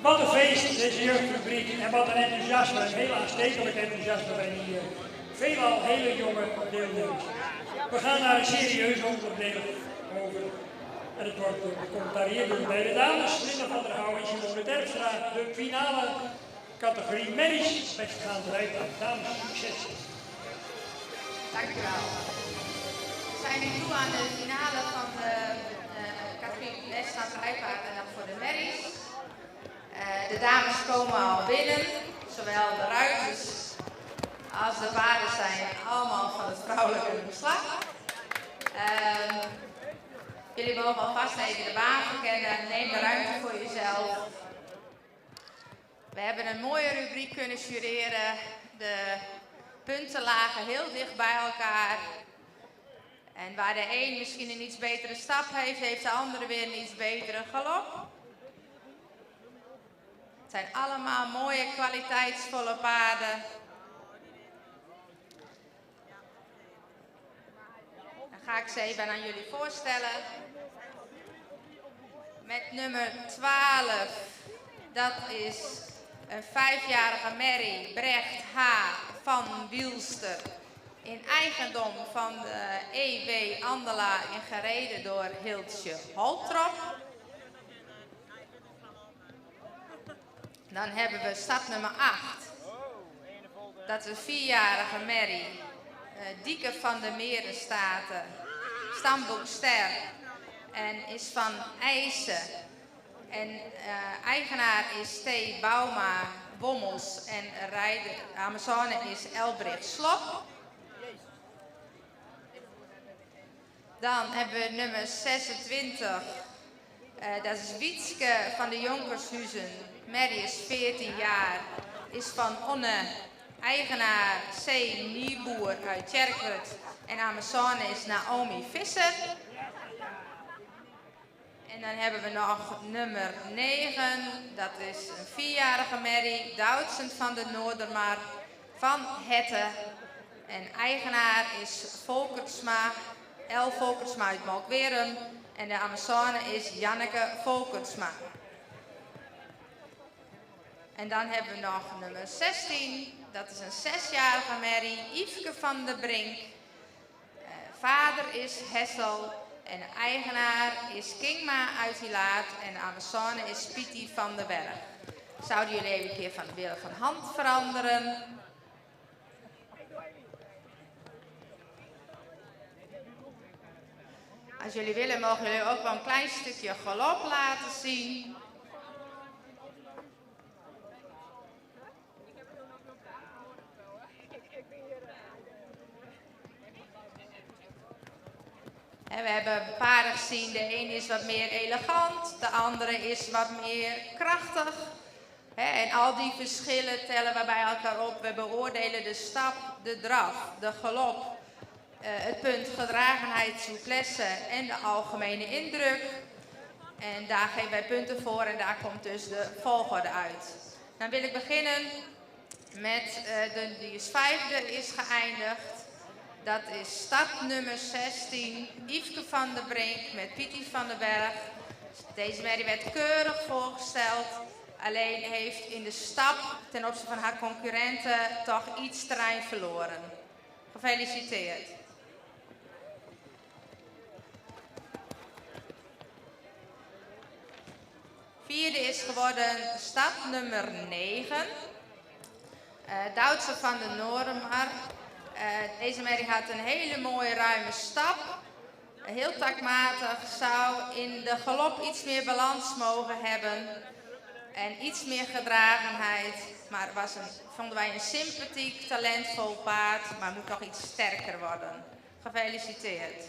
Wat een feest, deze jeugdrubriek. En wat een enthousiasme, een heel aanstekelijk enthousiasme bij die veelal hele jonge deelnemers. We gaan naar een serieus onderdeel over. En het wordt becommentarieerd door bij de dames. Linda van der Houw en Simone Terpstra. De finale categorie Merries. Met gaan eruit aan. Dames, succes. Dankjewel. We zijn nu toe aan de finale van de categorie Westlandse Rijpaard en dan voor de Merries. De dames komen al binnen, zowel de ruiters als de paarden zijn allemaal van het vrouwelijke geslacht. Jullie mogen alvast even de baan verkennen, neem de ruimte voor jezelf. We hebben een mooie rubriek kunnen jureren, de punten lagen heel dicht bij elkaar. En waar de een misschien een iets betere stap heeft, heeft de andere weer een iets betere galop. Het zijn allemaal mooie, kwaliteitsvolle paarden. Dan ga ik ze even aan jullie voorstellen. Met nummer 12, dat is een 5-jarige merrie, Brecht H. van Wielster. In eigendom van de EW Andela en gereden door Hiltje Holtrop. Dan hebben we stap nummer 8. Dat is een 4-jarige merrie. Dieke van de Merenstaten. Stamboek Ster. En is van IJssen. En eigenaar is T. Bauma Bommels. En rijder Amazone is Elbricht Slop. Dan hebben we nummer 26. Dat is Wietske van de Jonkershuizen. Merrie is 14 jaar, is van Onne, eigenaar C. Nieboer uit Tjerkert en Amazone is Naomi Visser. En dan hebben we nog nummer 9. Dat is een 4-jarige merrie, Doutzen van de Noordermar van Hetten. En eigenaar is Volkersma, El Volkersma uit Molkwerum. En de Amazone is Janneke Volkersma. En dan hebben we nog nummer 16. Dat is een 6-jarige merrie, Yveske van der Brink. Vader is Hessel. En de eigenaar is Kingma uit Hilaat en de Amazone is Pietie van der Berg. Zouden jullie even een keer willen van hand veranderen? Als jullie willen mogen jullie ook wel een klein stukje galop laten zien. We hebben paarden gezien, de een is wat meer elegant, de andere is wat meer krachtig. En al die verschillen tellen we bij elkaar op. We beoordelen de stap, de draf, de galop, het punt gedragenheid, souplesse en de algemene indruk. En daar geven wij punten voor en daar komt dus de volgorde uit. Dan wil ik beginnen met die is 5e is geëindigd. Dat is startnummer 16, Yveske van der Brink met Pietie van der Berg. Deze merrie werd keurig voorgesteld. Alleen heeft in de stap ten opzichte van haar concurrenten toch iets terrein verloren. Gefeliciteerd. Vierde is geworden startnummer 9. Doutzen van de Noordermar. Deze merrie had een hele mooie ruime stap. Heel takmatig, zou in de galop iets meer balans mogen hebben. En iets meer gedragenheid. Maar het was vonden wij een sympathiek, talentvol paard. Maar moet nog iets sterker worden. Gefeliciteerd.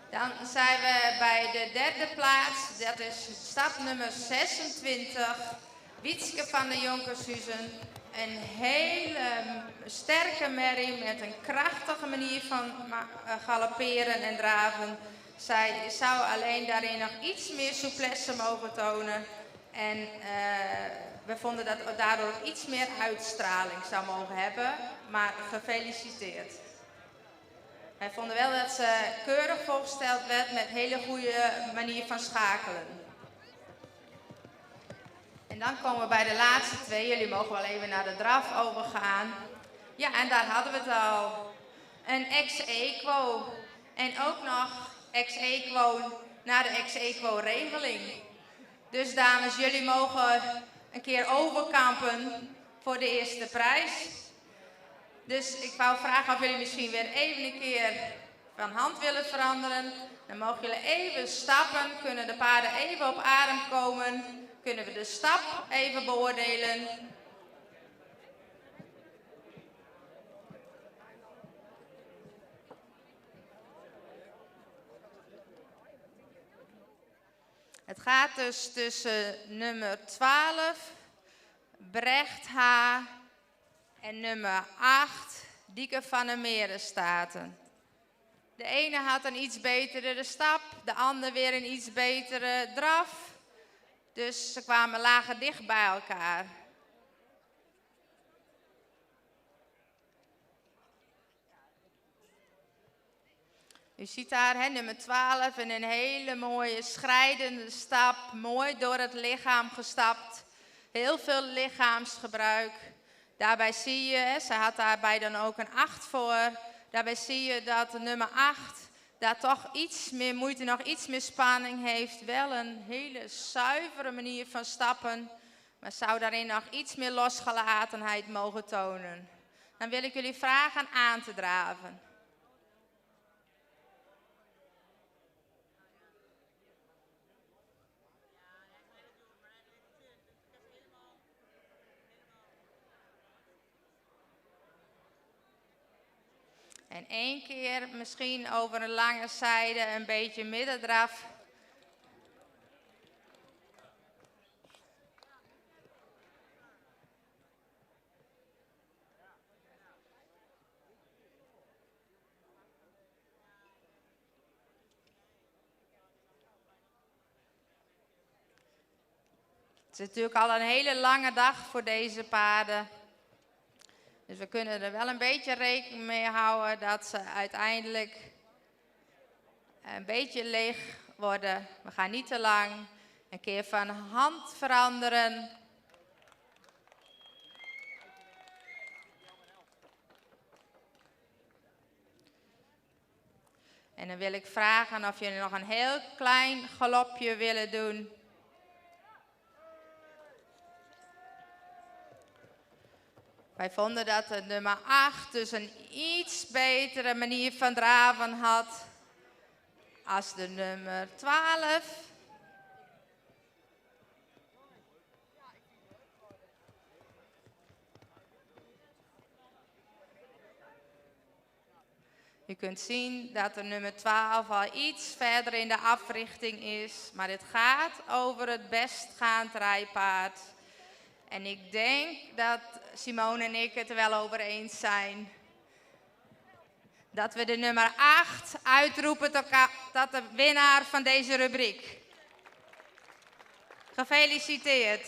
Dan zijn we bij de derde plaats, dat is startnummer 26, Wietske van de Jonkershuizen. Een hele sterke merrie met een krachtige manier van galopperen en draven. Zij zou alleen daarin nog iets meer souplesse mogen tonen. En we vonden dat het daardoor iets meer uitstraling zou mogen hebben, maar gefeliciteerd. Wij vonden wel dat ze keurig voorgesteld werd met een hele goede manier van schakelen. En dan komen we bij de laatste twee. Jullie mogen wel even naar de draf overgaan. Ja, en daar hadden we het al. Een ex-equo. En ook nog ex-equo naar de ex-equo regeling. Dus dames, jullie mogen een keer overkampen voor de eerste prijs. Dus ik wou vragen of jullie misschien weer even een keer van hand willen veranderen. Dan mogen jullie even stappen, kunnen de paarden even op adem komen. Kunnen we de stap even beoordelen. Het gaat dus tussen nummer 12, Brecht H. en nummer 8, Dieke van der Merenstaten. De ene had een iets betere stap, de ander weer een iets betere draf. Dus ze lagen dicht bij elkaar. U ziet daar nummer 12 in een hele mooie schrijdende stap, mooi door het lichaam gestapt. Heel veel lichaamsgebruik. Daarbij zie je, ze had daarbij dan ook een 8 voor. Daarbij zie je dat de nummer 8 daar toch iets meer moeite, nog iets meer spanning heeft. Wel een hele zuivere manier van stappen, maar zou daarin nog iets meer losgelatenheid mogen tonen. Dan wil ik jullie vragen aan te draven. En 1 keer misschien over een lange zijde een beetje middendraf. Het is natuurlijk al een hele lange dag voor deze paarden. Dus we kunnen er wel een beetje rekening mee houden dat ze uiteindelijk een beetje leeg worden. We gaan niet te lang. Een keer van hand veranderen. En dan wil ik vragen of jullie nog een heel klein galopje willen doen. Wij vonden dat de nummer 8 dus een iets betere manier van draven had als de nummer 12. U kunt zien dat de nummer 12 al iets verder in de africhting is. Maar het gaat over het bestgaand rijpaard. En ik denk dat Simone en ik het er wel over eens zijn. Dat we de nummer 8 uitroepen tot de winnaar van deze rubriek. Gefeliciteerd.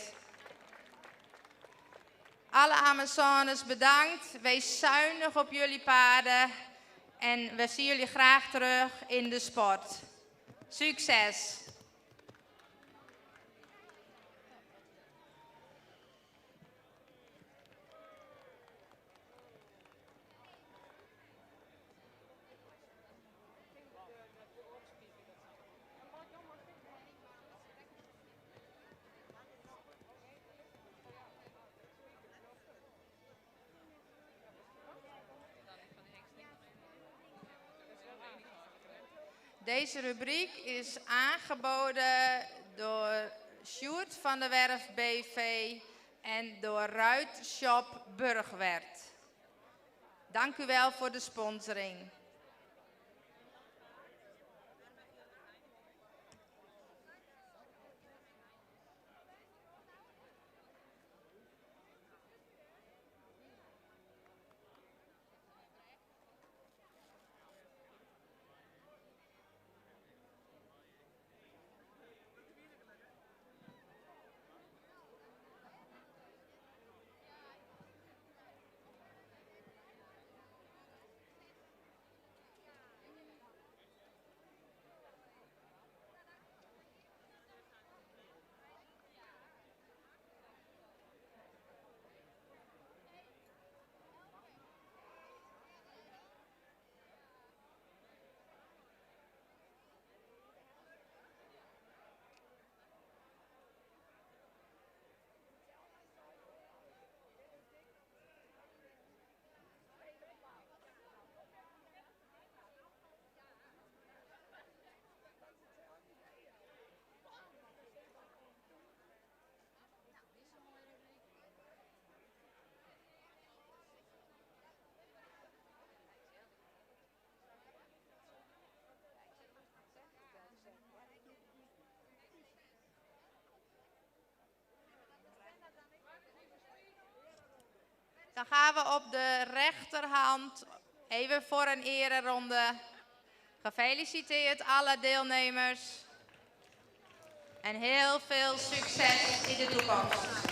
Alle Amazones bedankt. Wees zuinig op jullie paarden. En we zien jullie graag terug in de sport. Succes! Deze rubriek is aangeboden door Sjoerd van der Werf BV en door Ruitshop Burgwerd. Dank u wel voor de sponsoring. Dan gaan we op de rechterhand even voor een ereronde. Gefeliciteerd alle deelnemers. En heel veel succes in de toekomst.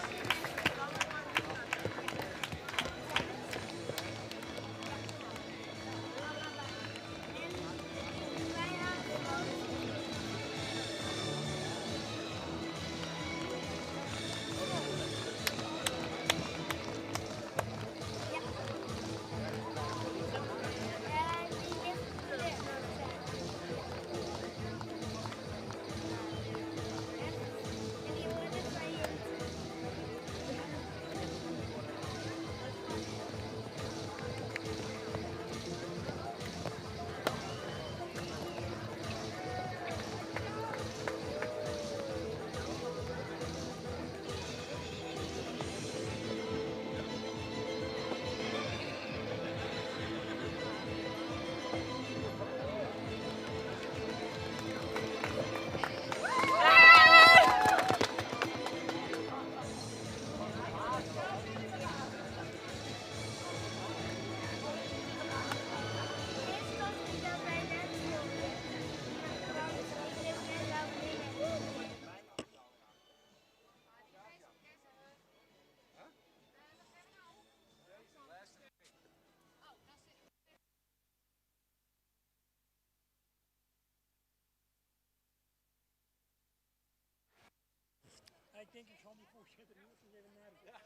denk ik zal die voorzitter nu even naar de... Ja.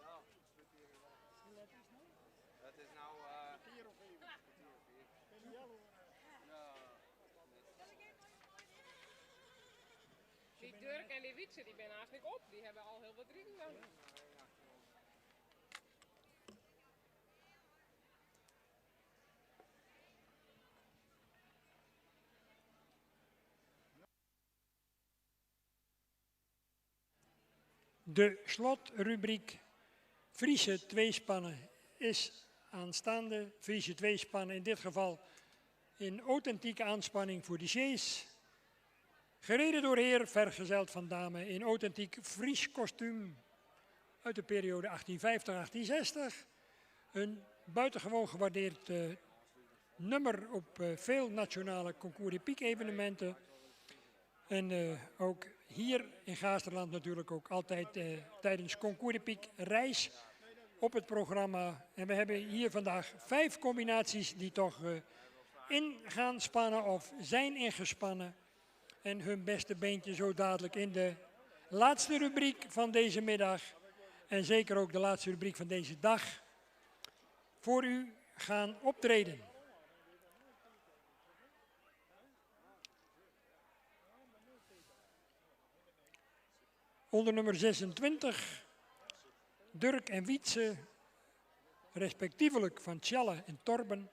Nou, Hoe laat is het nou? dat is nou... Kwartier of even. Ben je wel? Ja. Die Dirk en die Wietse die ben haast niet op. Die hebben al heel wat drinken dan. De slotrubriek Friese tweespannen is aanstaande. Friese tweespannen in dit geval in authentieke aanspanning voor de Sjees. Gereden door heer, vergezeld van dame in authentiek Fries kostuum uit de periode 1850-1860. Een buitengewoon gewaardeerd nummer op veel nationale concours de piek evenementen. En ook hier in Gaasterland natuurlijk ook altijd tijdens Concours de Piek reis op het programma. En we hebben hier vandaag 5 combinaties die toch in gaan spannen of zijn ingespannen. En hun beste beentje zo dadelijk in de laatste rubriek van deze middag. En zeker ook de laatste rubriek van deze dag voor u gaan optreden. Onder nummer 26, Dirk en Wietse, respectievelijk van Tjalle en Torben,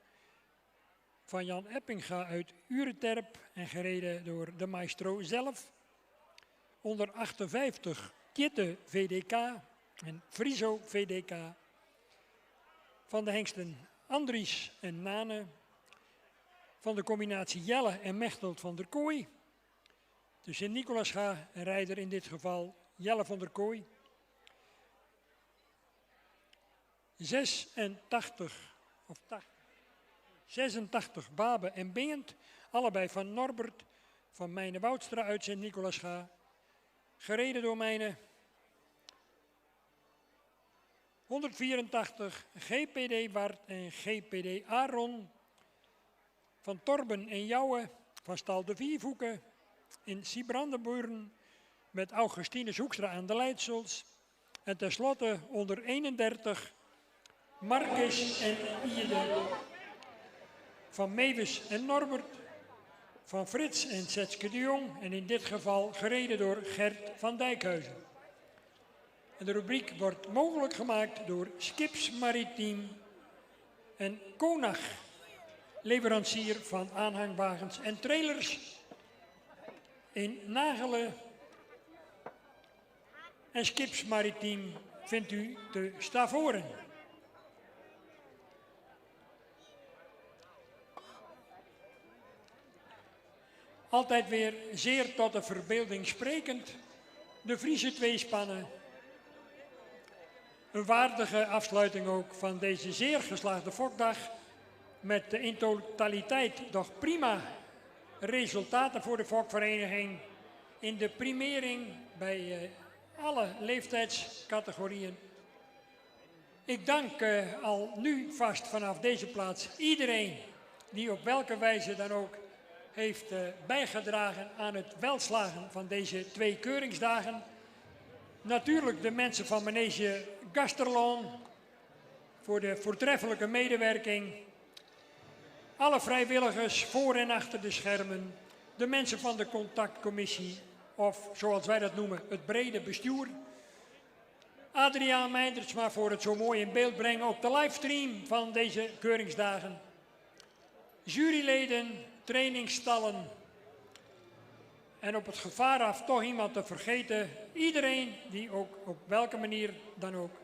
van Jan Eppinga uit Ureterp en gereden door de maestro zelf. Onder 58, Kitte VDK en Friso VDK, van de hengsten Andries en Nane, van de combinatie Jelle en Mechtelt van der Kooi, de Sint-Nicolaasga rijder in dit geval Jelle van der Kooi. 86 Babe en Beent, allebei van Norbert, van Mijne Woudstra uit Sint-Nicolaasga. Gereden door Mijne. 184 GPD Wart en GPD Aaron, van Torben en Jouwe, van Stal de Viervoeken in Sibrandenburn, met Augustinus Hoekstra aan de leidsels. En tenslotte onder 31 Marcus en Iede, van Mewes en Norbert, van Frits en Setske de Jong en in dit geval gereden door Gert van Dijkhuizen. En de rubriek wordt mogelijk gemaakt door Skips Maritiem en Konag, leverancier van aanhangwagens en trailers in Nagelen. En Skips Maritiem vindt u te Stavoren. Altijd weer zeer tot de verbeelding sprekend, de Friese tweespannen. Een waardige afsluiting ook van deze zeer geslaagde fokdag, met de in totaliteit toch prima resultaten voor de fokvereniging in de primering bij alle leeftijdscategorieën. Ik dank al nu vast vanaf deze plaats iedereen die op welke wijze dan ook heeft bijgedragen aan het welslagen van deze 2 keuringsdagen. Natuurlijk de mensen van Manege Gasterloon voor de voortreffelijke medewerking. Alle vrijwilligers voor en achter de schermen. De mensen van de contactcommissie, of zoals wij dat noemen, het brede bestuur. Adriaan Meindersma voor het zo mooi in beeld brengen op de livestream van deze keuringsdagen. Juryleden, trainingsstallen. En op het gevaar af toch iemand te vergeten. Iedereen die ook op welke manier dan ook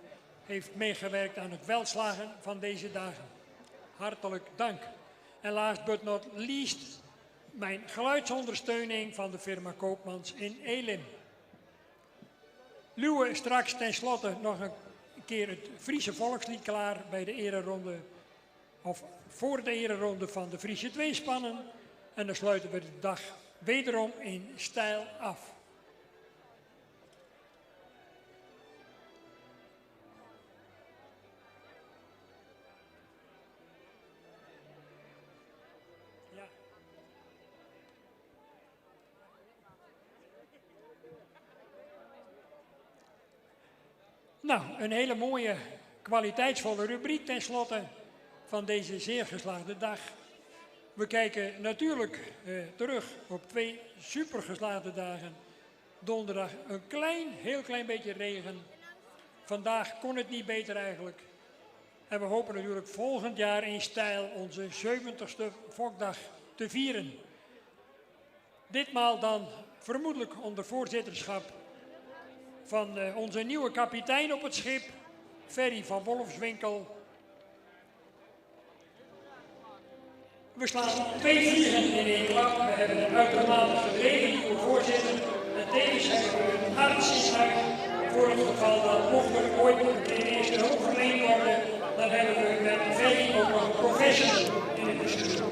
heeft meegewerkt aan het welslagen van deze dagen. Hartelijk dank. En last but not least, mijn geluidsondersteuning van de firma Koopmans in Elim. Luwe straks tenslotte nog een keer het Friese volkslied klaar bij de ereronde, of voor de ereronde van de Friese tweespannen. En dan sluiten we de dag wederom in stijl af. Nou, een hele mooie, kwaliteitsvolle rubriek tenslotte van deze zeer geslaagde dag. We kijken natuurlijk terug op 2 super geslaagde dagen. Donderdag een heel klein beetje regen. Vandaag kon het niet beter eigenlijk. En we hopen natuurlijk volgend jaar in stijl onze 70ste Fokdag te vieren. Ditmaal dan vermoedelijk onder voorzitterschap van onze nieuwe kapitein op het schip, Ferry van Wolfswinkel. We slaan 2 vliegen in 1 klap. We hebben een uitermate gedreven nieuwe voorzitter. En tevens hebben we een artsinstruik voor het geval dat mocht er ooit een keer eerste hulp verleend worden, dan hebben we met Ferry ook nog een professional in het bestuur.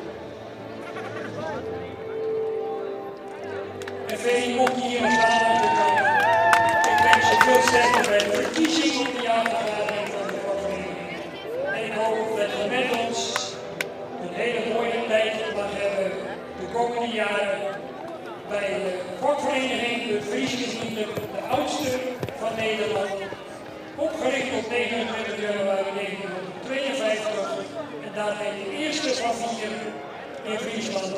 En Ferry mocht hier staan aan de kant. Ik wens je veel sterkte bij de verkiezing op de jaarvergadering van de vakvereniging. En ik hoop dat je met ons een hele mooie tijd mag hebben de komende jaren bij de vakvereniging, de Friese Vrienden, de oudste van Nederland, opgericht op 29 januari 1952 en daarmee de eerste van 4 in Friesland.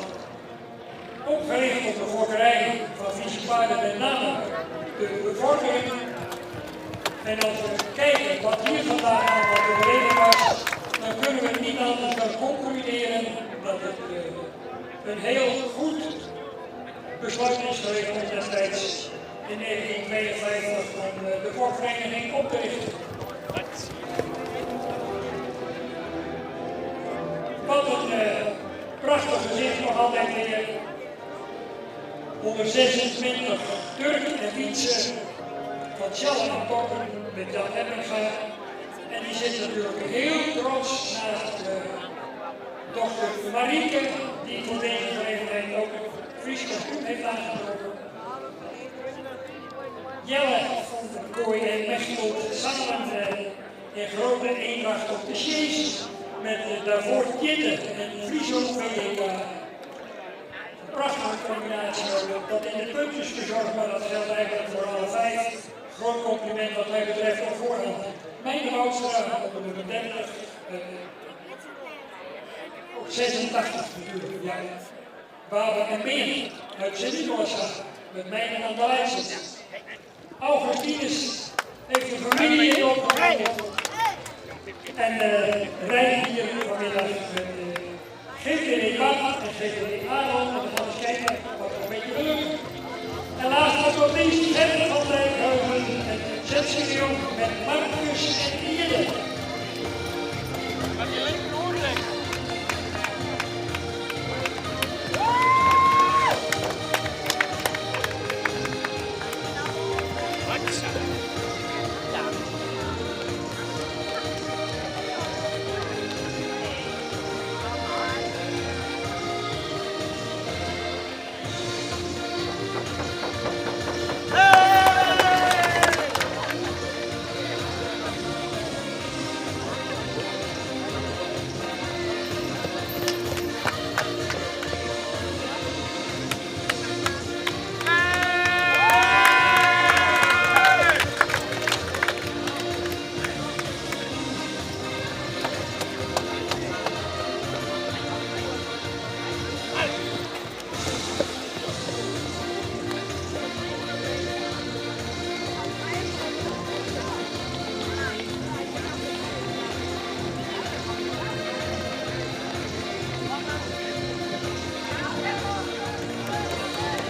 Opgericht op de fokkerij van Friese paarden, met name de bevordering. En als we kijken wat hier vandaag aan wat overleden was, dan kunnen we niet anders dan concluderen dat het een heel goed besluit is geweest destijds in 1952 om de fokvereniging op te richten. Wat een prachtig gezicht nog altijd weer. 126 Turk en Wietse van Sjalla en Koppen met Jan Ebbinga. En die zit natuurlijk heel trots naast dochter Marieke, die voor deze gelegenheid ook het Fries kampioen heeft aangetrokken. Jelle van de Kooi en Mechelen samen in grote eendracht op de Sjees met daarvoor Jitte en Friso VK. Een prachtige combinatie dat in de puntjes gezorgd, maar dat geldt eigenlijk voor alle 5. Groot compliment wat mij betreft op voorhand. Mijn Woudstra op de nummer 30. 86 natuurlijk, ja. Baber en Meer uit Sint-Nicolasa met mij aan de lijn zitten. Augustinus heeft de familie in opgehaald. En rijden hier vanmiddag met GVD Bart en GVD Aaron. En we gaan eens kijken wat er een beetje lukt. En laatst maar tot dienst Gerrit van Dijkhuizen en Zetske de Jong met Marcus en Iede.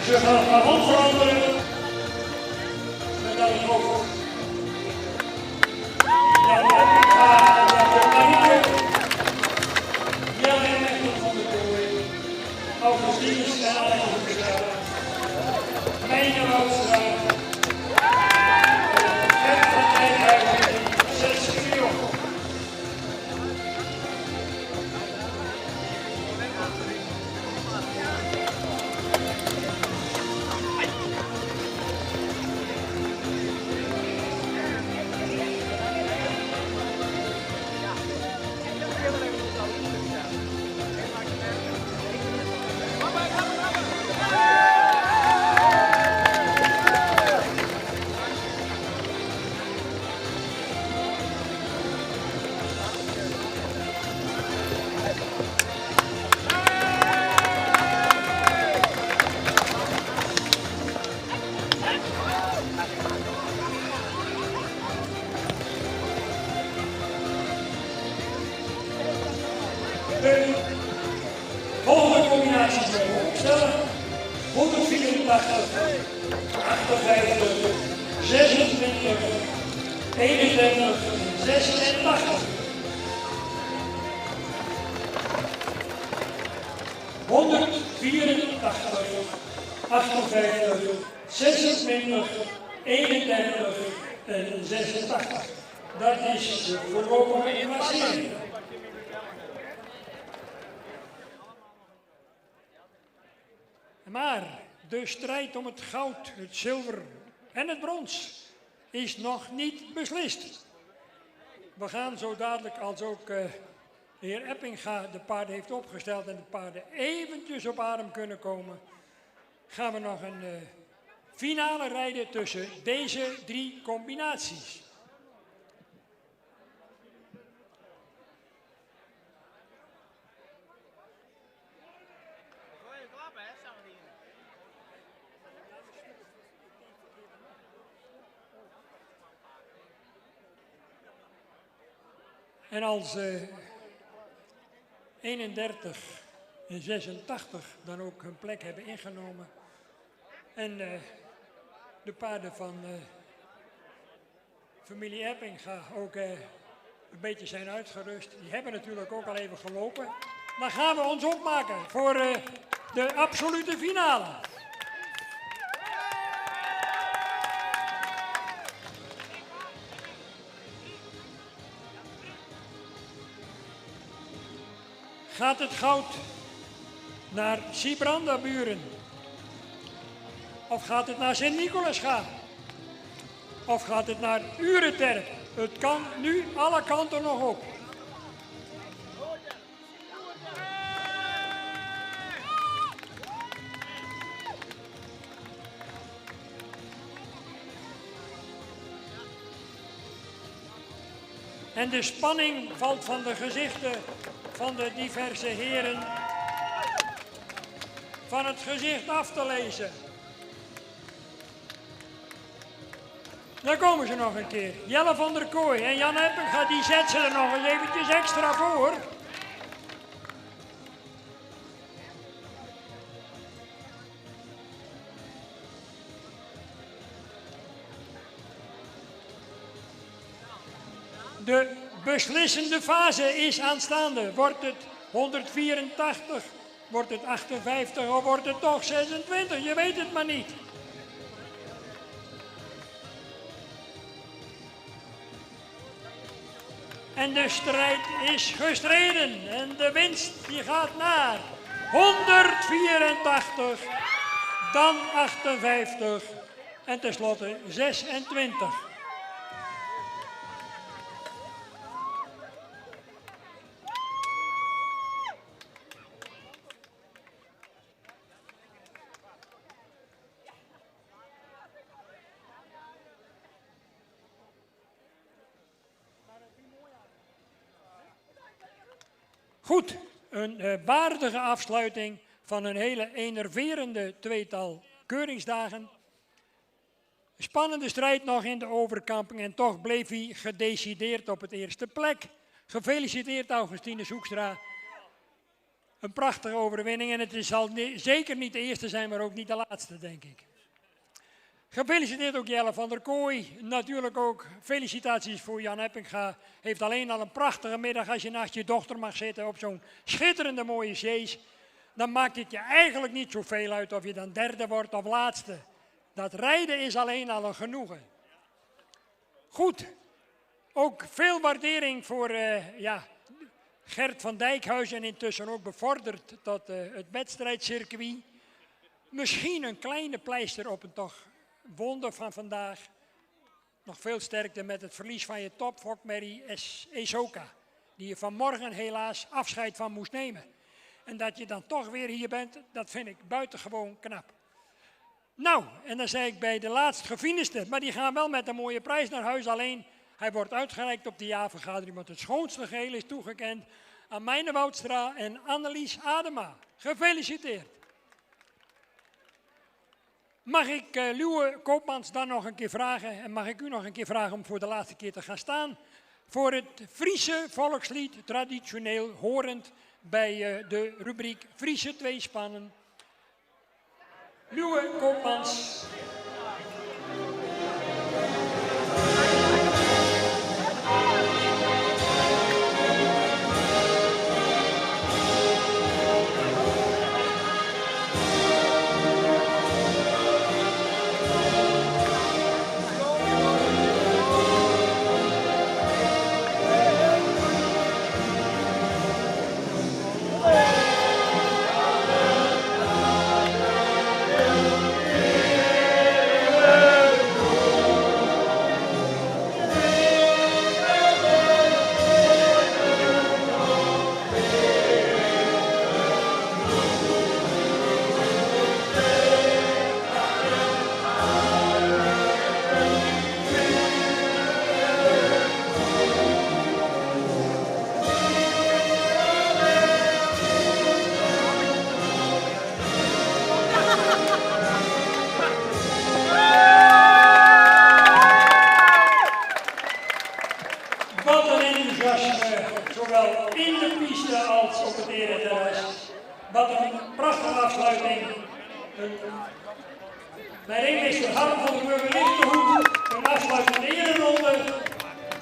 Ze gaan van hand veranderen met dat ik ook Jan Ebbinga en Jan Marieke, Jan en Mechelen van de Kooi, Augustinus en Alex Hoekstra, Mijn Woudstra, Gert van Dijkhuizen, Zetske de Jong. punt. Volgende combinaties zullen we opstellen. 184, 58, 26, 31, 86. 184, 58, 26, 31 en 86. Dat is de voorlopige inmassering. Maar de strijd om het goud, het zilver en het brons is nog niet beslist. We gaan zo dadelijk, als ook de heer Eppinga de paarden heeft opgesteld en de paarden eventjes op adem kunnen komen, gaan we nog een finale rijden tussen deze 3 combinaties. En als 31 en 86 dan ook hun plek hebben ingenomen en de paarden van familie Eppinga ook een beetje zijn uitgerust, die hebben natuurlijk ook al even gelopen, dan gaan we ons opmaken voor de absolute finale. Gaat het goud naar Sibrandaburen? Of gaat het naar Sint-Nicolaas gaan? Of gaat het naar Ureterp? Het kan nu alle kanten nog op. En de spanning valt van de gezichten van de diverse heren van het gezicht af te lezen. Dan komen ze nog een keer. Jelle van der Kooi en Jan Eppinga, die zetten er nog eens eventjes extra voor. De beslissende fase is aanstaande. Wordt het 184, wordt het 58 of wordt het toch 26? Je weet het maar niet. En de strijd is gestreden en de winst die gaat naar 184, dan 58 en tenslotte 26. Goed, een waardige afsluiting van een hele enerverende tweetal keuringsdagen. Spannende strijd nog in de overkamping en toch bleef hij gedecideerd op het eerste plek. Gefeliciteerd Augustine Zoekstra. Een prachtige overwinning en het zal zeker niet de eerste zijn, maar ook niet de laatste, denk ik. Gefeliciteerd ook Jelle van der Kooi. Natuurlijk ook felicitaties voor Jan Eppinga. Heeft alleen al een prachtige middag als je naast je dochter mag zitten op zo'n schitterende mooie sjees. Dan maakt het je eigenlijk niet zoveel uit of je dan derde wordt of laatste. Dat rijden is alleen al een genoegen. Goed, ook veel waardering voor Gert van Dijkhuizen, intussen ook bevorderd tot het wedstrijdcircuit. Misschien een kleine pleister op een toch wonder van vandaag. Nog veel sterkte met het verlies van je topfokmerrie Esoka, die je vanmorgen helaas afscheid van moest nemen. En dat je dan toch weer hier bent, dat vind ik buitengewoon knap. Nou, en dan zei ik bij de laatst gefiniste, maar die gaan wel met een mooie prijs naar huis. Alleen, hij wordt uitgereikt op de jaarvergadering, want het schoonste geheel is toegekend aan Mijne Woudstra en Annelies Adema. Gefeliciteerd. Mag ik Luwe Koopmans dan nog een keer vragen, en mag ik u nog een keer vragen om voor de laatste keer te gaan staan, voor het Friese volkslied, traditioneel horend bij de rubriek Friese tweespannen. Luwe Koopmans. Wat een enthousiasme, zowel in de piste als op het ereterras. Wat een prachtige afsluiting. Mijn ringmeester Harm van de Burgerlichtenhoek, een afsluitende ereronde.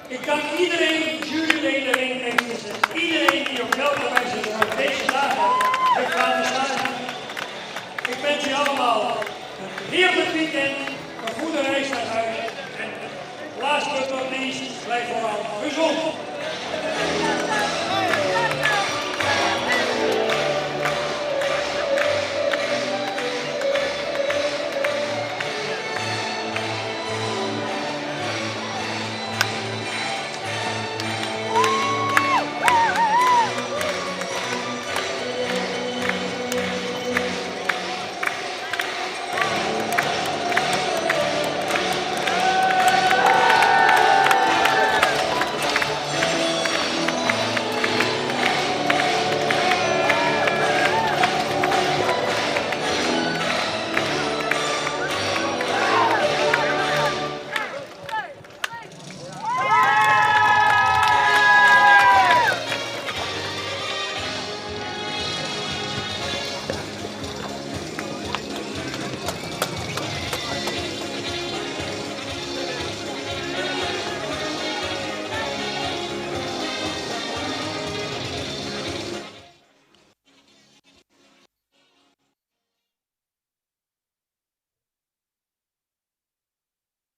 Ik dank iedereen, juryleden, ringmeesters, iedereen die op welke wijze voor deze dagen heeft gaan staan. Ik wens je allemaal een heerlijk weekend, een goede reis naar huis. En last but not least, blijf vooral gezond.